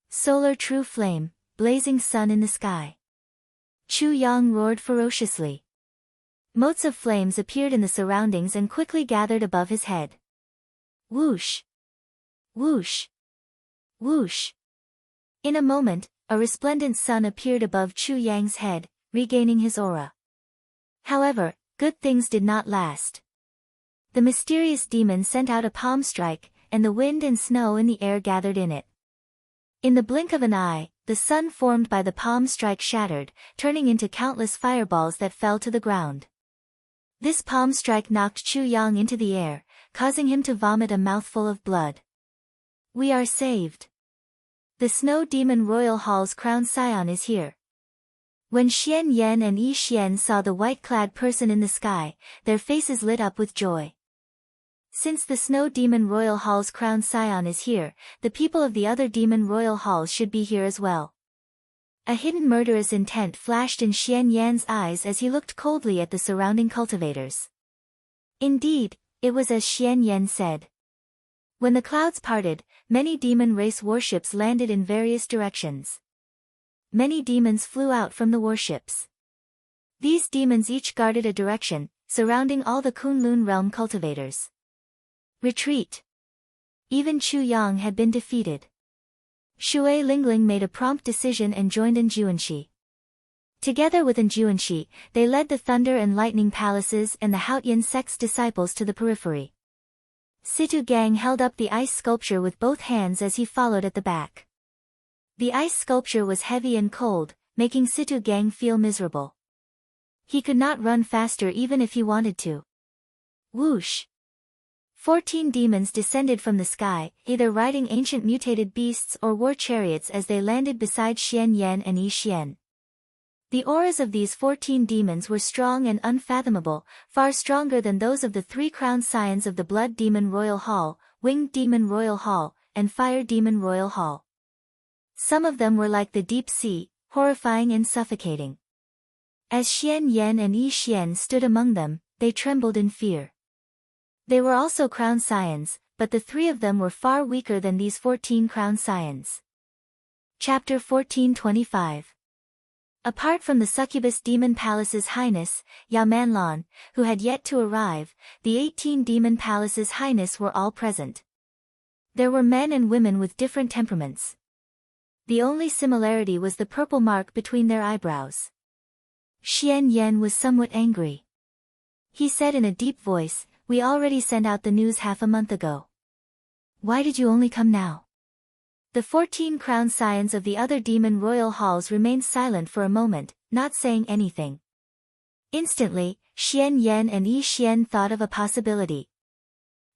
Solar true flame, blazing sun in the sky. Chu Yang roared ferociously. Motes of flames appeared in the surroundings and quickly gathered above his head. Whoosh! Whoosh! Whoosh! In a moment, a resplendent sun appeared above Chu Yang's head, regaining his aura. However, good things did not last. The mysterious demon sent out a palm strike, and the wind and snow in the air gathered in it. In the blink of an eye, the sun formed by the palm strike shattered, turning into countless fireballs that fell to the ground. This palm strike knocked Chu Yang into the air, causing him to vomit a mouthful of blood. We are saved. The Snow Demon Royal Hall's crowned scion is here. When Xian Yan and Yi Xian saw the white-clad person in the sky, their faces lit up with joy. Since the Snow Demon Royal Hall's crowned scion is here, the people of the other Demon Royal Halls should be here as well. A hidden murderous intent flashed in Xian Yan's eyes as he looked coldly at the surrounding cultivators. Indeed, it was as Xian Yan said. When the clouds parted, many demon race warships landed in various directions. Many demons flew out from the warships. These demons each guarded a direction, surrounding all the Kunlun realm cultivators. Retreat. Even Chu Yang had been defeated. Shui Lingling made a prompt decision and joined Anjuanshi. Together with Anjuanshi, they led the Thunder and Lightning Palaces and the Haotian sect's disciples to the periphery. Situ Gang held up the ice sculpture with both hands as he followed at the back. The ice sculpture was heavy and cold, making Situ Gang feel miserable. He could not run faster even if he wanted to. Whoosh! 14 demons descended from the sky, either riding ancient mutated beasts or war chariots as they landed beside Xian Yan and Yi Xian. The auras of these 14 demons were strong and unfathomable, far stronger than those of the 3 crowned scions of the Blood Demon Royal Hall, Winged Demon Royal Hall, and Fire Demon Royal Hall. Some of them were like the deep sea, horrifying and suffocating. As Xian Yan and Yi Xian stood among them, they trembled in fear. They were also crowned scions, but the 3 of them were far weaker than these 14 crowned scions. Chapter 1425. Apart from the Succubus Demon Palace's Highness, Yao Manlan, who had yet to arrive, the 18 Demon Palace's Highness were all present. There were men and women with different temperaments. The only similarity was the purple mark between their eyebrows. Xian Yan was somewhat angry. He said in a deep voice, "We already sent out the news half a month ago. Why did you only come now?" The 14 crowned scions of the other demon royal halls remained silent for a moment, not saying anything. Instantly, Xian Yan and Yi Xian thought of a possibility.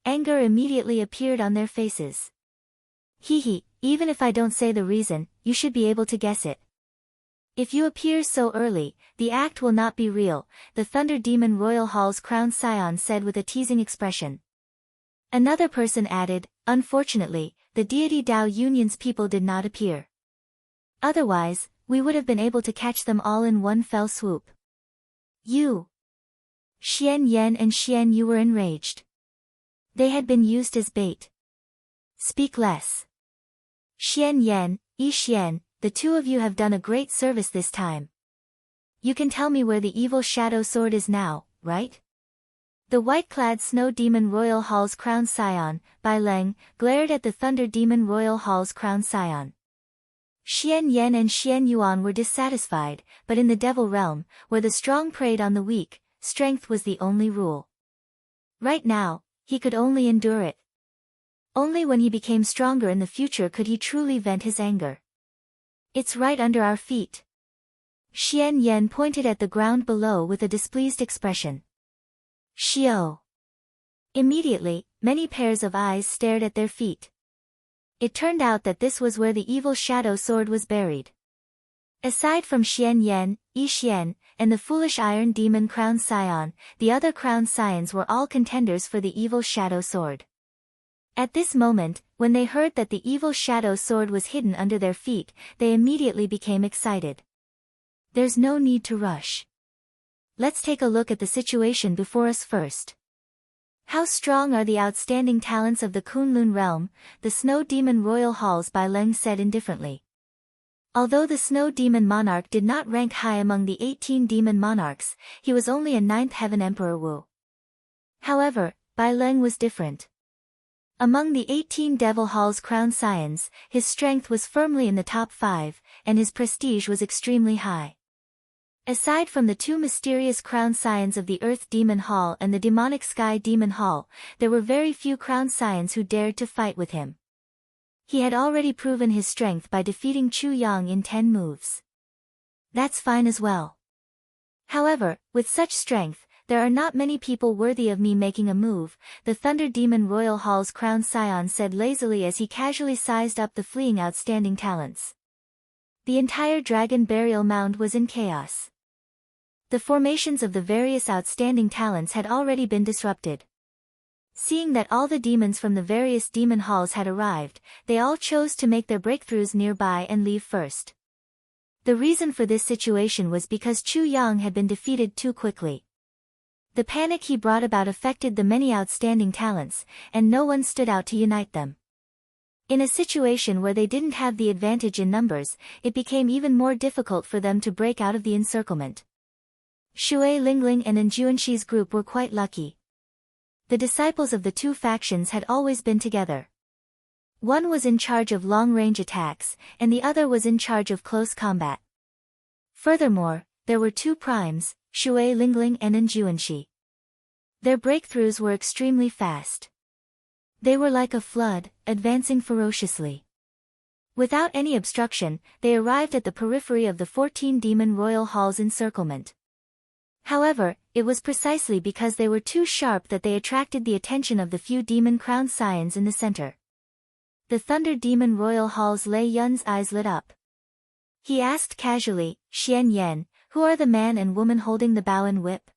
Anger immediately appeared on their faces. Hee, even if I don't say the reason, you should be able to guess it. If you appear so early, the act will not be real, the Thunder Demon Royal Hall's crowned scion said with a teasing expression. Another person added, unfortunately, the deity Dao Union's people did not appear. Otherwise, we would have been able to catch them all in one fell swoop. You! Xian Yan and Xian Yu were enraged. They had been used as bait. Speak less. Xian Yan, Yi Xian, the 2 of you have done a great service this time. You can tell me where the evil shadow sword is now, right? The white-clad Snow Demon Royal Hall's crowned scion, Bai Leng, glared at the Thunder Demon Royal Hall's crowned scion. Xian Yan and Xian Yuan were dissatisfied, but in the Devil Realm, where the strong preyed on the weak, strength was the only rule. Right now, he could only endure it. Only when he became stronger in the future could he truly vent his anger. It's right under our feet. Xian Yan pointed at the ground below with a displeased expression. Xiao. Immediately, many pairs of eyes stared at their feet. It turned out that this was where the evil shadow sword was buried. Aside from Xian Yan, Yi Xian, and the foolish Iron Demon crowned scion, the other crowned scions were all contenders for the evil shadow sword. At this moment, when they heard that the evil shadow sword was hidden under their feet, they immediately became excited. There's no need to rush. Let's take a look at the situation before us first. How strong are the outstanding talents of the Kunlun realm, the Snow Demon Royal Halls, Bai Leng said indifferently. Although the Snow Demon Monarch did not rank high among the 18 demon monarchs, he was only a 9th Heaven Emperor Wu. However, Bai Leng was different. Among the 18 Devil Hall's crown scions, his strength was firmly in the top 5, and his prestige was extremely high. Aside from the 2 mysterious crown scions of the Earth Demon Hall and the demonic Sky Demon Hall, there were very few crown scions who dared to fight with him. He had already proven his strength by defeating Chu Yang in 10 moves. That's fine as well. However, with such strength, there are not many people worthy of me making a move, the Thunder Demon Royal Hall's crown scion said lazily as he casually sized up the fleeing outstanding talents. The entire dragon burial mound was in chaos. The formations of the various outstanding talents had already been disrupted. Seeing that all the demons from the various demon halls had arrived, they all chose to make their breakthroughs nearby and leave first. The reason for this situation was because Chu Yang had been defeated too quickly. The panic he brought about affected the many outstanding talents, and no one stood out to unite them. In a situation where they didn't have the advantage in numbers, it became even more difficult for them to break out of the encirclement. Shui Lingling and Enjuanshi's group were quite lucky. The disciples of the 2 factions had always been together. One was in charge of long-range attacks, and the other was in charge of close combat. Furthermore, there were 2 primes, Shui Lingling and Enjuanshi. Their breakthroughs were extremely fast. They were like a flood, advancing ferociously. Without any obstruction, they arrived at the periphery of the 14 Demon Royal Hall's encirclement. However, it was precisely because they were too sharp that they attracted the attention of the few demon crown scions in the center. The Thunder Demon Royal Hall's Lei Yun's eyes lit up. He asked casually, Xian Yan, who are the man and woman holding the bow and whip?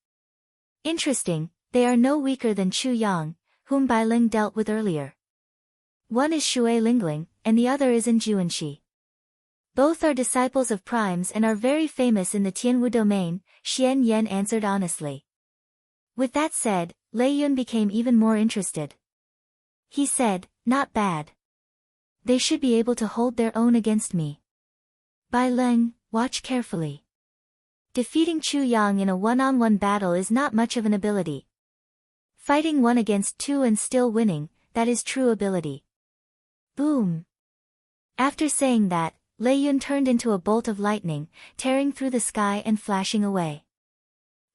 Interesting, they are no weaker than Chu Yang, whom Bai Ling dealt with earlier. One is Shui Lingling, and the other is Enjuanshi. Both are disciples of primes and are very famous in the Tianwu domain, Xian Yan answered honestly. With that said, Lei Yun became even more interested. He said, not bad. They should be able to hold their own against me. Bai Leng, watch carefully. Defeating Chu Yang in a one-on-one battle is not much of an ability. Fighting 1 against 2 and still winning, that is true ability. Boom. After saying that, Lei Yun turned into a bolt of lightning, tearing through the sky and flashing away.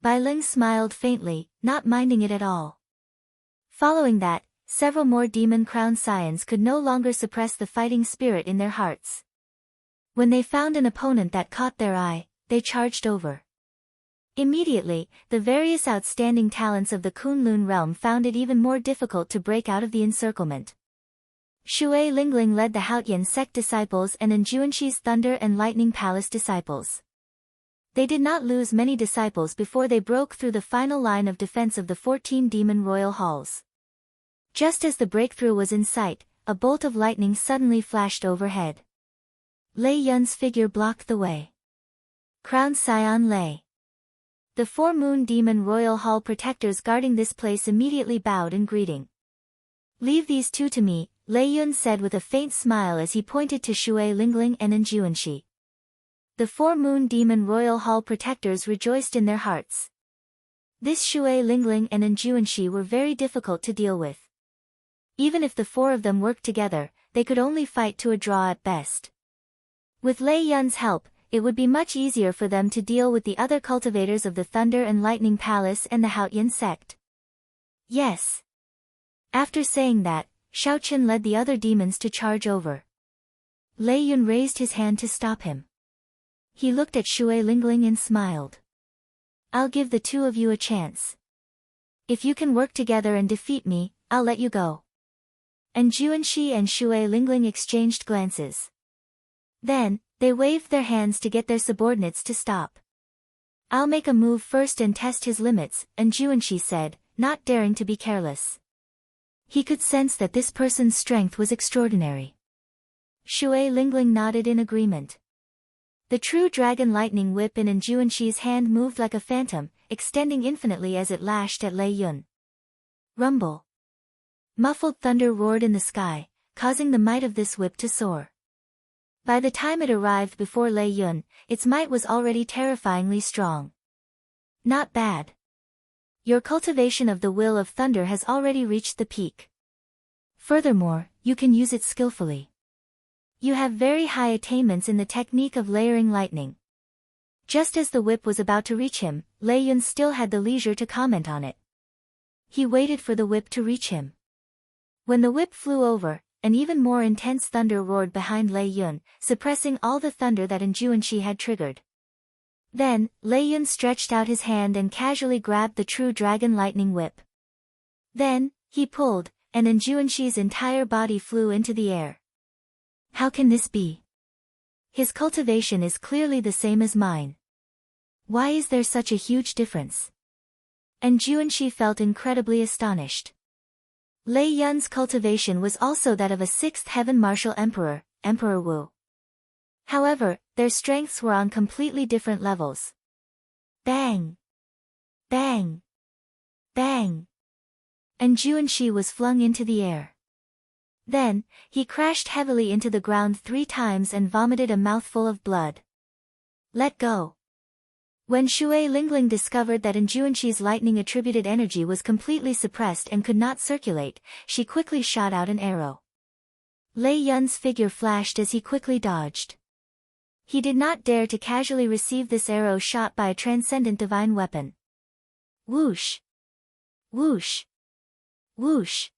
Bai Ling smiled faintly, not minding it at all. Following that, several more demon crown scions could no longer suppress the fighting spirit in their hearts. When they found an opponent that caught their eye, they charged over. Immediately, the various outstanding talents of the Kunlun realm found it even more difficult to break out of the encirclement. Shui Lingling led the Haotian sect disciples and Enjuanshi's Thunder and Lightning Palace disciples. They did not lose many disciples before they broke through the final line of defense of the 14 Demon Royal Halls. Just as the breakthrough was in sight, a bolt of lightning suddenly flashed overhead. Lei Yun's figure blocked the way. Crown Scion Lei. The 4 Moon Demon Royal Hall protectors guarding this place immediately bowed in greeting. Leave these 2 to me, Lei Yun said with a faint smile as he pointed to Shui Lingling and Enjuanshi. The 4 Moon Demon Royal Hall protectors rejoiced in their hearts. This Shui Lingling and Enjuanshi were very difficult to deal with. Even if the 4 of them worked together, they could only fight to a draw at best. With Lei Yun's help, it would be much easier for them to deal with the other cultivators of the Thunder and Lightning Palace and the Haotian sect. Yes. After saying that, Xiaochen led the other demons to charge over. Lei Yun raised his hand to stop him. He looked at Shui Lingling and smiled. I'll give the 2 of you a chance. If you can work together and defeat me, I'll let you go. Enjuanshi and Shui Lingling exchanged glances. Then, they waved their hands to get their subordinates to stop. I'll make a move first and test his limits, Enjuanshi said, not daring to be careless. He could sense that this person's strength was extraordinary. Shui Lingling nodded in agreement. The true dragon lightning whip in Juanshi's hand moved like a phantom, extending infinitely as it lashed at Lei Yun. Rumble. Muffled thunder roared in the sky, causing the might of this whip to soar. By the time it arrived before Lei Yun, its might was already terrifyingly strong. Not bad. Your cultivation of the will of thunder has already reached the peak. Furthermore, you can use it skillfully. You have very high attainments in the technique of layering lightning. Just as the whip was about to reach him, Lei Yun still had the leisure to comment on it. He waited for the whip to reach him. When the whip flew over, an even more intense thunder roared behind Lei Yun, suppressing all the thunder that Juanshi had triggered. Then, Lei Yun stretched out his hand and casually grabbed the true dragon lightning whip. Then, he pulled, and Juanshi's entire body flew into the air. How can this be? His cultivation is clearly the same as mine. Why is there such a huge difference? Juanshi felt incredibly astonished. Lei Yun's cultivation was also that of a sixth heaven martial emperor, Emperor Wu. However, their strengths were on completely different levels. Bang! Bang! Bang! Juanshi was flung into the air. Then, he crashed heavily into the ground 3 times and vomited a mouthful of blood. Let go. When Shui Lingling discovered that Juanshi's lightning-attributed energy was completely suppressed and could not circulate, she quickly shot out an arrow. Lei Yun's figure flashed as he quickly dodged. He did not dare to casually receive this arrow shot by a transcendent divine weapon. Whoosh! Whoosh! Whoosh!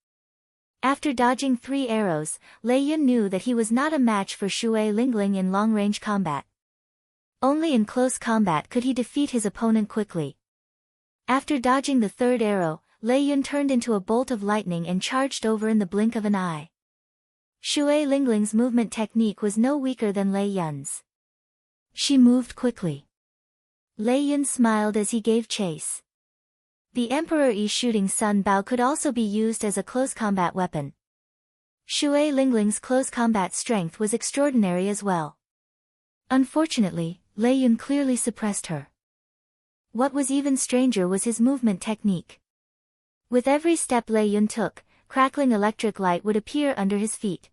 After dodging 3 arrows, Lei Yun knew that he was not a match for Shui Lingling in long-range combat. Only in close combat could he defeat his opponent quickly. After dodging the 3rd arrow, Lei Yun turned into a bolt of lightning and charged over in the blink of an eye. Shui Lingling's movement technique was no weaker than Lei Yun's. She moved quickly. Lei Yun smiled as he gave chase. The Emperor Yi's shooting sun bow could also be used as a close combat weapon. Shui Lingling's close combat strength was extraordinary as well. Unfortunately, Lei Yun clearly suppressed her. What was even stranger was his movement technique. With every step Lei Yun took, crackling electric light would appear under his feet.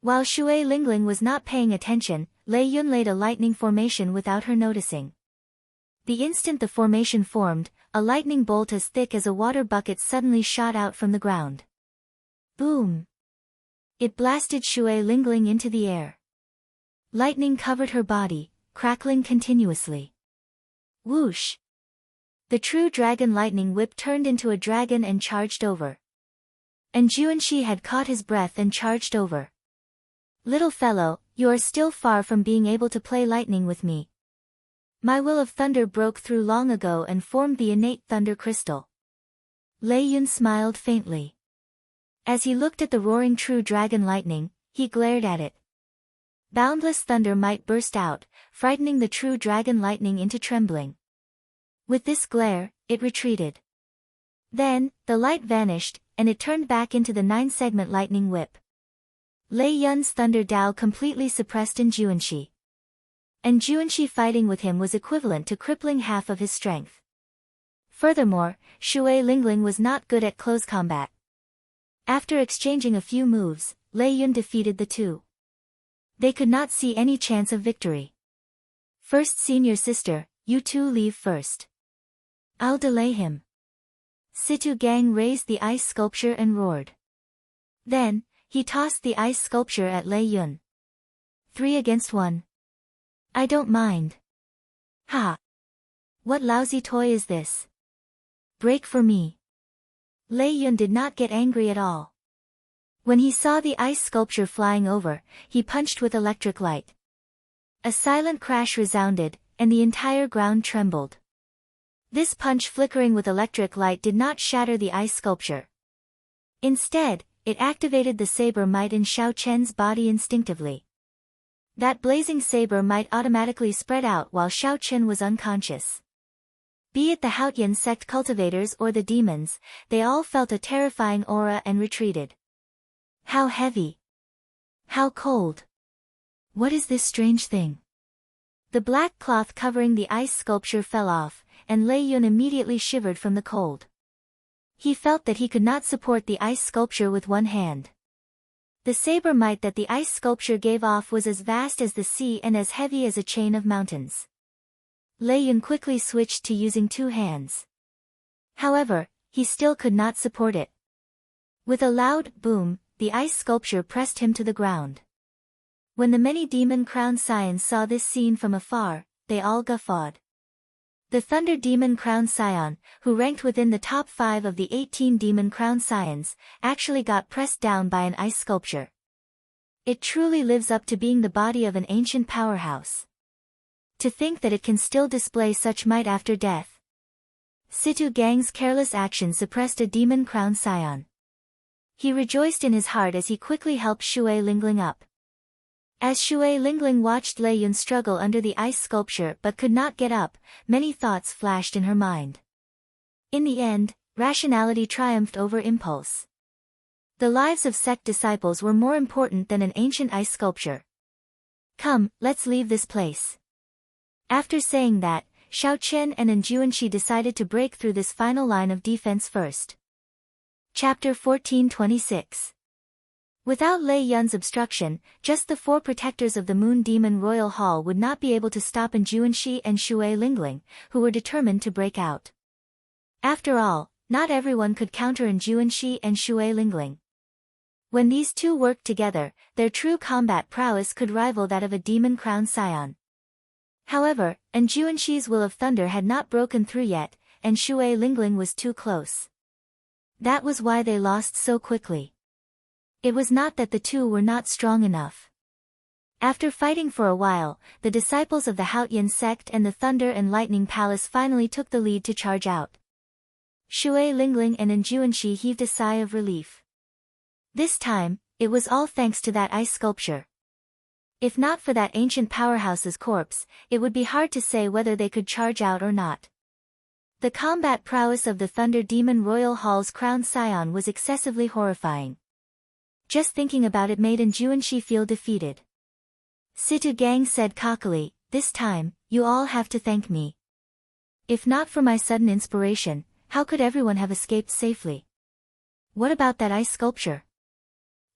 While Shui Lingling was not paying attention, Lei Yun laid a lightning formation without her noticing. The instant the formation formed, a lightning bolt as thick as a water bucket suddenly shot out from the ground. Boom! It blasted Shui Lingling into the air. Lightning covered her body, crackling continuously. Whoosh! The true dragon lightning whip turned into a dragon and charged over. Juanshi had caught his breath and charged over. Little fellow, you are still far from being able to play lightning with me. My will of thunder broke through long ago and formed the innate thunder crystal. Lei Yun smiled faintly. As he looked at the roaring true dragon lightning, he glared at it. Boundless thunder might burst out, frightening the true dragon lightning into trembling. With this glare, it retreated. Then, the light vanished, and it turned back into the 9-segment lightning whip. Lei Yun's thunder Dao completely suppressed Juanshi. Juanshi fighting with him was equivalent to crippling half of his strength. Furthermore, Shui Lingling was not good at close combat. After exchanging a few moves, Lei Yun defeated the two. They could not see any chance of victory. First senior sister, you two leave first. I'll delay him. Situ Gang raised the ice sculpture and roared. Then, he tossed the ice sculpture at Lei Yun. 3 against 1. I don't mind. Ha! What lousy toy is this? Break for me. Lei Yun did not get angry at all. When he saw the ice sculpture flying over, he punched with electric light. A silent crash resounded, and the entire ground trembled. This punch flickering with electric light did not shatter the ice sculpture. Instead, it activated the saber might in Xiao Chen's body instinctively. That blazing saber might automatically spread out while Xiao Chen was unconscious. Be it the Haotian sect cultivators or the demons, they all felt a terrifying aura and retreated. How heavy! How cold! What is this strange thing? The black cloth covering the ice sculpture fell off, and Lei Yun immediately shivered from the cold. He felt that he could not support the ice sculpture with one hand. The saber might that the ice sculpture gave off was as vast as the sea and as heavy as a chain of mountains. Lei Yun quickly switched to using two hands. However, he still could not support it. With a loud boom, the ice sculpture pressed him to the ground. When the many demon crowned scions saw this scene from afar, they all guffawed. The Thunder Demon Crown Scion, who ranked within the top 5 of the 18 Demon Crown Scions, actually got pressed down by an ice sculpture. It truly lives up to being the body of an ancient powerhouse. To think that it can still display such might after death. Situ Gang's careless action suppressed a Demon Crown Scion. He rejoiced in his heart as he quickly helped Shui Lingling up. As Shui Lingling watched Lei Yun struggle under the ice sculpture but could not get up, many thoughts flashed in her mind. In the end, rationality triumphed over impulse. The lives of sect disciples were more important than an ancient ice sculpture. Come, let's leave this place. After saying that, Xiao Qian and Anjuanxi decided to break through this final line of defense first. Chapter 1426. Without Lei Yun's obstruction, just the 4 protectors of the Moon Demon Royal Hall would not be able to stop Anjuanxi and Shui Lingling, who were determined to break out. After all, not everyone could counter Anjuanxi and Shui Lingling. When these two worked together, their true combat prowess could rival that of a Demon Crown Scion. However, Anjuanxi's Will of Thunder had not broken through yet, and Shui Lingling was too close. That was why they lost so quickly. It was not that the two were not strong enough. After fighting for a while, the disciples of the Haotian sect and the Thunder and Lightning Palace finally took the lead to charge out. Shui Lingling and Anjuanxi heaved a sigh of relief. This time, it was all thanks to that ice sculpture. If not for that ancient powerhouse's corpse, it would be hard to say whether they could charge out or not. The combat prowess of the Thunder Demon Royal Hall's crowned scion was excessively horrifying. Just thinking about it made Anjuanxi feel defeated. Situ Gang said cockily, "This time, you all have to thank me. If not for my sudden inspiration, how could everyone have escaped safely? What about that ice sculpture?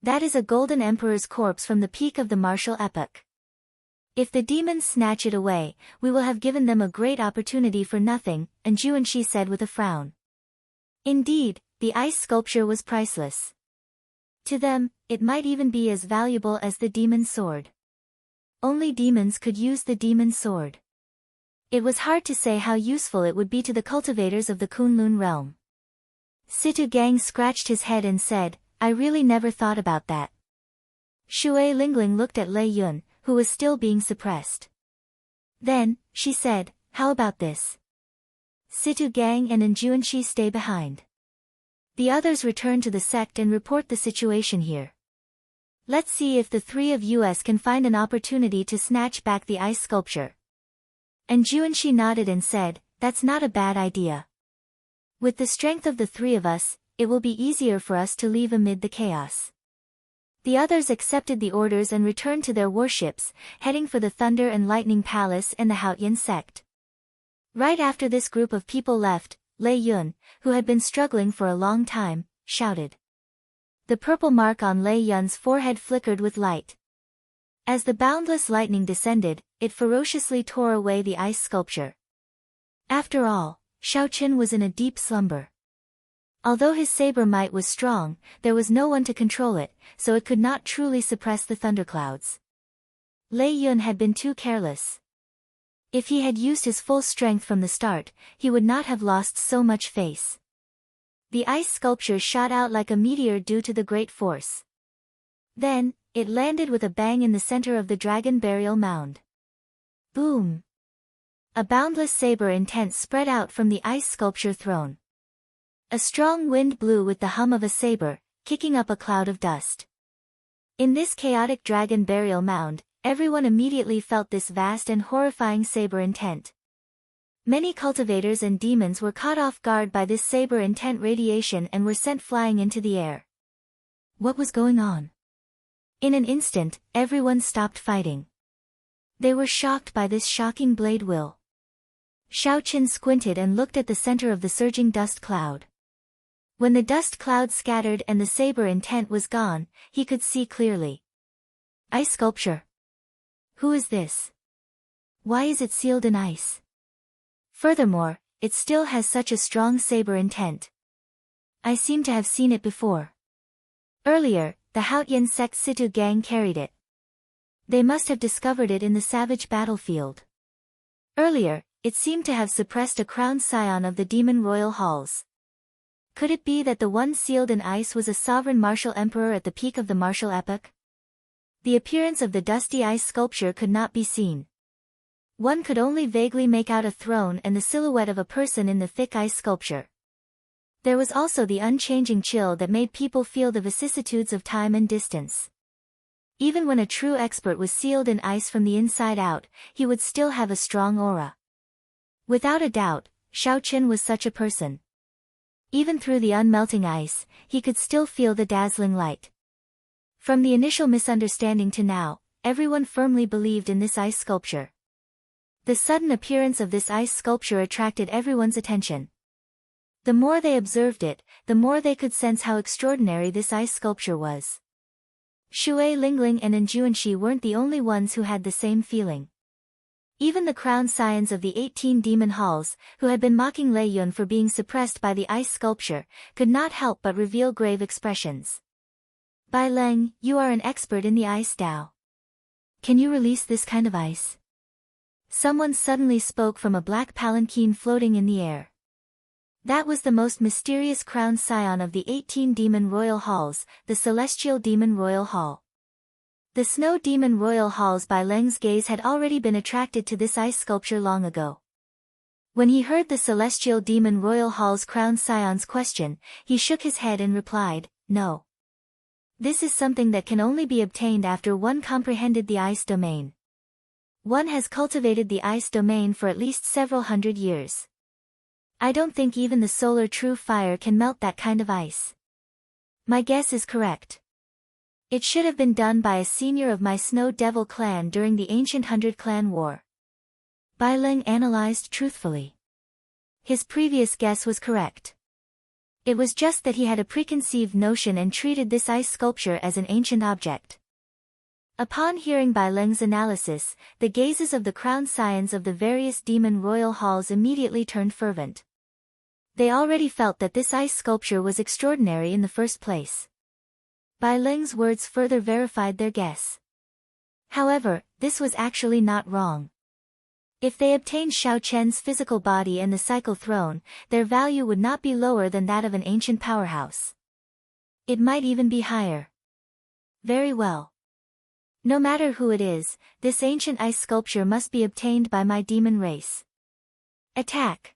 That is a golden emperor's corpse from the peak of the martial epoch. If the demons snatch it away, we will have given them a great opportunity for nothing," Anjuanxi said with a frown. Indeed, the ice sculpture was priceless. To them, it might even be as valuable as the demon sword. Only demons could use the demon sword. It was hard to say how useful it would be to the cultivators of the Kunlun realm. Situ Gang scratched his head and said, "I really never thought about that." Shui Lingling looked at Lei Yun, who was still being suppressed. Then, she said, "How about this? Situ Gang and Anjuanxi stay behind. The others return to the sect and report the situation here. Let's see if the 3 of us can find an opportunity to snatch back the ice sculpture." Anjuanxi nodded and said, "That's not a bad idea. With the strength of the 3 of us, it will be easier for us to leave amid the chaos." The others accepted the orders and returned to their warships, heading for the Thunder and Lightning Palace and the Haotian sect. Right after this group of people left, Lei Yun, who had been struggling for a long time, shouted. The purple mark on Lei Yun's forehead flickered with light. As the boundless lightning descended, it ferociously tore away the ice sculpture. After all, Xiao Qian was in a deep slumber. Although his saber might was strong, there was no one to control it, so it could not truly suppress the thunderclouds. Lei Yun had been too careless. If he had used his full strength from the start, he would not have lost so much face. The ice sculpture shot out like a meteor due to the great force. Then, it landed with a bang in the center of the dragon burial mound. Boom! A boundless saber intent spread out from the ice sculpture throne. A strong wind blew with the hum of a saber, kicking up a cloud of dust. In this chaotic dragon burial mound, everyone immediately felt this vast and horrifying saber intent. Many cultivators and demons were caught off guard by this saber-intent radiation and were sent flying into the air. What was going on? In an instant, everyone stopped fighting. They were shocked by this shocking blade will. Xiao Qin squinted and looked at the center of the surging dust cloud. When the dust cloud scattered and the saber intent was gone, he could see clearly. Ice sculpture. Who is this? Why is it sealed in ice? Furthermore, it still has such a strong saber intent. I seem to have seen it before. Earlier, the Haotian sect Situ gang carried it. They must have discovered it in the savage battlefield. Earlier, it seemed to have suppressed a crowned scion of the demon royal halls. Could it be that the one sealed in ice was a sovereign martial emperor at the peak of the martial epoch? The appearance of the dusty ice sculpture could not be seen. One could only vaguely make out a throne and the silhouette of a person in the thick ice sculpture. There was also the unchanging chill that made people feel the vicissitudes of time and distance. Even when a true expert was sealed in ice from the inside out, he would still have a strong aura. Without a doubt, Xiao Qin was such a person. Even through the unmelting ice, he could still feel the dazzling light. From the initial misunderstanding to now, everyone firmly believed in this ice sculpture. The sudden appearance of this ice sculpture attracted everyone's attention. The more they observed it, the more they could sense how extraordinary this ice sculpture was. Shui Lingling and Enjuanshi weren't the only ones who had the same feeling. Even the crowned scions of the 18 demon halls, who had been mocking Lei Yun for being suppressed by the ice sculpture, could not help but reveal grave expressions. Bai Leng, you are an expert in the ice Dao. Can you release this kind of ice? Someone suddenly spoke from a black palanquin floating in the air. That was the most mysterious crowned scion of the 18 demon royal halls, the celestial demon royal hall. The snow demon royal halls. Bai Leng's gaze had already been attracted to this ice sculpture long ago. When he heard the celestial demon royal hall's crowned scion's question, he shook his head and replied, no. This is something that can only be obtained after one comprehended the ice domain. One has cultivated the ice domain for at least several hundred years. I don't think even the solar true fire can melt that kind of ice. My guess is correct. It should have been done by a senior of my Snow Devil clan during the ancient 100 Clan War. Bai Leng analyzed truthfully. His previous guess was correct. It was just that he had a preconceived notion and treated this ice sculpture as an ancient object. Upon hearing Bai Leng's analysis, the gazes of the crowned scions of the various demon royal halls immediately turned fervent. They already felt that this ice sculpture was extraordinary in the first place. Bai Leng's words further verified their guess. However, this was actually not wrong. If they obtained Xiao Chen's physical body and the cycle throne, their value would not be lower than that of an ancient powerhouse. It might even be higher. Very well. No matter who it is, this ancient ice sculpture must be obtained by my demon race. Attack!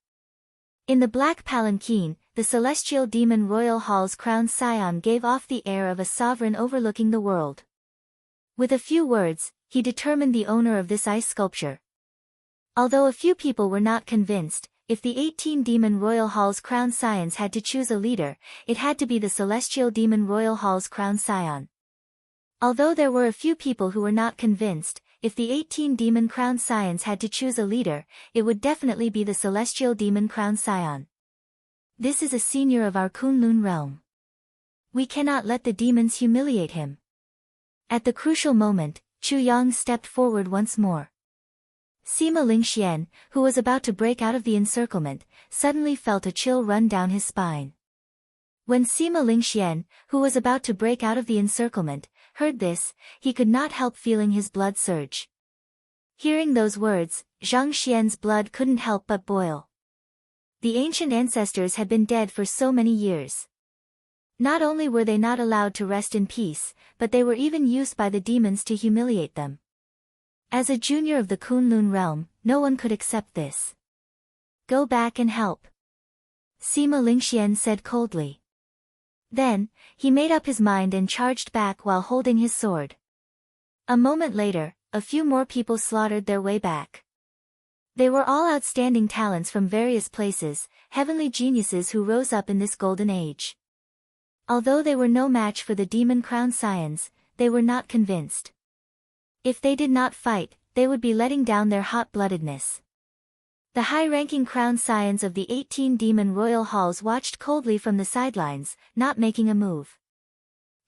In the black palanquin, the celestial demon royal hall's crowned scion gave off the air of a sovereign overlooking the world. With a few words, he determined the owner of this ice sculpture. Although a few people were not convinced, if the 18 demon royal hall's crowned scions had to choose a leader, it had to be the celestial demon royal hall's crowned scion. Although there were a few people who were not convinced, if the 18 demon crowned scions had to choose a leader, it would definitely be the celestial demon crowned scion. This is a senior of our Kunlun realm. We cannot let the demons humiliate him. At the crucial moment, Chu Yang stepped forward once more. Sima Lingxian, who was about to break out of the encirclement, suddenly felt a chill run down his spine. When Sima Lingxian, who was about to break out of the encirclement, heard this, he could not help feeling his blood surge. Hearing those words, Zhang Xian's blood couldn't help but boil. The ancient ancestors had been dead for so many years. Not only were they not allowed to rest in peace, but they were even used by the demons to humiliate them. As a junior of the Kunlun realm, no one could accept this. Go back and help. Sima Lingxian said coldly. Then, he made up his mind and charged back while holding his sword. A moment later, a few more people slaughtered their way back. They were all outstanding talents from various places, heavenly geniuses who rose up in this golden age. Although they were no match for the demon-crowned scions, they were not convinced. If they did not fight, they would be letting down their hot-bloodedness. The high-ranking crowned scions of the 18 demon royal halls watched coldly from the sidelines, not making a move.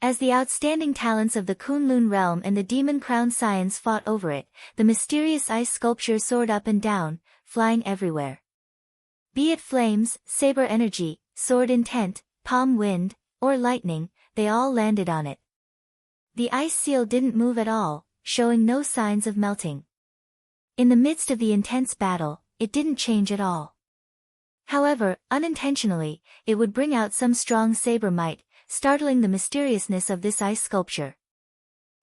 As the outstanding talents of the Kunlun realm and the demon-crowned scions fought over it, the mysterious ice sculpture soared up and down, flying everywhere. Be it flames, saber energy, sword intent, palm wind, or lightning, they all landed on it. The ice seal didn't move at all, showing no signs of melting. In the midst of the intense battle, it didn't change at all. However, unintentionally, it would bring out some strong saber might, startling the mysteriousness of this ice sculpture.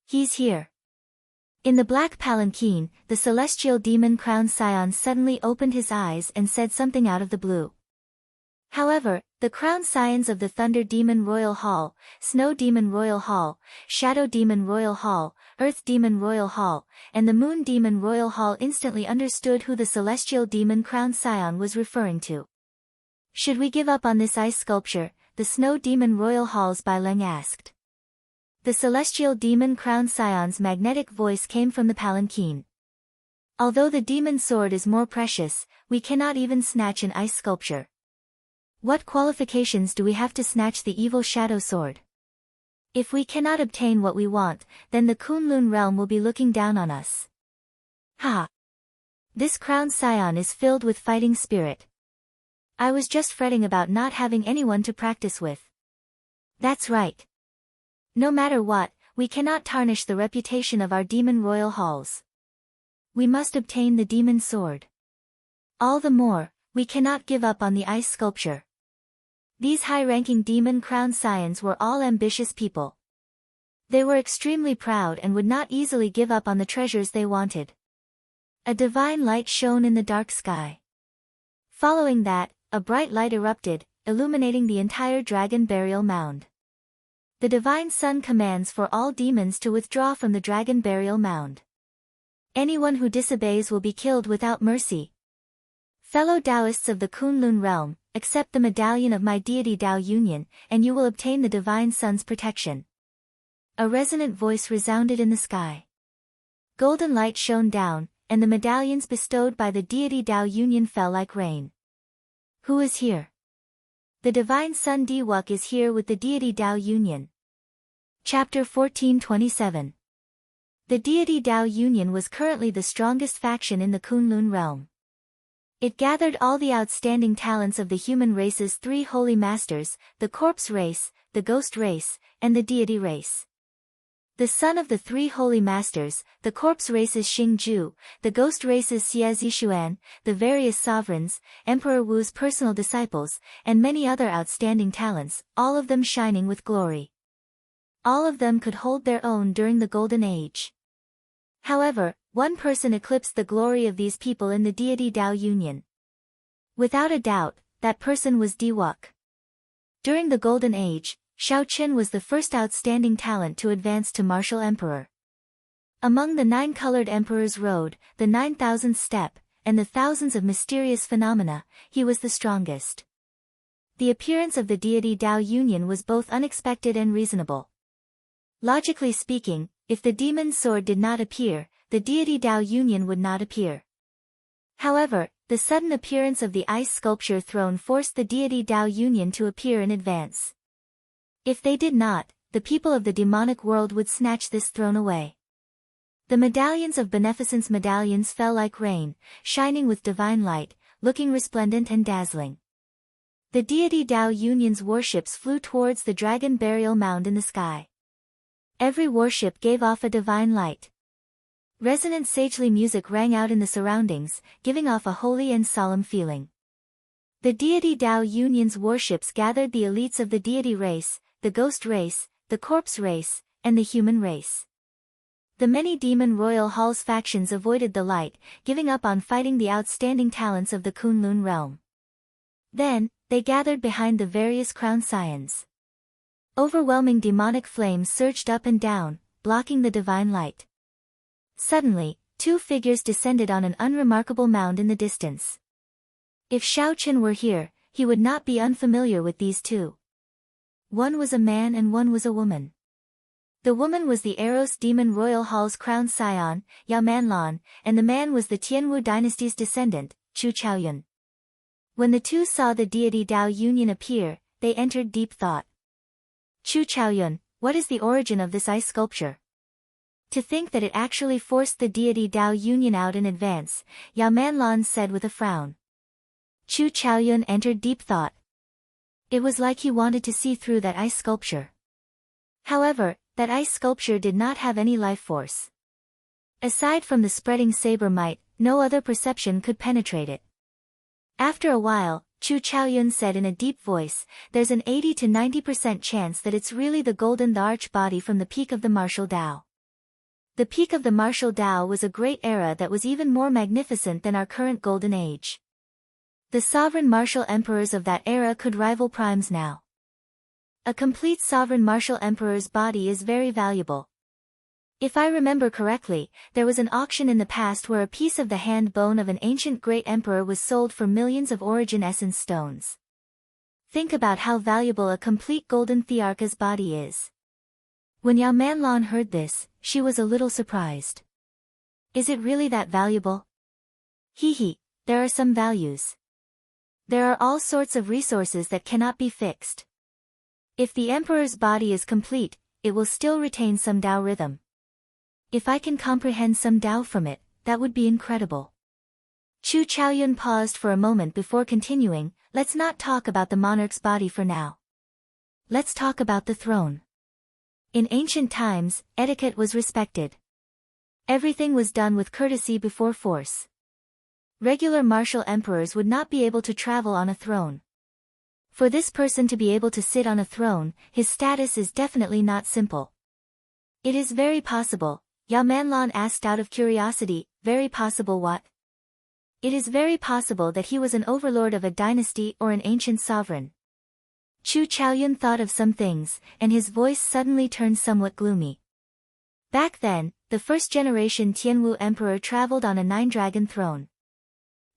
He's here. In the black palanquin, the celestial demon-crowned scion suddenly opened his eyes and said something out of the blue. However, the crowned scions of the Thunder Demon Royal Hall, Snow Demon Royal Hall, Shadow Demon Royal Hall, Earth Demon Royal Hall, and the Moon Demon Royal Hall instantly understood who the celestial demon-crowned scion was referring to. Should we give up on this ice sculpture? The Snow Demon Royal Halls Bai Leng asked. The celestial demon-crowned scion's magnetic voice came from the palanquin. Although the demon sword is more precious, we cannot even snatch an ice sculpture. What qualifications do we have to snatch the evil shadow sword? If we cannot obtain what we want, then the Kunlun realm will be looking down on us. Ha! This crowned scion is filled with fighting spirit. I was just fretting about not having anyone to practice with. That's right. No matter what, we cannot tarnish the reputation of our demon royal halls. We must obtain the demon sword. All the more, we cannot give up on the ice sculpture. These high-ranking demon-crowned scions were all ambitious people. They were extremely proud and would not easily give up on the treasures they wanted. A divine light shone in the dark sky. Following that, a bright light erupted, illuminating the entire dragon burial mound. The divine sun commands for all demons to withdraw from the dragon burial mound. Anyone who disobeys will be killed without mercy. Fellow Taoists of the Kunlun realm, accept the medallion of my deity Tao Union, and you will obtain the divine sun's protection. A resonant voice resounded in the sky. Golden light shone down, and the medallions bestowed by the deity Tao Union fell like rain. Who is here? The divine sun Diwuk is here with the deity Tao Union. Chapter 1427. The deity Tao Union was currently the strongest faction in the Kunlun realm. It gathered all the outstanding talents of the human race's three holy masters, the corpse race, the ghost race, and the deity race. The son of the three holy masters, the corpse race is Xingju, the ghost race is Xie Zishuan, the various sovereigns, Emperor Wu's personal disciples, and many other outstanding talents, all of them shining with glory. All of them could hold their own during the Golden Age. However, one person eclipsed the glory of these people in the deity Tao Union. Without a doubt, that person was Diwuk. During the Golden Age, Shaoqun was the first outstanding talent to advance to martial emperor. Among the 9-colored emperor's road, the 9,000th step, and the thousands of mysterious phenomena, he was the strongest. The appearance of the deity Tao Union was both unexpected and reasonable. Logically speaking, if the demon's sword did not appear, the deity Tao Union would not appear. However, the sudden appearance of the ice sculpture throne forced the deity Tao Union to appear in advance. If they did not, the people of the demonic world would snatch this throne away. The medallions of beneficence medallions fell like rain, shining with divine light, looking resplendent and dazzling. The deity Tao Union's warships flew towards the dragon burial mound in the sky. Every warship gave off a divine light. Resonant sagely music rang out in the surroundings, giving off a holy and solemn feeling. The deity Tao Union's warships gathered the elites of the deity race, the ghost race, the corpse race, and the human race. The many demon royal halls factions avoided the light, giving up on fighting the outstanding talents of the Kunlun realm. Then, they gathered behind the various crowned scions. Overwhelming demonic flames surged up and down, blocking the divine light. Suddenly, two figures descended on an unremarkable mound in the distance. If Xiao Chen were here, he would not be unfamiliar with these two. One was a man and one was a woman. The woman was the Eros Demon Royal Hall's crowned scion, Yao Manlan, and the man was the Tianwu dynasty's descendant, Chu Chaoyun. When the two saw the deity Dao Union appear, they entered deep thought. Chu Chaoyun, what is the origin of this ice sculpture? To think that it actually forced the deity Dao Union out in advance, Yao Manlan said with a frown. Chu Chaoyun entered deep thought. It was like he wanted to see through that ice sculpture. However, that ice sculpture did not have any life force. Aside from the spreading saber might, no other perception could penetrate it. After a while, Chu Chaoyun said in a deep voice, there's an 80 to 90% chance that it's really the golden arch body from the peak of the martial Tao. The peak of the martial Tao was a great era that was even more magnificent than our current golden age. The sovereign martial emperors of that era could rival primes now. A complete sovereign martial emperor's body is very valuable. If I remember correctly, there was an auction in the past where a piece of the hand bone of an ancient great emperor was sold for millions of origin essence stones. Think about how valuable a complete golden Thearcha's body is. When Yao Manlan heard this, she was a little surprised. Is it really that valuable? Hee, there are some values. There are all sorts of resources that cannot be fixed. If the emperor's body is complete, it will still retain some Tao rhythm. If I can comprehend some Tao from it, that would be incredible. Chu Chaoyun paused for a moment before continuing, let's not talk about the monarch's body for now. Let's talk about the throne. In ancient times, etiquette was respected. Everything was done with courtesy before force. Regular martial emperors would not be able to travel on a throne. For this person to be able to sit on a throne, his status is definitely not simple. It is very possible, Yao Manlan asked out of curiosity, very possible what? It is very possible that he was an overlord of a dynasty or an ancient sovereign. Chu Chaoyun thought of some things, and his voice suddenly turned somewhat gloomy. Back then, the first-generation Tianwu emperor traveled on a nine-dragon throne.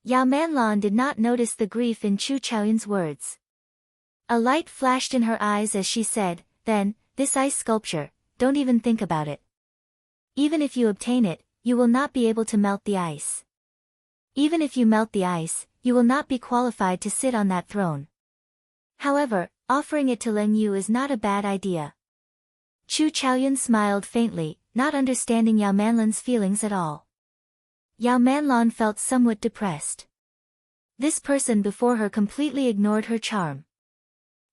Yao Manlan did not notice the grief in Chu Chaoyun's words. A light flashed in her eyes as she said, then, this ice sculpture, don't even think about it. Even if you obtain it, you will not be able to melt the ice. Even if you melt the ice, you will not be qualified to sit on that throne. However, offering it to Leng Yu is not a bad idea. Chu Chaoyun smiled faintly, not understanding Yao Manlan's feelings at all. Yao Manlan felt somewhat depressed. This person before her completely ignored her charm.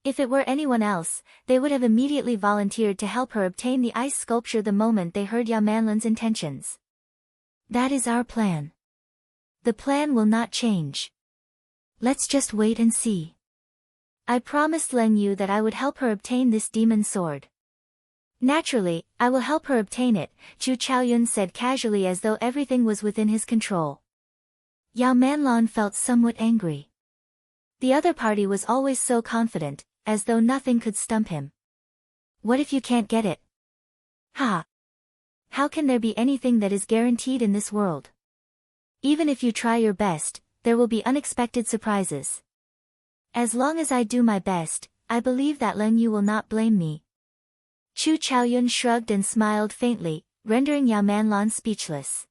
If it were anyone else, they would have immediately volunteered to help her obtain the ice sculpture the moment they heard Yao Manlan's intentions. That is our plan. The plan will not change. Let's just wait and see. I promised Leng Yu that I would help her obtain this demon sword. Naturally, I will help her obtain it, Chu Chaoyun said casually as though everything was within his control. Yao Manlan felt somewhat angry. The other party was always so confident, as though nothing could stump him. What if you can't get it? Ha! How can there be anything that is guaranteed in this world? Even if you try your best, there will be unexpected surprises. As long as I do my best, I believe that Leng Yu will not blame me. Chu Chaoyun shrugged and smiled faintly, rendering Yao Manlan speechless.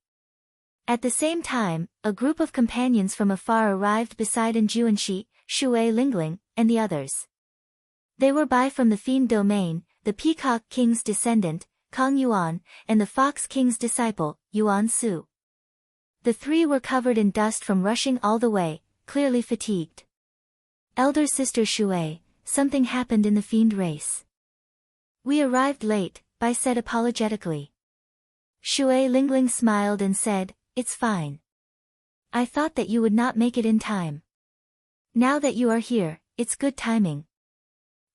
At the same time, a group of companions from afar arrived beside Anjuanshi, Shui Lingling, and the others. They were by from the Fiend Domain, the Peacock King's descendant, Kong Yuan, and the Fox King's disciple, Yuan Su. The three were covered in dust from rushing all the way, clearly fatigued. Elder sister Shui, something happened in the Fiend race. We arrived late, Bai said apologetically. Shui Lingling smiled and said, it's fine. I thought that you would not make it in time. Now that you are here, it's good timing.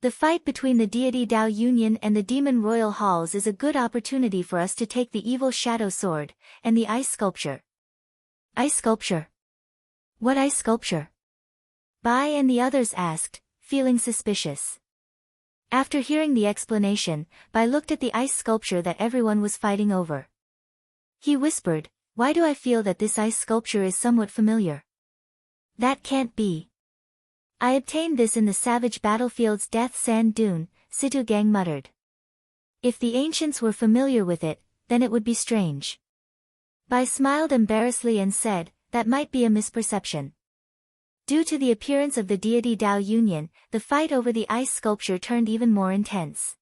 The fight between the deity Dao Union and the demon royal halls is a good opportunity for us to take the evil shadow sword, and the ice sculpture. Ice sculpture? What ice sculpture? Bai and the others asked, feeling suspicious. After hearing the explanation, Bai looked at the ice sculpture that everyone was fighting over. He whispered, Why do I feel that this ice sculpture is somewhat familiar? That can't be. I obtained this in the savage battlefield's death sand dune, Situ Gang muttered. If the ancients were familiar with it, then it would be strange. Bai smiled embarrassedly and said, that might be a misperception. Due to the appearance of the deity Dao Union, the fight over the ice sculpture turned even more intense.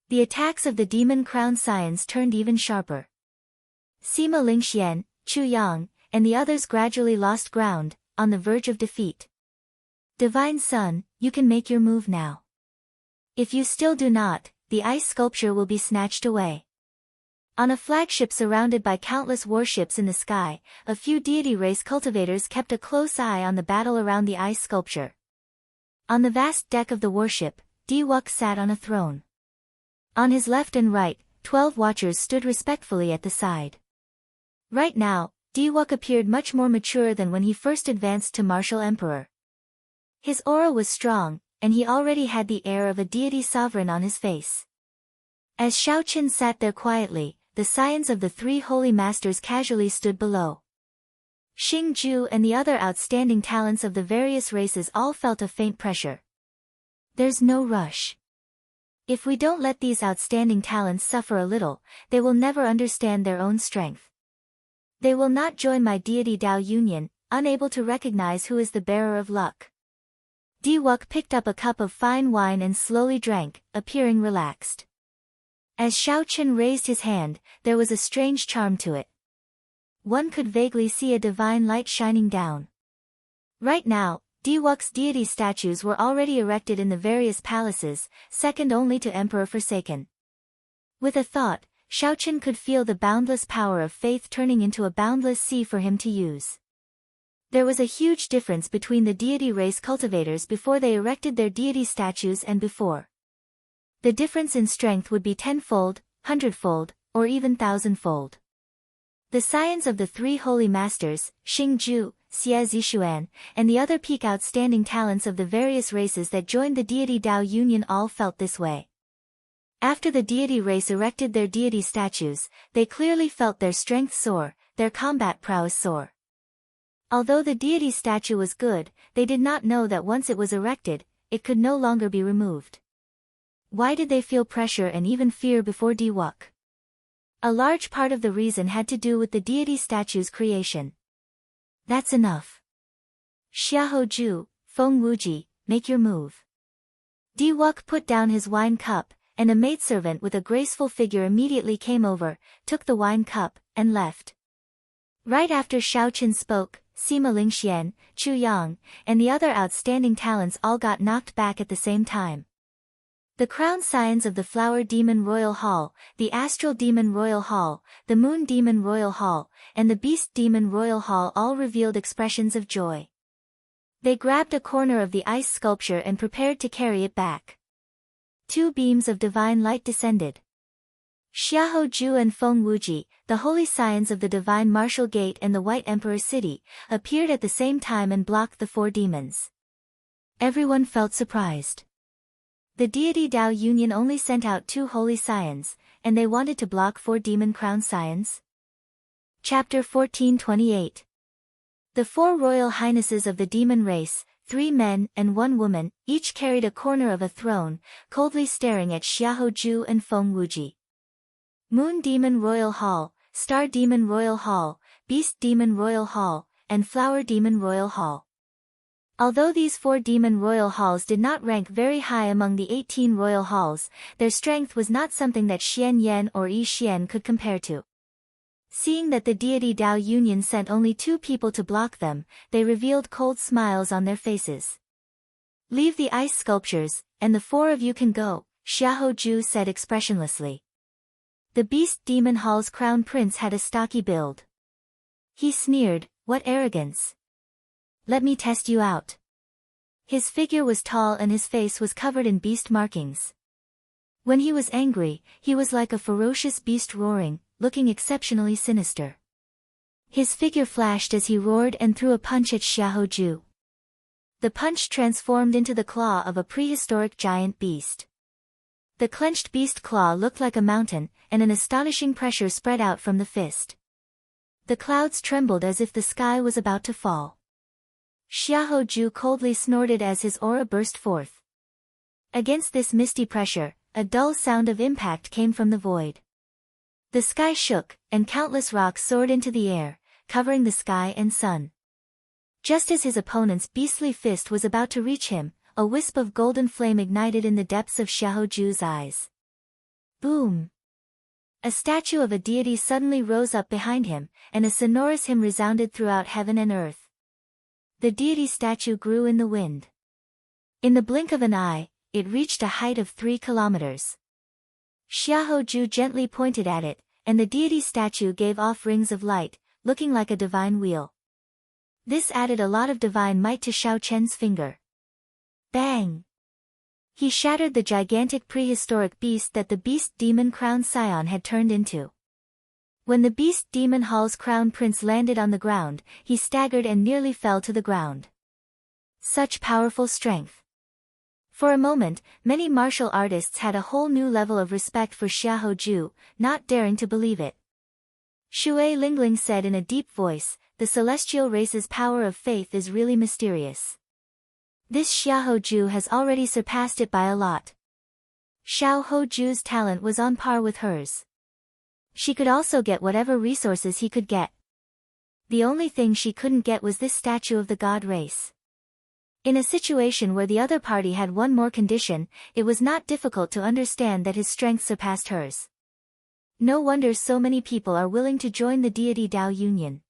The attacks of the demon crown scions turned even sharper. Sima Lingxian, Chu Yang, and the others gradually lost ground, on the verge of defeat. Divine Son, you can make your move now. If you still do not, the ice sculpture will be snatched away. On a flagship surrounded by countless warships in the sky, a few deity race cultivators kept a close eye on the battle around the ice sculpture. On the vast deck of the warship, Diwuk sat on a throne. On his left and right, 12 watchers stood respectfully at the side. Right now, Diwuk appeared much more mature than when he first advanced to martial emperor. His aura was strong, and he already had the air of a deity sovereign on his face. As Xiaoqin sat there quietly, the scions of the 3 holy masters casually stood below. Xing Ju and the other outstanding talents of the various races all felt a faint pressure. There's no rush. If we don't let these outstanding talents suffer a little, they will never understand their own strength. They will not join my deity Dao Union, unable to recognize who is the bearer of luck. Diwuk picked up a cup of fine wine and slowly drank, appearing relaxed. As Xiaoqin raised his hand, there was a strange charm to it. One could vaguely see a divine light shining down. Right now, Diwuk's deity statues were already erected in the various palaces, second only to Emperor Forsaken. With a thought, Xiaoqin could feel the boundless power of faith turning into a boundless sea for him to use. There was a huge difference between the deity race cultivators before they erected their deity statues and before. The difference in strength would be 10-fold, 100-fold, or even 1,000-fold. The scions of the 3 holy masters, Xing Ju, Xie Zishuan, and the other peak outstanding talents of the various races that joined the deity Dao Union all felt this way. After the deity race erected their deity statues, they clearly felt their strength soar, their combat prowess soar. Although the deity statue was good, they did not know that once it was erected, it could no longer be removed. Why did they feel pressure and even fear before Diwuk? A large part of the reason had to do with the deity statue's creation. That's enough. Xiahou Ju, Feng Wuji, make your move. Diwuk put down his wine cup, and a maidservant with a graceful figure immediately came over, took the wine cup, and left. Right after Xiaoqin spoke, Sima Lingxian, Chu Yang, and the other outstanding talents all got knocked back at the same time. The crown scions of the Flower Demon Royal Hall, the Astral Demon Royal Hall, the Moon Demon Royal Hall, and the Beast Demon Royal Hall all revealed expressions of joy. They grabbed a corner of the ice sculpture and prepared to carry it back. 2 beams of divine light descended. Xiahou Ju and Feng Wuji, the holy scions of the Divine Martial Gate and the White Emperor City, appeared at the same time and blocked the 4 demons. Everyone felt surprised. The deity Dao Union only sent out 2 holy scions, and they wanted to block 4 demon crown scions? Chapter 1428. The 4 royal highnesses of the demon race, 3 men and 1 woman, each carried a corner of a throne, coldly staring at Xiahou Ju and Feng Wuji. Moon Demon Royal Hall, Star Demon Royal Hall, Beast Demon Royal Hall, and Flower Demon Royal Hall. Although these 4 demon royal halls did not rank very high among the 18 royal halls, their strength was not something that Xian Yan or Yi Xian could compare to. Seeing that the deity Dao Union sent only 2 people to block them, they revealed cold smiles on their faces. Leave the ice sculptures, and the 4 of you can go, Xiahou Ju said expressionlessly. The Beast Demon Hall's crown prince had a stocky build. He sneered, what arrogance! Let me test you out. His figure was tall and his face was covered in beast markings. When he was angry, he was like a ferocious beast roaring, looking exceptionally sinister. His figure flashed as he roared and threw a punch at Xiahou Ju. The punch transformed into the claw of a prehistoric giant beast. The clenched beast claw looked like a mountain, and an astonishing pressure spread out from the fist. The clouds trembled as if the sky was about to fall. Xiaoju coldly snorted as his aura burst forth. Against this misty pressure, a dull sound of impact came from the void. The sky shook, and countless rocks soared into the air, covering the sky and sun. Just as his opponent's beastly fist was about to reach him, a wisp of golden flame ignited in the depths of Xiaoju's eyes. Boom! A statue of a deity suddenly rose up behind him, and a sonorous hymn resounded throughout heaven and earth. The deity statue grew in the wind. In the blink of an eye, it reached a height of 3 kilometers. Xiaoju gently pointed at it, and the deity statue gave off rings of light, looking like a divine wheel. This added a lot of divine might to Xiao Chen's finger. Bang! He shattered the gigantic prehistoric beast that the beast demon crown scion had turned into. When the beast demon hall's crown prince landed on the ground, he staggered and nearly fell to the ground. Such powerful strength. For a moment, many martial artists had a whole new level of respect for Xiaoju, not daring to believe it. Shui Lingling said in a deep voice, "The celestial race's power of faith is really mysterious. This Xiaoju has already surpassed it by a lot." Xiaoju's talent was on par with hers. She could also get whatever resources he could get. The only thing she couldn't get was this statue of the god race. In a situation where the other party had one more condition, it was not difficult to understand that his strength surpassed hers. No wonder so many people are willing to join the deity Dao Union.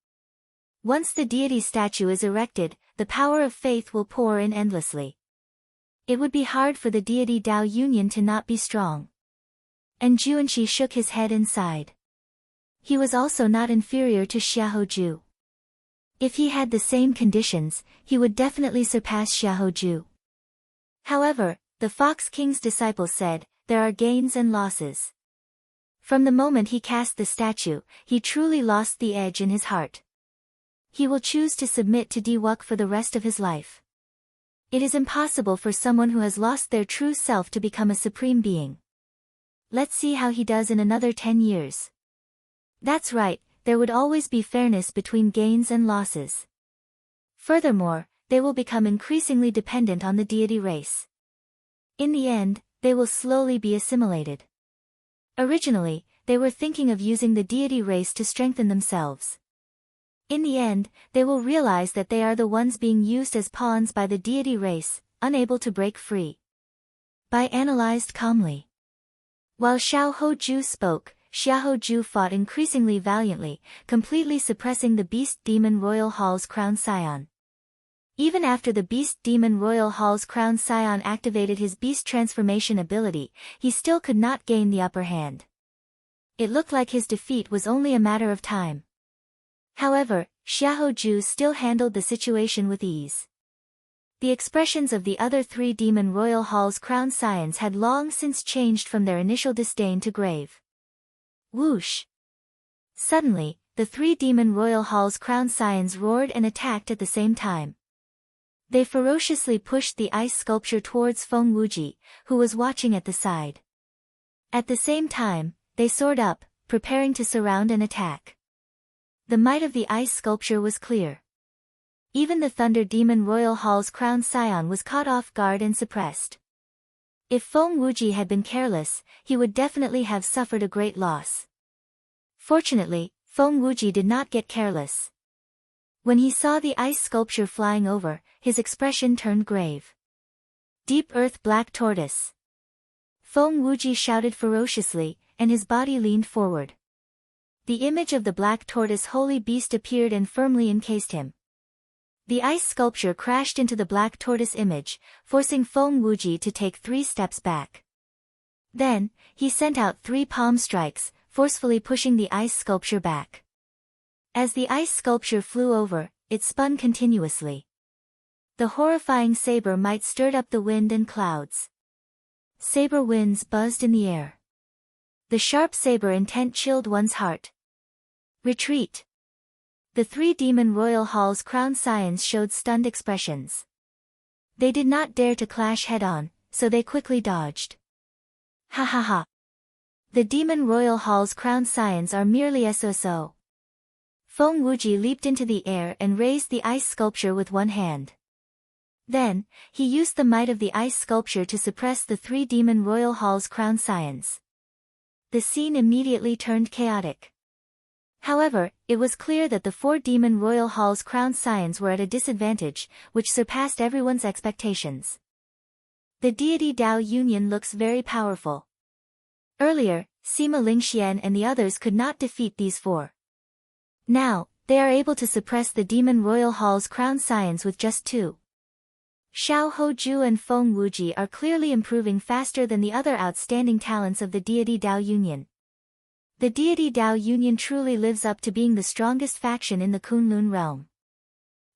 Once the deity statue is erected, the power of faith will pour in endlessly. It would be hard for the deity Dao Union to not be strong. And Juanqi shook his head and sighed. He was also not inferior to Xiaoju. If he had the same conditions, he would definitely surpass Xiaoju. However, the Fox King's disciple said, there are gains and losses. From the moment he cast the statue, he truly lost the edge in his heart. He will choose to submit to Diwuk for the rest of his life. It is impossible for someone who has lost their true self to become a supreme being. Let's see how he does in another 10 years. That's right, there would always be fairness between gains and losses. Furthermore, they will become increasingly dependent on the deity race. In the end, they will slowly be assimilated. Originally, they were thinking of using the deity race to strengthen themselves. In the end, they will realize that they are the ones being used as pawns by the deity race, unable to break free. Bai analyzed calmly. While Xiaoju spoke, Xiaoju fought increasingly valiantly, completely suppressing the Beast Demon Royal Hall's Crown Scion. Even after the Beast Demon Royal Hall's Crown Scion activated his beast transformation ability, he still could not gain the upper hand. It looked like his defeat was only a matter of time. However, Xiaoju still handled the situation with ease. The expressions of the other 3 Demon Royal Hall's Crown Scions had long since changed from their initial disdain to grave. Whoosh! Suddenly, the 3 Demon Royal Hall's Crown Scions roared and attacked at the same time. They ferociously pushed the ice sculpture towards Feng Wuji, who was watching at the side. At the same time, they soared up, preparing to surround and attack. The might of the ice sculpture was clear. Even the Thunder Demon Royal Hall's Crown Scion was caught off guard and suppressed. If Feng Wuji had been careless, he would definitely have suffered a great loss. Fortunately, Feng Wuji did not get careless. When he saw the ice sculpture flying over, his expression turned grave. Deep Earth Black Tortoise. Feng Wuji shouted ferociously, and his body leaned forward. The image of the black tortoise holy beast appeared and firmly encased him. The ice sculpture crashed into the black tortoise image, forcing Feng Wuji to take 3 steps back. Then, he sent out 3 palm strikes, forcefully pushing the ice sculpture back. As the ice sculpture flew over, it spun continuously. The horrifying saber might stirred up the wind and clouds. Saber winds buzzed in the air. The sharp saber intent chilled one's heart. Retreat! The 3 Demon Royal Hall's Crown Scions showed stunned expressions. They did not dare to clash head-on, so they quickly dodged. Ha ha ha! The Demon Royal Hall's Crown Scions are merely SOSO. Feng Wuji leaped into the air and raised the ice sculpture with one hand. Then, he used the might of the ice sculpture to suppress the 3 demon royal hall's crown scions. The scene immediately turned chaotic. However, it was clear that the 4 demon royal hall's crown scions were at a disadvantage, which surpassed everyone's expectations. The deity Dao Union looks very powerful. Earlier, Sima Lingxian and the others could not defeat these 4. Now, they are able to suppress the demon royal hall's crown scions with just 2. Xiao Hoju and Feng Wuji are clearly improving faster than the other outstanding talents of the deity Dao Union. The deity Dao Union truly lives up to being the strongest faction in the Kunlun realm.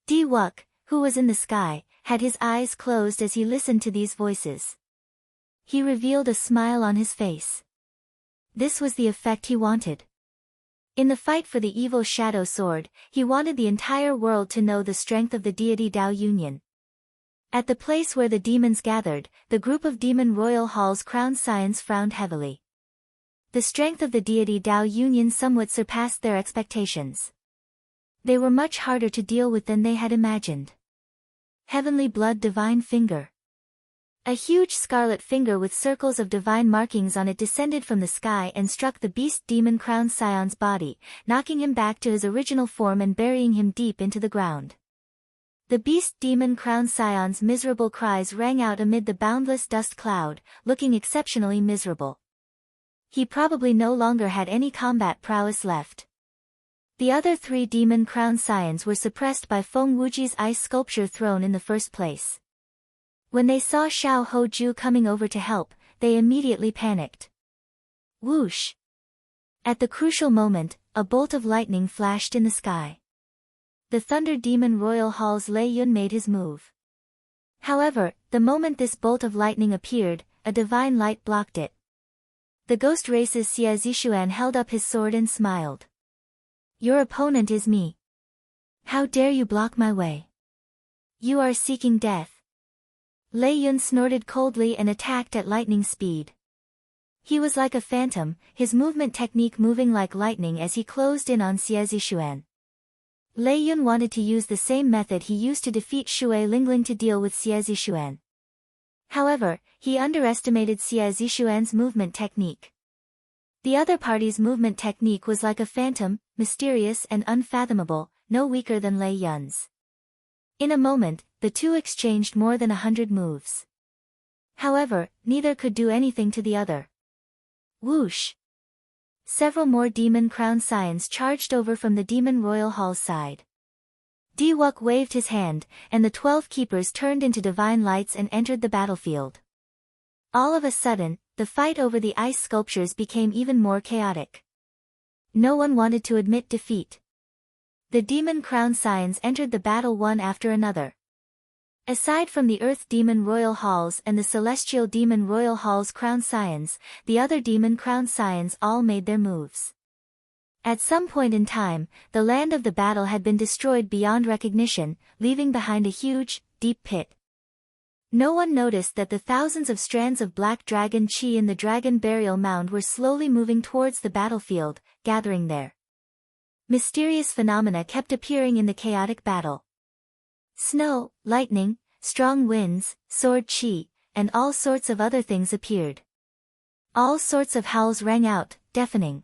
Di Wuk, who was in the sky, had his eyes closed as he listened to these voices. He revealed a smile on his face. This was the effect he wanted. In the fight for the evil shadow sword, he wanted the entire world to know the strength of the deity Dao Union. At the place where the demons gathered, the group of demon royal hall's crown scions frowned heavily. The strength of the deity Dao Union somewhat surpassed their expectations. They were much harder to deal with than they had imagined. Heavenly Blood Divine Finger. A huge scarlet finger with circles of divine markings on it descended from the sky and struck the beast demon crown scion's body, knocking him back to his original form and burying him deep into the ground. The beast demon crown scion's miserable cries rang out amid the boundless dust cloud, looking exceptionally miserable. He probably no longer had any combat prowess left. The other 3 demon crown scions were suppressed by Feng Wuji's ice sculpture thrown in the first place. When they saw Xiao Hoju coming over to help, they immediately panicked. Whoosh! At the crucial moment, a bolt of lightning flashed in the sky. The Thunder Demon Royal Hall's Lei Yun made his move. However, the moment this bolt of lightning appeared, a divine light blocked it. The Ghost Race's Xie Zishuan held up his sword and smiled. Your opponent is me. How dare you block my way? You are seeking death. Lei Yun snorted coldly and attacked at lightning speed. He was like a phantom, his movement technique moving like lightning as he closed in on Xie Zishuan. Lei Yun wanted to use the same method he used to defeat Shui Lingling to deal with Xie Zishuan. However, he underestimated Xie Zishuan's movement technique. The other party's movement technique was like a phantom, mysterious and unfathomable, no weaker than Lei Yun's. In a moment, the two exchanged more than 100 moves. However, neither could do anything to the other. Whoosh! Several more demon crown scions charged over from the demon royal hall's side. Di Wuk waved his hand, and the 12 keepers turned into divine lights and entered the battlefield. All of a sudden, the fight over the ice sculptures became even more chaotic. No one wanted to admit defeat. The demon crown scions entered the battle one after another. Aside from the Earth Demon Royal Halls and the Celestial Demon Royal Hall's crown scions, the other demon crown scions all made their moves. At some point in time, the land of the battle had been destroyed beyond recognition, leaving behind a huge, deep pit. No one noticed that the thousands of strands of black dragon chi in the dragon burial mound were slowly moving towards the battlefield, gathering there. Mysterious phenomena kept appearing in the chaotic battle. Snow, lightning, strong winds, sword chi, and all sorts of other things appeared. All sorts of howls rang out, deafening.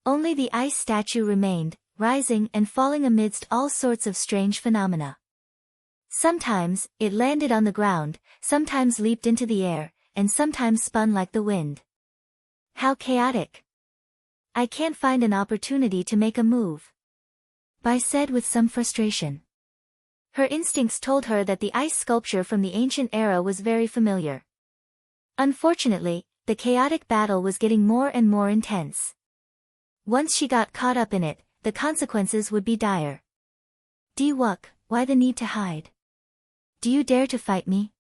Only the ice statue remained, rising and falling amidst all sorts of strange phenomena. Sometimes, it landed on the ground, sometimes leaped into the air, and sometimes spun like the wind. How chaotic! I can't find an opportunity to make a move. Bai said with some frustration. Her instincts told her that the ice sculpture from the ancient era was very familiar. Unfortunately, the chaotic battle was getting more and more intense. Once she got caught up in it, the consequences would be dire. Di Wuk, why the need to hide? Do you dare to fight me?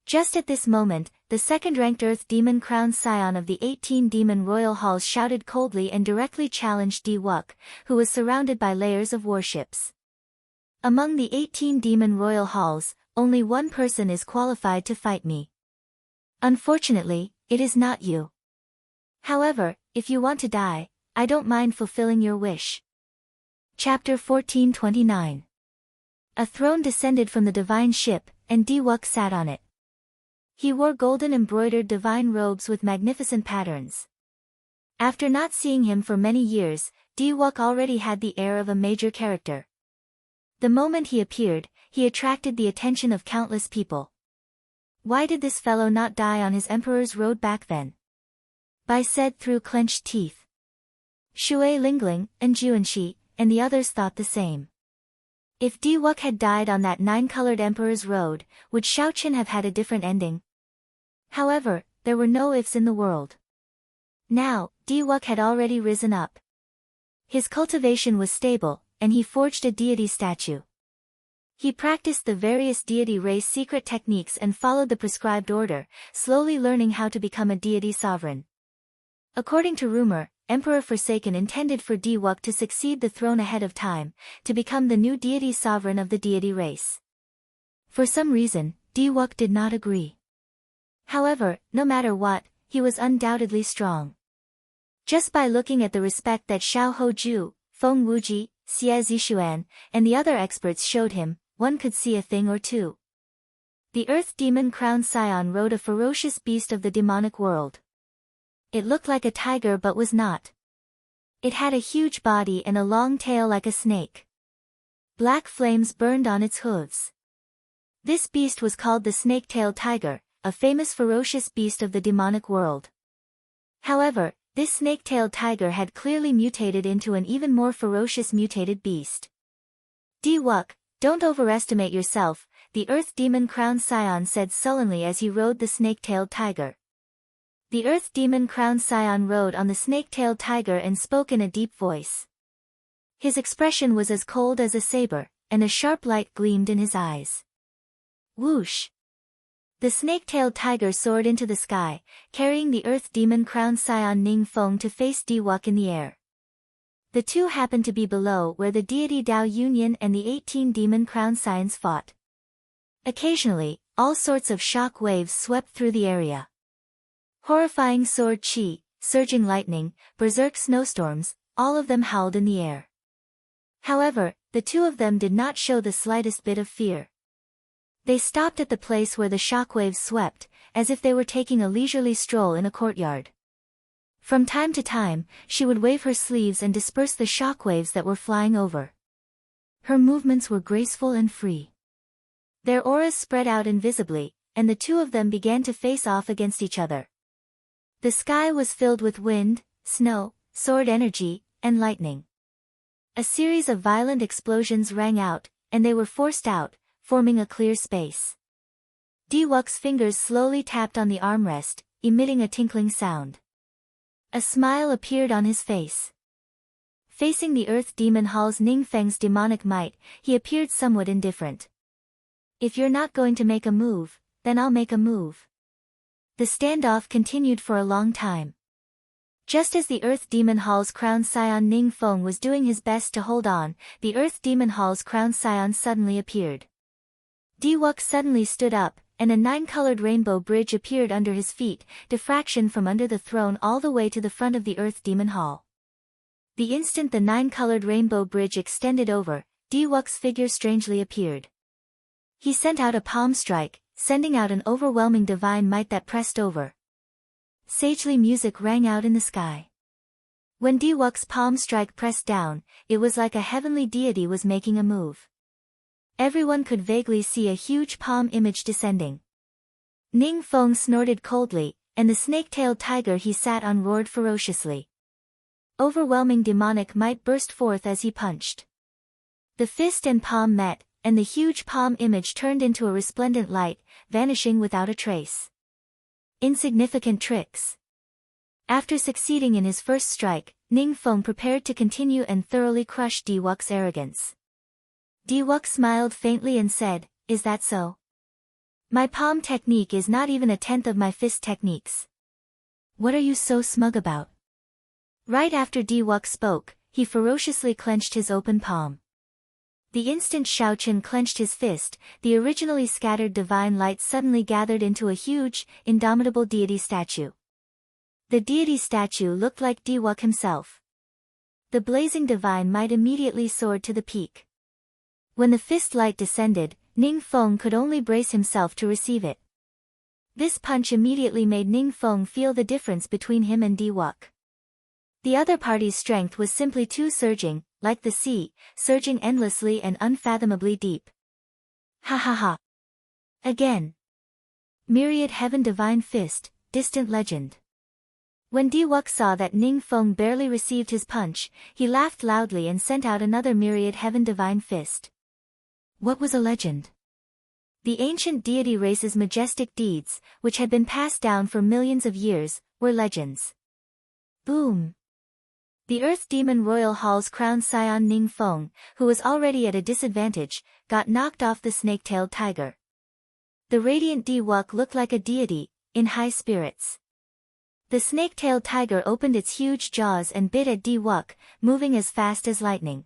Just at this moment, the second-ranked Earth Demon Crown Scion of the 18 Demon Royal Halls shouted coldly and directly challenged Di Wuk, who was surrounded by layers of warships. Among the 18 Demon Royal Halls, only one person is qualified to fight me. Unfortunately, it is not you. However, if you want to die, I don't mind fulfilling your wish. Chapter 1429. A throne descended from the divine ship, and Diwuk sat on it. He wore golden embroidered divine robes with magnificent patterns. After not seeing him for many years, Diwuk already had the air of a major character. The moment he appeared, he attracted the attention of countless people. Why did this fellow not die on his emperor's road back then? Bai said through clenched teeth. Shui Lingling, and Juanxi, and the others thought the same. If Diwuk had died on that nine-colored emperor's road, would Xiaoqin have had a different ending? However, there were no ifs in the world. Now, Diwuk had already risen up. His cultivation was stable, and he forged a deity statue. He practiced the various deity race secret techniques and followed the prescribed order, slowly learning how to become a deity sovereign. According to rumor, Emperor Forsaken intended for Diwuk to succeed the throne ahead of time, to become the new deity sovereign of the deity race. For some reason, Diwuk did not agree. However, no matter what, he was undoubtedly strong. Just by looking at the respect that Xiao Hoju, Feng Wuji, Xie Zishuan, and the other experts showed him, one could see a thing or two. The Earth Demon Crowned Scion rode a ferocious beast of the demonic world. It looked like a tiger but was not. It had a huge body and a long tail like a snake. Black flames burned on its hooves. This beast was called the snake-tailed tiger, a famous ferocious beast of the demonic world. However, this snake-tailed tiger had clearly mutated into an even more ferocious mutated beast. Diwuk, don't overestimate yourself, the Earth Demon Crowned Scion said sullenly as he rode the snake-tailed tiger. The Earth Demon Crowned Scion rode on the snake-tailed tiger and spoke in a deep voice. His expression was as cold as a saber, and a sharp light gleamed in his eyes. Whoosh! The snake-tailed tiger soared into the sky, carrying the Earth Demon Crowned Scion Ning Feng to face Diwuk in the air. The two happened to be below where the deity Dao Union and the 18 Demon Crowned Scions fought. Occasionally, all sorts of shock waves swept through the area. Horrifying sword chi, surging lightning, berserk snowstorms, all of them howled in the air. However, the two of them did not show the slightest bit of fear. They stopped at the place where the shockwaves swept, as if they were taking a leisurely stroll in a courtyard. From time to time, she would wave her sleeves and disperse the shockwaves that were flying over. Her movements were graceful and free. Their auras spread out invisibly, and the two of them began to face off against each other. The sky was filled with wind, snow, sword energy, and lightning. A series of violent explosions rang out, and they were forced out, forming a clear space. Diwuk's fingers slowly tapped on the armrest, emitting a tinkling sound. A smile appeared on his face. Facing the Earth Demon Hall's Ningfeng's demonic might, he appeared somewhat indifferent. If you're not going to make a move, then I'll make a move. The standoff continued for a long time. Just as the Earth Demon Hall's Crowned Scion Ning Feng was doing his best to hold on, the Earth Demon Hall's Crowned Scion suddenly appeared. Diwuk suddenly stood up, and a nine-colored rainbow bridge appeared under his feet, diffraction from under the throne all the way to the front of the Earth Demon Hall. The instant the nine-colored rainbow bridge extended over, Diwuk's figure strangely appeared. He sent out a palm strike, sending out an overwhelming divine might that pressed over. Sagely music rang out in the sky. When Diwuk's palm strike pressed down, it was like a heavenly deity was making a move. Everyone could vaguely see a huge palm image descending. Ning Feng snorted coldly, and the snake-tailed tiger he sat on roared ferociously. Overwhelming demonic might burst forth as he punched. The fist and palm met, and the huge palm image turned into a resplendent light, vanishing without a trace. Insignificant tricks. After succeeding in his first strike, Ning Feng prepared to continue and thoroughly crush Diwuk's arrogance. Diwuk smiled faintly and said, "Is that so? My palm technique is not even a tenth of my fist techniques. What are you so smug about?" Right after Diwuk spoke, he ferociously clenched his open palm. The instant Xiaoqin clenched his fist, the originally scattered divine light suddenly gathered into a huge, indomitable deity statue. The deity statue looked like Diwuk himself. The blazing divine might immediately soared to the peak. When the fist light descended, Ning Feng could only brace himself to receive it. This punch immediately made Ning Feng feel the difference between him and Diwok. The other party's strength was simply too surging, like the sea, surging endlessly and unfathomably deep. Ha ha ha. Again. Myriad Heaven Divine Fist, Distant Legend. When Diwok saw that Ning Feng barely received his punch, he laughed loudly and sent out another Myriad Heaven Divine Fist. What was a legend? The ancient deity race's majestic deeds, which had been passed down for millions of years, were legends. Boom! The Earth Demon Royal Hall's crowned scion Ning Feng, who was already at a disadvantage, got knocked off the snake-tailed tiger. The radiant Diwok looked like a deity, in high spirits. The snake-tailed tiger opened its huge jaws and bit at Diwok, moving as fast as lightning.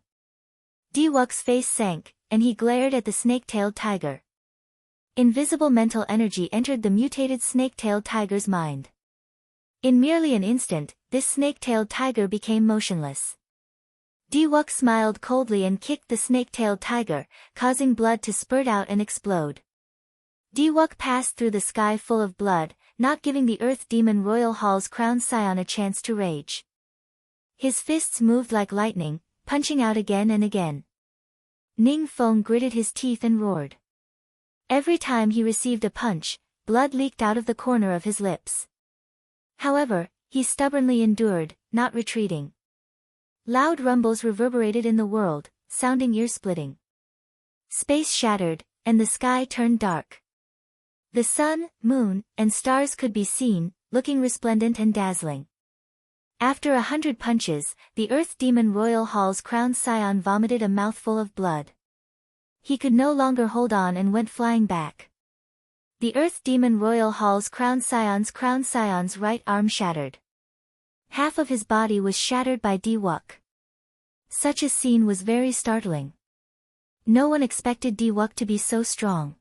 Diwok's face sank, and he glared at the snake-tailed tiger. Invisible mental energy entered the mutated snake-tailed tiger's mind. In merely an instant, this snake-tailed tiger became motionless. Diwok smiled coldly and kicked the snake-tailed tiger, causing blood to spurt out and explode. Diwok passed through the sky full of blood, not giving the Earth Demon Royal Hall's crowned scion a chance to rage. His fists moved like lightning, punching out again and again. Ning Feng gritted his teeth and roared. Every time he received a punch, blood leaked out of the corner of his lips. However, he stubbornly endured, not retreating. Loud rumbles reverberated in the world, sounding ear-splitting. Space shattered, and the sky turned dark. The sun, moon, and stars could be seen, looking resplendent and dazzling. After 100 punches, the Earth Demon Royal Hall's crowned scion vomited a mouthful of blood. He could no longer hold on and went flying back. The Earth Demon Royal Hall's crowned scion's right arm shattered. Half of his body was shattered by Diwok. Such a scene was very startling. No one expected Diwok to be so strong.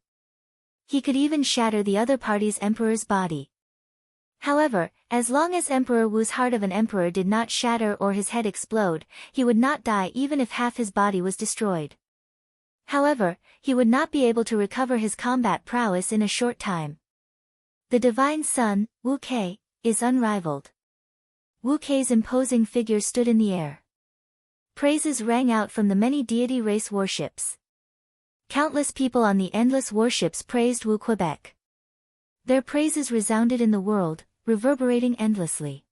He could even shatter the other party's emperor's body. However, as long as Emperor Wu's heart of an emperor did not shatter or his head explode, he would not die even if half his body was destroyed. However, he would not be able to recover his combat prowess in a short time. The divine son, Wu Kei, is unrivaled. Wu Kei's imposing figure stood in the air. Praises rang out from the many deity race warships. Countless people on the endless warships praised Wu Quebec. Their praises resounded in the world, reverberating endlessly.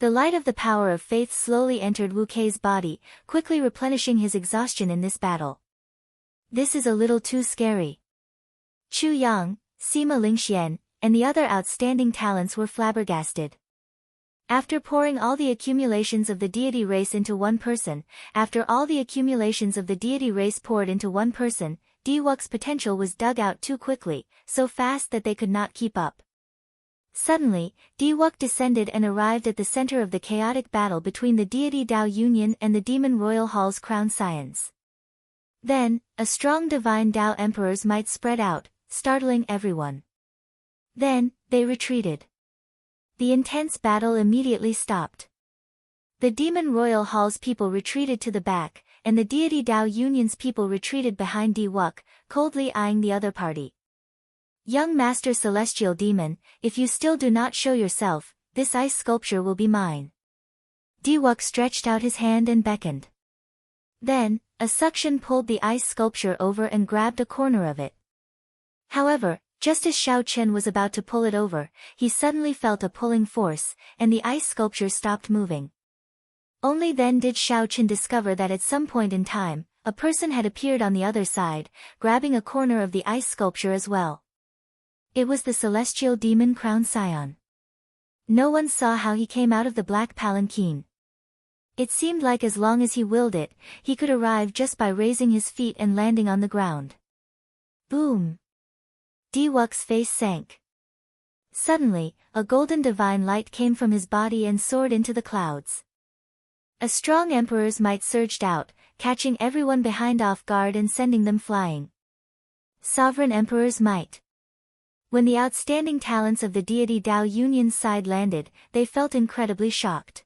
The light of the power of faith slowly entered Wu Kei's body, quickly replenishing his exhaustion in this battle. This is a little too scary. Chu Yang, Sima Lingxian, and the other outstanding talents were flabbergasted. After pouring all the accumulations of the deity race into one person, after all the accumulations of the deity race poured into one person, Diwok's potential was dug out too quickly, so fast that they could not keep up. Suddenly, Diwok descended and arrived at the center of the chaotic battle between the deity Dao Union and the Demon Royal Hall's crowned scions. Then, a strong divine Dao Emperor's might spread out, startling everyone. Then, they retreated. The intense battle immediately stopped. The Demon Royal Hall's people retreated to the back, and the deity Dao Union's people retreated behind Diwok, coldly eyeing the other party. Young Master Celestial Demon, if you still do not show yourself, this ice sculpture will be mine. Diwok stretched out his hand and beckoned. Then, a suction pulled the ice sculpture over and grabbed a corner of it. However, just as Xiao Chen was about to pull it over, he suddenly felt a pulling force, and the ice sculpture stopped moving. Only then did Xiao Chen discover that at some point in time, a person had appeared on the other side, grabbing a corner of the ice sculpture as well. It was the celestial demon crowned scion. No one saw how he came out of the black palanquin. It seemed like as long as he willed it, he could arrive just by raising his feet and landing on the ground. Boom! Diwok's face sank. Suddenly, a golden divine light came from his body and soared into the clouds. A strong emperor's might surged out, catching everyone behind off guard and sending them flying. Sovereign Emperor's might. When the outstanding talents of the deity Dao Union's side landed, they felt incredibly shocked.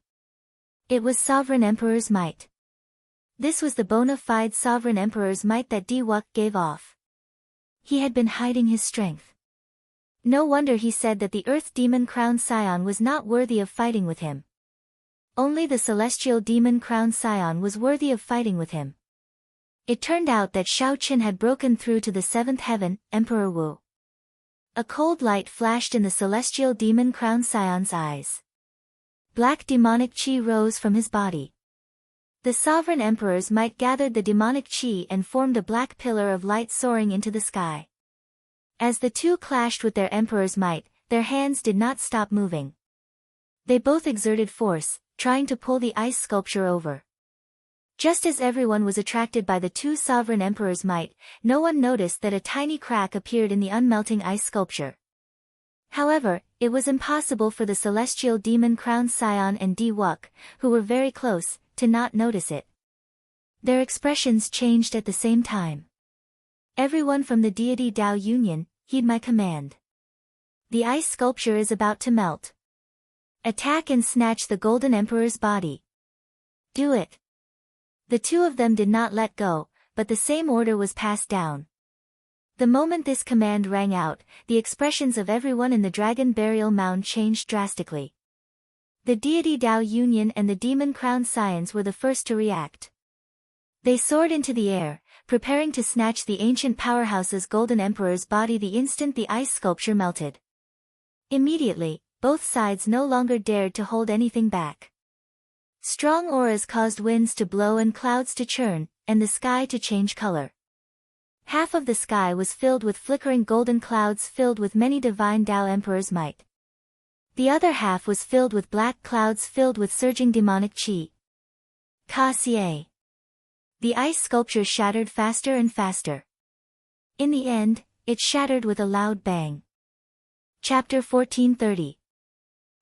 It was Sovereign Emperor's might. This was the bona fide Sovereign Emperor's might that Diwuk gave off. He had been hiding his strength. No wonder he said that the Earth Demon Crown Scion was not worthy of fighting with him. Only the Celestial Demon Crown Scion was worthy of fighting with him. It turned out that Shao Qin had broken through to the seventh heaven, Emperor Wu. A cold light flashed in the Celestial Demon Crown Scion's eyes. Black demonic chi rose from his body. The Sovereign Emperor's might gathered the demonic chi and formed a black pillar of light soaring into the sky. As the two clashed with their Emperor's might, their hands did not stop moving. They both exerted force, trying to pull the ice sculpture over. Just as everyone was attracted by the two Sovereign Emperor's might, no one noticed that a tiny crack appeared in the unmelting ice sculpture. However, it was impossible for the Celestial Demon Crown Scion and Diwuk, who were very close, to not notice it. Their expressions changed at the same time. Everyone from the deity Dao Union, heed my command. The ice sculpture is about to melt. Attack and snatch the Golden Emperor's body. Do it. The two of them did not let go, but the same order was passed down. The moment this command rang out, the expressions of everyone in the Dragon Burial Mound changed drastically. The deity Dao Union and the Demon Crown Scions were the first to react. They soared into the air, preparing to snatch the ancient powerhouse's Golden Emperor's body the instant the ice sculpture melted. Immediately, both sides no longer dared to hold anything back. Strong auras caused winds to blow and clouds to churn, and the sky to change color. Half of the sky was filled with flickering golden clouds filled with many divine Dao Emperor's might. The other half was filled with black clouds filled with surging demonic chi. Ka-sie. The ice sculpture shattered faster and faster. In the end, it shattered with a loud bang. Chapter 1430.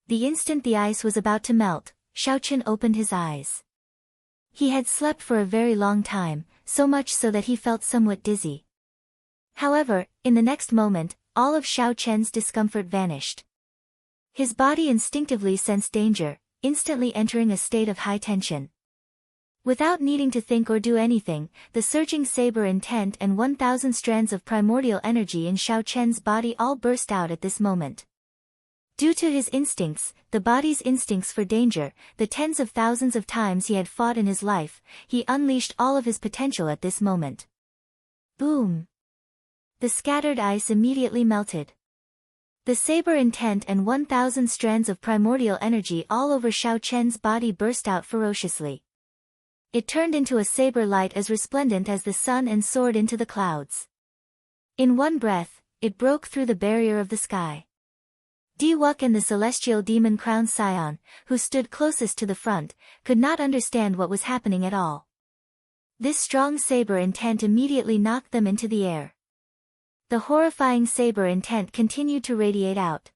The instant the ice was about to melt, Shao Qin opened his eyes. He had slept for a very long time, so much so that he felt somewhat dizzy. However, in the next moment, all of Shao Qian's discomfort vanished. His body instinctively sensed danger, instantly entering a state of high tension. Without needing to think or do anything, the surging saber intent and 1,000 strands of primordial energy in Shao Qian's body all burst out at this moment. Due to his instincts, the body's instincts for danger, the tens of thousands of times he had fought in his life, he unleashed all of his potential at this moment. Boom! The scattered ice immediately melted. The saber intent and 1,000 strands of primordial energy all over Shao Qian's body burst out ferociously. It turned into a saber light as resplendent as the sun and soared into the clouds. In one breath, it broke through the barrier of the sky. Diwuk and the Celestial Demon Crown Scion, who stood closest to the front, could not understand what was happening at all. This strong saber intent immediately knocked them into the air. The horrifying saber intent continued to radiate out.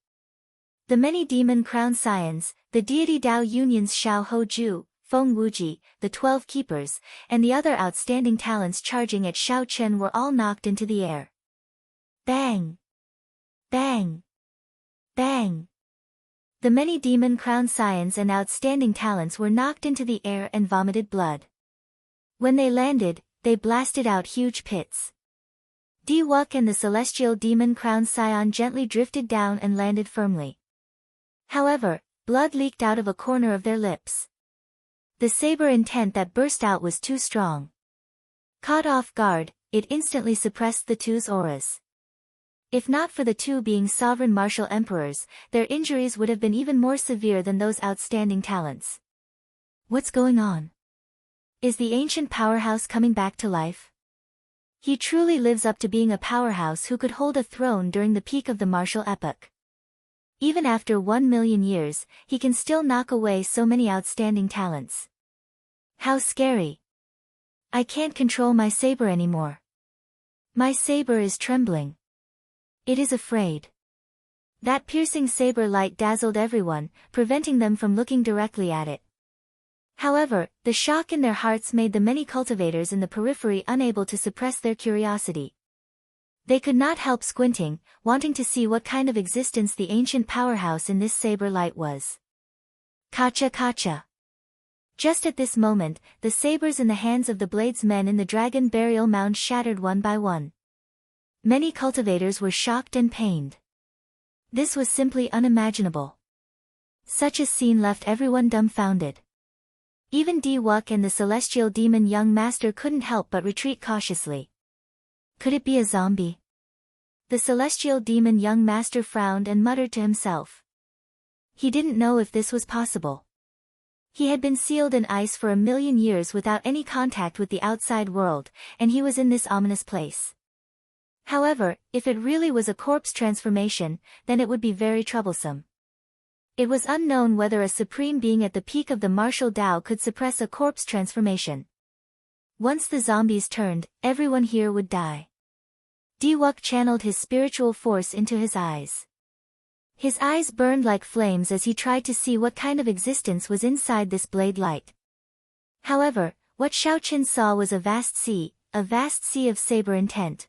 The many Demon Crown Scions, the deity Dao Union's Shao Hoju, Feng Wuji, the 12 Keepers, and the other outstanding talents charging at Shao Qian were all knocked into the air. Bang! Bang! Bang! The many Demon Crown Scions and outstanding talents were knocked into the air and vomited blood. When they landed, they blasted out huge pits. Diwuk and the Celestial Demon Crown Scion gently drifted down and landed firmly. However, blood leaked out of a corner of their lips. The saber intent that burst out was too strong. Caught off guard, it instantly suppressed the two's auras. If not for the two being sovereign martial emperors, their injuries would have been even more severe than those outstanding talents. What's going on? Is the ancient powerhouse coming back to life? He truly lives up to being a powerhouse who could hold a throne during the peak of the martial epoch. Even after 1,000,000 years, he can still knock away so many outstanding talents. How scary! I can't control my saber anymore. My saber is trembling. It is afraid. That piercing saber light dazzled everyone, preventing them from looking directly at it. However, the shock in their hearts made the many cultivators in the periphery unable to suppress their curiosity. They could not help squinting, wanting to see what kind of existence the ancient powerhouse in this saber light was. Kacha kacha! Just at this moment, the sabers in the hands of the Blades men in the dragon burial mound shattered one by one. Many cultivators were shocked and pained. This was simply unimaginable. Such a scene left everyone dumbfounded. Even Diwuk and the celestial demon young master couldn't help but retreat cautiously. Could it be a zombie? The celestial demon young master frowned and muttered to himself. He didn't know if this was possible. He had been sealed in ice for 1,000,000 years without any contact with the outside world, and he was in this ominous place. However, if it really was a corpse transformation, then it would be very troublesome. It was unknown whether a supreme being at the peak of the martial Tao could suppress a corpse transformation. Once the zombies turned, everyone here would die. Diwuk channeled his spiritual force into his eyes. His eyes burned like flames as he tried to see what kind of existence was inside this blade light. However, what Xiaoqin saw was a vast sea of saber intent.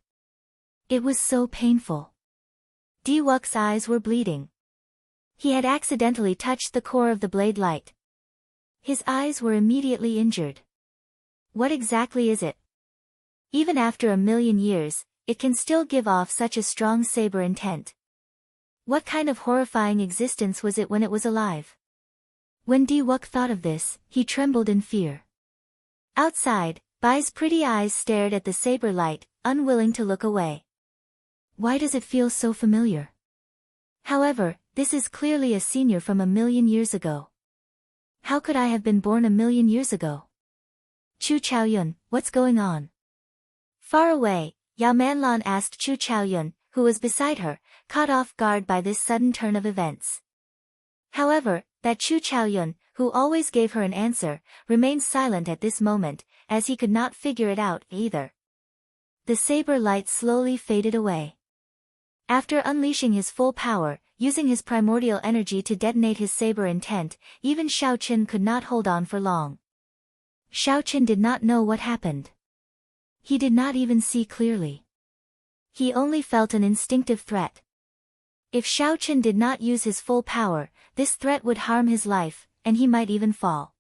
It was so painful. Diwuk's eyes were bleeding. He had accidentally touched the core of the blade light. His eyes were immediately injured. What exactly is it? Even after 1,000,000 years, it can still give off such a strong saber intent. What kind of horrifying existence was it when it was alive? When Diwuk thought of this, he trembled in fear. Outside, Bai's pretty eyes stared at the saber light, unwilling to look away. Why does it feel so familiar? However, this is clearly a senior from 1,000,000 years ago. How could I have been born 1,000,000 years ago? Chu Chaoyun, what's going on? Far away, Yao Manlan asked Chu Chaoyun, who was beside her, caught off guard by this sudden turn of events. However, that Chu Chaoyun, who always gave her an answer, remained silent at this moment, as he could not figure it out either. The saber light slowly faded away. After unleashing his full power, using his primordial energy to detonate his saber intent, even Xiaoqin could not hold on for long. Xiaoqin did not know what happened. He did not even see clearly. He only felt an instinctive threat. If Xiaoqin did not use his full power, this threat would harm his life, and he might even fall.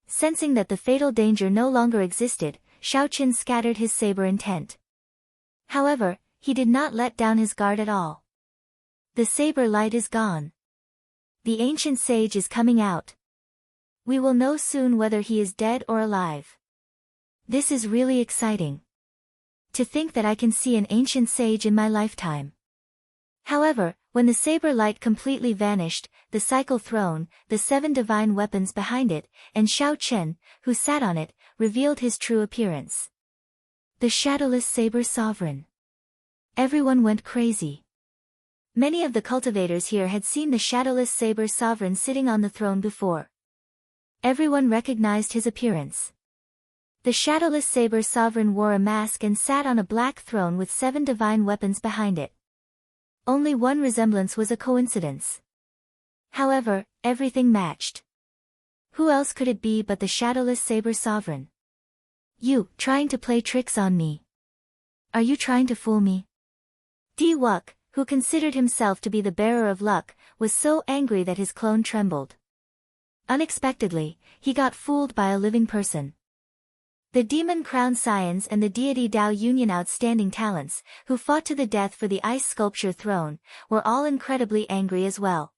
Sensing that the fatal danger no longer existed, Xiaoqin scattered his saber intent. However, he did not let down his guard at all. The saber light is gone. The ancient sage is coming out. We will know soon whether he is dead or alive. This is really exciting. To think that I can see an ancient sage in my lifetime. However, when the saber light completely vanished, the cycle throne, the 7 divine weapons behind it, and Xiaoqin, who sat on it, revealed his true appearance. The shadowless saber sovereign. Everyone went crazy. Many of the cultivators here had seen the shadowless saber sovereign sitting on the throne before. Everyone recognized his appearance. The shadowless saber sovereign wore a mask and sat on a black throne with 7 divine weapons behind it. Only one resemblance was a coincidence. However, everything matched. Who else could it be but the shadowless saber sovereign? You, trying to play tricks on me. Are you trying to fool me? Diwuk, who considered himself to be the bearer of luck, was so angry that his clone trembled. Unexpectedly, he got fooled by a living person. The demon crown scions and the deity Dao Union outstanding talents, who fought to the death for the ice sculpture throne, were all incredibly angry as well.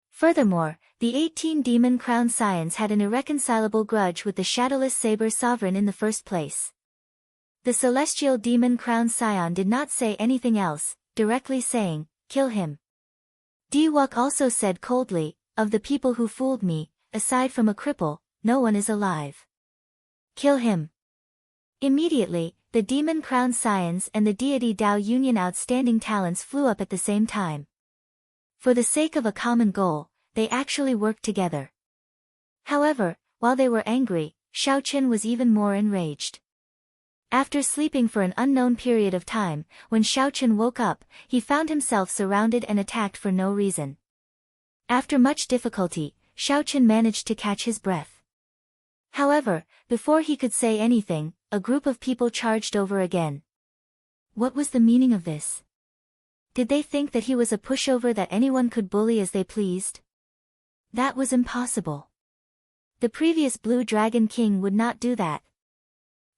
Furthermore, the 18 demon crown scions had an irreconcilable grudge with the shadowless saber sovereign in the first place. The celestial demon crown scion did not say anything else, directly saying, "Kill him." Diwuk also said coldly, "Of the people who fooled me, aside from a cripple, no one is alive. Kill him." Immediately, the demon crown scions and the deity Dao Union outstanding talents flew up at the same time. For the sake of a common goal, they actually worked together. However, while they were angry, Xiaoqin was even more enraged. After sleeping for an unknown period of time, when Xiaoqin woke up, he found himself surrounded and attacked for no reason. After much difficulty, Xiaoqin managed to catch his breath. However, before he could say anything, a group of people charged over again. What was the meaning of this? Did they think that he was a pushover that anyone could bully as they pleased? That was impossible. The previous Blue Dragon King would not do that.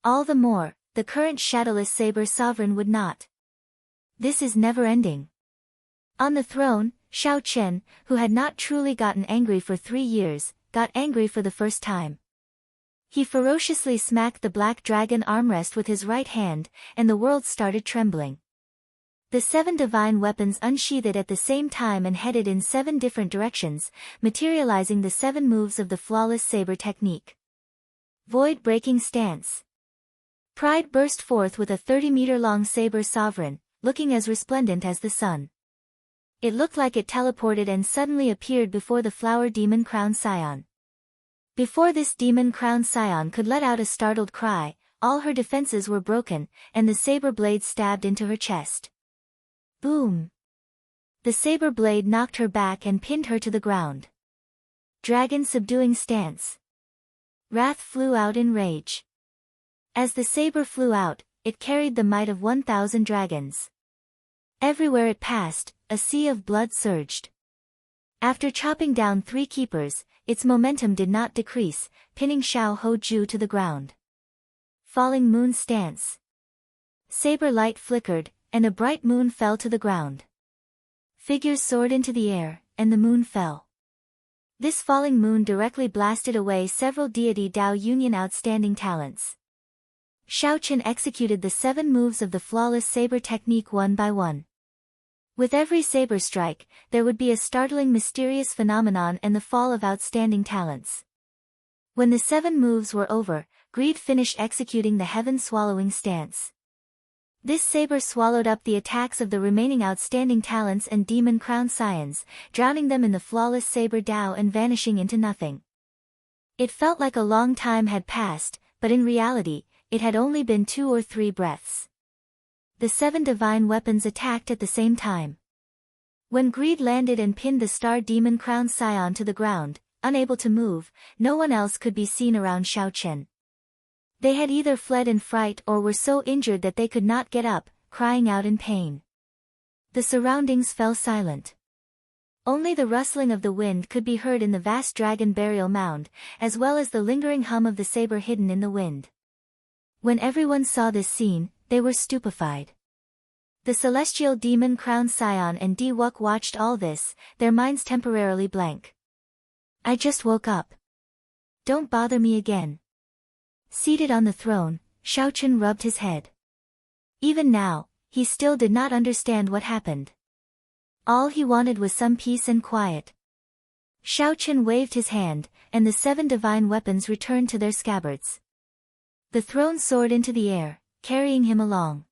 All the more, the current shadowless saber sovereign would not. This is never-ending. On the throne, Xiao Chen, who had not truly gotten angry for 3 years, got angry for the first time. He ferociously smacked the black dragon armrest with his right hand, and the world started trembling. The 7 divine weapons unsheathed at the same time and headed in 7 different directions, materializing the 7 moves of the flawless saber technique. Void-breaking stance. Pride burst forth with a 30-meter-long saber sovereign, looking as resplendent as the sun. It looked like it teleported and suddenly appeared before the flower demon crown scion. Before this demon crown scion could let out a startled cry, all her defenses were broken, and the saber blade stabbed into her chest. Boom! The saber blade knocked her back and pinned her to the ground. Dragon subduing stance. Wrath flew out in rage. As the saber flew out, it carried the might of 1,000 dragons. Everywhere it passed, a sea of blood surged. After chopping down 3 keepers, its momentum did not decrease, pinning Xiao Hoju to the ground. Falling moon stance. Saber light flickered, and a bright moon fell to the ground. Figures soared into the air, and the moon fell. This falling moon directly blasted away several deity Dao Union outstanding talents. Xiao Chen executed the 7 moves of the flawless saber technique one by one. With every saber strike, there would be a startling mysterious phenomenon and the fall of outstanding talents. When the 7 moves were over, Greed finished executing the heaven-swallowing stance. This saber swallowed up the attacks of the remaining outstanding talents and demon crown scions, drowning them in the flawless saber Dao and vanishing into nothing. It felt like a long time had passed, but in reality, it had only been 2 or 3 breaths. The 7 divine weapons attacked at the same time. When Greed landed and pinned the star demon crown scion to the ground, unable to move, no one else could be seen around Xiao Chen. They had either fled in fright or were so injured that they could not get up, crying out in pain. The surroundings fell silent. Only the rustling of the wind could be heard in the vast dragon burial mound, as well as the lingering hum of the saber hidden in the wind. When everyone saw this scene, they were stupefied. The celestial demon crown scion and Diwuk watched all this, their minds temporarily blank. I just woke up. Don't bother me again. Seated on the throne, Xiao Chen rubbed his head. Even now, he still did not understand what happened. All he wanted was some peace and quiet. Xiao Chen waved his hand, and the 7 divine weapons returned to their scabbards. The throne soared into the air, carrying him along.